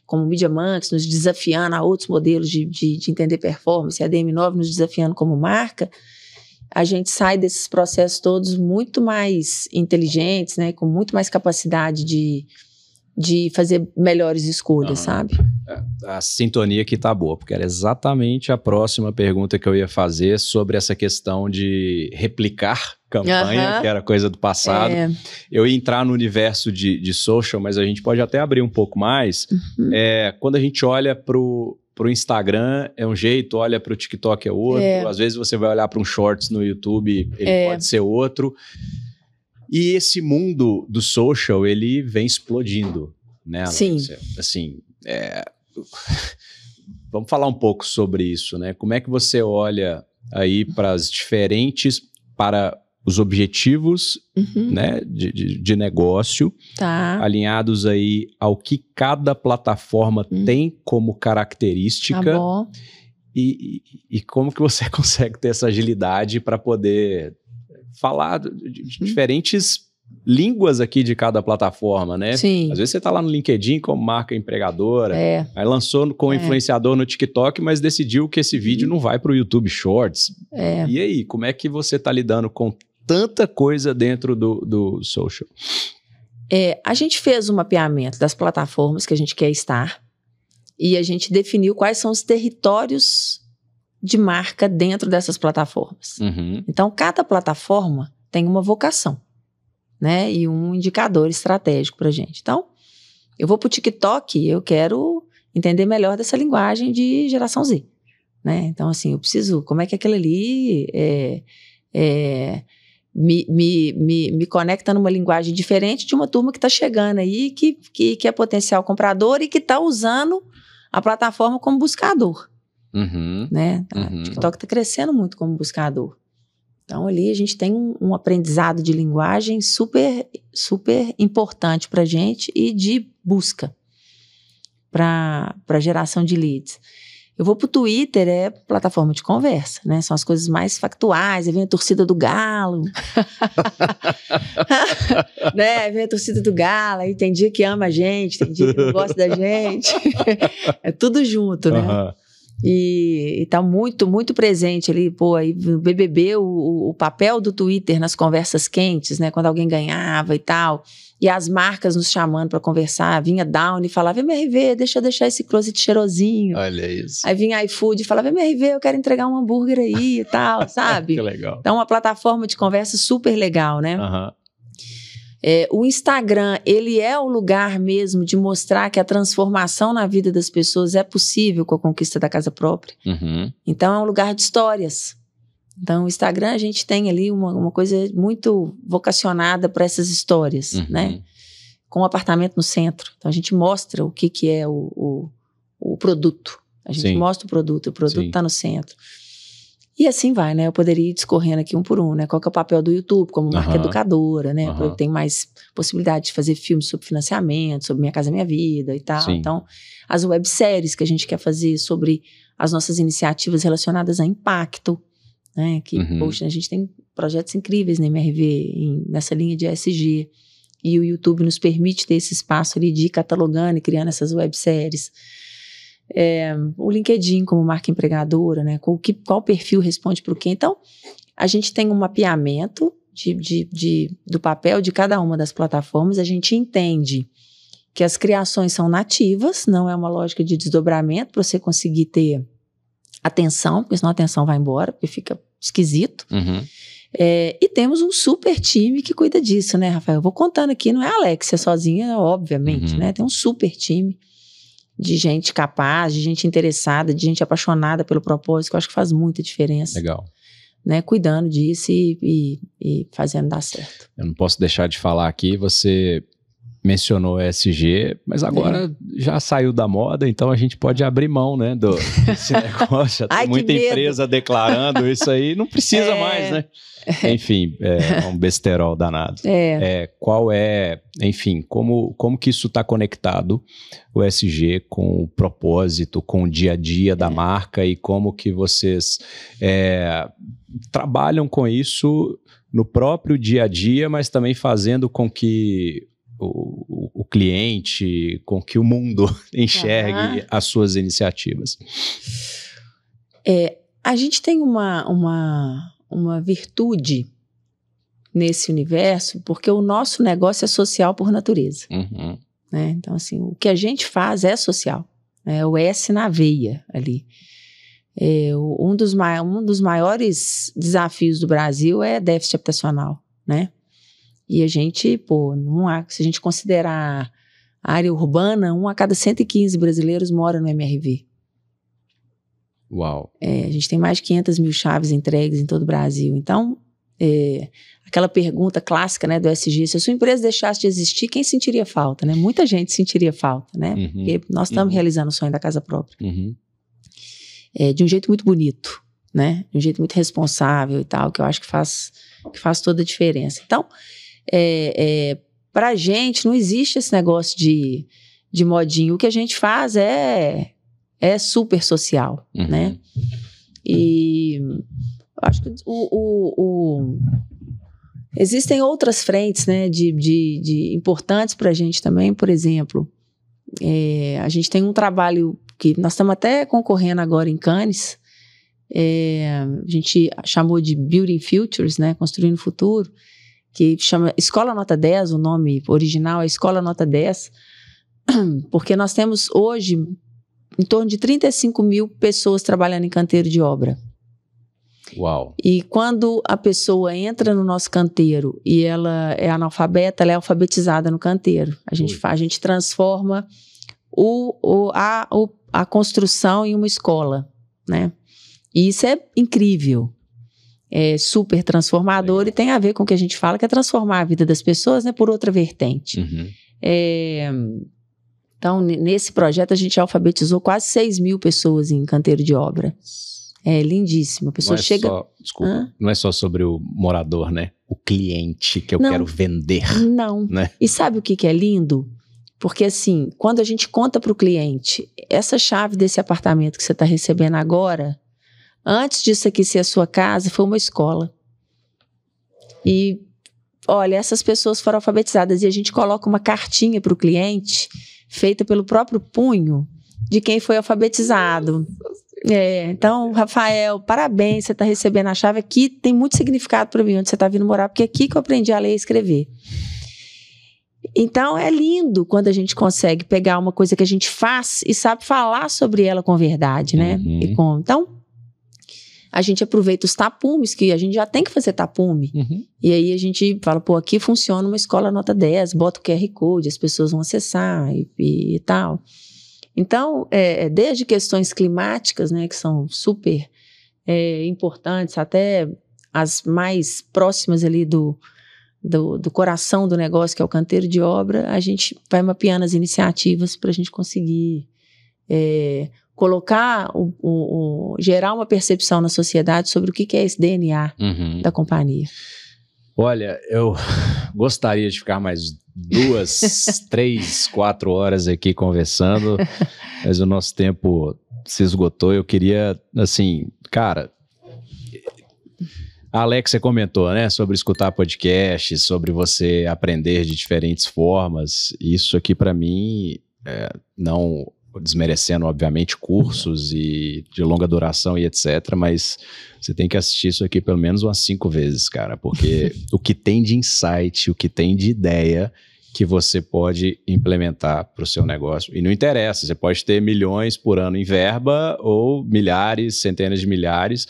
como Media Monks nos desafiando a outros modelos de entender performance, a DM9 nos desafiando como marca, a gente sai desses processos todos muito mais inteligentes, né, com muito mais capacidade de fazer melhores escolhas, sabe? A sintonia aqui tá boa, porque era exatamente a próxima pergunta que eu ia fazer sobre essa questão de replicar campanha, que era coisa do passado. Eu ia entrar no universo de social, mas a gente pode até abrir um pouco mais. Quando a gente olha pro Instagram é um jeito, olha pro TikTok é outro, às vezes você vai olhar para um Shorts no YouTube, ele pode ser outro. E esse mundo do social, ele vem explodindo, né, Alexia? Sim. Assim, vamos falar um pouco sobre isso, né? Como é que você olha aí para os objetivos, né, de negócio, alinhados aí ao que cada plataforma tem como característica. Tá bom. E como que você consegue ter essa agilidade para poder falar de diferentes línguas aqui de cada plataforma, né? Sim. Às vezes você está lá no LinkedIn como marca empregadora, aí lançou como influenciador no TikTok, mas decidiu que esse vídeo não vai para o YouTube Shorts. E aí, como é que você está lidando com tanta coisa dentro do social? A gente fez um mapeamento das plataformas que a gente quer estar e a gente definiu quais são os territórios de marca dentro dessas plataformas. Então, cada plataforma tem uma vocação, né? E um indicador estratégico para a gente. Então, eu vou para o TikTok, eu quero entender melhor dessa linguagem de geração Z, né? Então, assim, eu preciso, como é que aquilo ali me conecta numa linguagem diferente de uma turma que está chegando aí, que é potencial comprador e que está usando a plataforma como buscador, né? O TikTok está crescendo muito como buscador. Então, ali a gente tem um aprendizado de linguagem super, super importante para a gente e de busca para geração de leads. Eu vou para o Twitter, é plataforma de conversa, né? São as coisas mais factuais, aí vem a torcida do Galo. Né? Vem a torcida do Galo, aí tem dia que ama a gente, tem dia que não gosta da gente. É tudo junto, né? E tá muito, muito presente ali, pô, aí no BBB, o papel do Twitter nas conversas quentes, né, quando alguém ganhava e tal, e as marcas nos chamando para conversar, vinha Downy e falava, MRV, deixa eu deixar esse closet cheirosinho. Olha isso. Aí vinha iFood e falava, MRV, eu quero entregar um hambúrguer aí e tal, sabe? Que legal. Então, uma plataforma de conversa super legal, né? O Instagram, ele é o lugar mesmo de mostrar que a transformação na vida das pessoas é possível com a conquista da casa própria. Então, é um lugar de histórias. Então, o Instagram, a gente tem ali uma coisa muito vocacionada para essas histórias, né? Com o apartamento no centro. Então, a gente mostra o que é o produto. A gente mostra o produto está no centro. E assim vai, né? Eu poderia ir discorrendo aqui um por um, né? Qual que é o papel do YouTube como marca educadora, né? Eu tenho mais possibilidade de fazer filmes sobre financiamento, sobre Minha Casa Minha Vida e tal. Então, as webséries que a gente quer fazer sobre as nossas iniciativas relacionadas a impacto, né? Que, poxa, a gente tem projetos incríveis na MRV, nessa linha de ESG. E o YouTube nos permite ter esse espaço ali de ir catalogando e criando essas webséries. O LinkedIn como marca empregadora, né? Qual perfil responde para o quê? Então, a gente tem um mapeamento do papel de cada uma das plataformas, a gente entende que as criações são nativas, não é uma lógica de desdobramento para você conseguir ter atenção, porque senão a atenção vai embora, porque fica esquisito. E temos um super time que cuida disso, né, Rafael? Eu vou contando aqui, não é a Alexia sozinha, obviamente, né? Tem um super time de gente capaz, de gente interessada, de gente apaixonada pelo propósito, que eu acho que faz muita diferença. Legal. Né, cuidando disso e fazendo dar certo. Eu não posso deixar de falar aqui, você mencionou ESG, mas agora já saiu da moda, então a gente pode abrir mão, né, desse negócio. Tem muita empresa declarando isso aí, não precisa mais, né? Enfim, é um besterol danado. Qual é, enfim, como que isso está conectado, o ESG, com o propósito, com o dia a dia da marca e como que vocês trabalham com isso no próprio dia a dia, mas também fazendo com que o cliente, com que o mundo enxergue as suas iniciativas. A gente tem uma virtude nesse universo, porque o nosso negócio é social por natureza. Né? Então, assim, o que a gente faz é social. É o S na veia ali. Um dos maiores desafios do Brasil é déficit habitacional, né? E a gente, se a gente considerar a área urbana, 1 a cada 115 brasileiros mora no MRV. Uau! A gente tem mais de 500 mil chaves entregues em todo o Brasil. Então, aquela pergunta clássica, né, do ESG, se a sua empresa deixasse de existir, quem sentiria falta, né? Muita gente sentiria falta, né? Porque nós estamos realizando o sonho da casa própria. De um jeito muito bonito, né? De um jeito muito responsável e tal, que eu acho que faz toda a diferença. Então, pra gente não existe esse negócio de modinho. O que a gente faz é super social, né? E acho que existem outras frentes, né, de importantes para a gente também. Por exemplo, a gente tem um trabalho que nós estamos até concorrendo agora em Cannes. A gente chamou de Building Futures, né, Construindo o Futuro, que chama Escola Nota 10, o nome original é Escola Nota 10, porque nós temos hoje em torno de 35 mil pessoas trabalhando em canteiro de obra. Uau! E quando a pessoa entra no nosso canteiro e ela é analfabeta, ela é alfabetizada no canteiro. A gente transforma a construção em uma escola, né? E isso é incrível, é super transformador e tem a ver com o que a gente fala, que é transformar a vida das pessoas, né, por outra vertente. Então, nesse projeto, a gente alfabetizou quase 6 mil pessoas em canteiro de obra. É lindíssimo. A pessoa chega... Não é só sobre o morador, né? O cliente que eu quero vender. Não. Né? E sabe o que é lindo? Porque, assim, quando a gente conta para o cliente, essa chave desse apartamento que você está recebendo agora, antes disso aqui ser a sua casa, foi uma escola. E, olha, essas pessoas foram alfabetizadas e a gente coloca uma cartinha para o cliente, feita pelo próprio punho de quem foi alfabetizado. Então, Rafael, parabéns, você está recebendo a chave aqui, tem muito significado para mim onde você está vindo morar, porque é aqui que eu aprendi a ler e escrever. Então, é lindo quando a gente consegue pegar uma coisa que a gente faz e sabe falar sobre ela com verdade, né? Então, a gente aproveita os tapumes, que a gente já tem que fazer tapume. E aí a gente fala, pô, aqui funciona uma escola nota 10, bota o QR Code, as pessoas vão acessar e tal. Então, desde questões climáticas, né, que são super importantes, até as mais próximas ali do coração do negócio, que é o canteiro de obra, a gente vai mapeando as iniciativas para a gente conseguir colocar, gerar uma percepção na sociedade sobre o que é esse DNA da companhia. Olha, eu gostaria de ficar mais 2, 3, 4 horas aqui conversando, mas o nosso tempo se esgotou. Eu queria, assim, cara, a Alexia comentou, né, sobre escutar podcast, sobre você aprender de diferentes formas. Isso aqui para mim, não desmerecendo, obviamente, cursos e de longa duração e etc, mas você tem que assistir isso aqui pelo menos umas 5 vezes, cara, porque o que tem de insight, o que tem de ideia que você pode implementar para o seu negócio. E não interessa, você pode ter milhões por ano em verba ou milhares, centenas de milhares.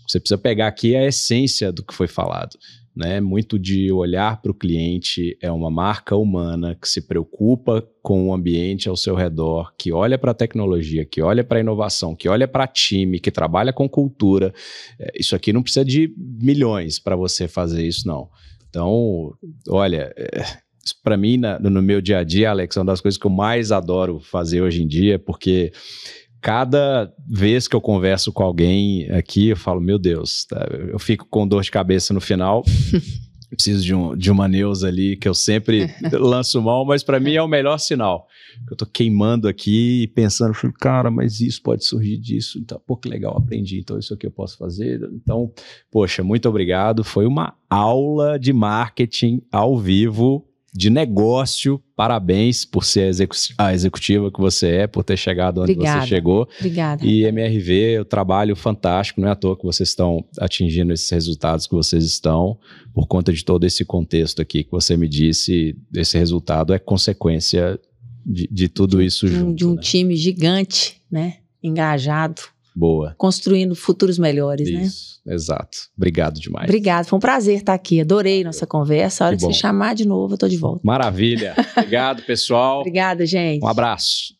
Você precisa pegar aqui a essência do que foi falado, né? Muito de olhar para o cliente, é uma marca humana que se preocupa com o ambiente ao seu redor, que olha para a tecnologia, que olha para a inovação, que olha para time, que trabalha com cultura. Isso aqui não precisa de milhões para você fazer isso, não. Então, olha, isso para mim, no meu dia a dia, Alex, é uma das coisas que eu mais adoro fazer hoje em dia, porque cada vez que eu converso com alguém aqui, eu falo, meu Deus, tá? Eu fico com dor de cabeça no final, preciso de uma Neuza ali, que eu sempre lanço mão, mas para mim é o melhor sinal. Eu tô queimando aqui e pensando, cara, mas isso pode surgir disso, então, pô, que legal, aprendi, então isso aqui eu posso fazer. Então, poxa, muito obrigado, foi uma aula de ao vivo, de negócio. Parabéns por ser a executiva que você é, por ter chegado onde você chegou. Obrigada. E MRV, o trabalho fantástico, não é à toa que vocês estão atingindo esses resultados que vocês estão, por conta de todo esse contexto aqui que você me disse. Esse resultado é consequência de tudo isso junto. De um time gigante, né? Engajado. Boa. Construindo futuros melhores, né? Isso, exato. Obrigado demais. Obrigado, foi um prazer estar aqui. Adorei nossa conversa. A hora que você chamar de novo, eu tô de volta. Maravilha. Obrigado, pessoal. Obrigada, gente. Um abraço.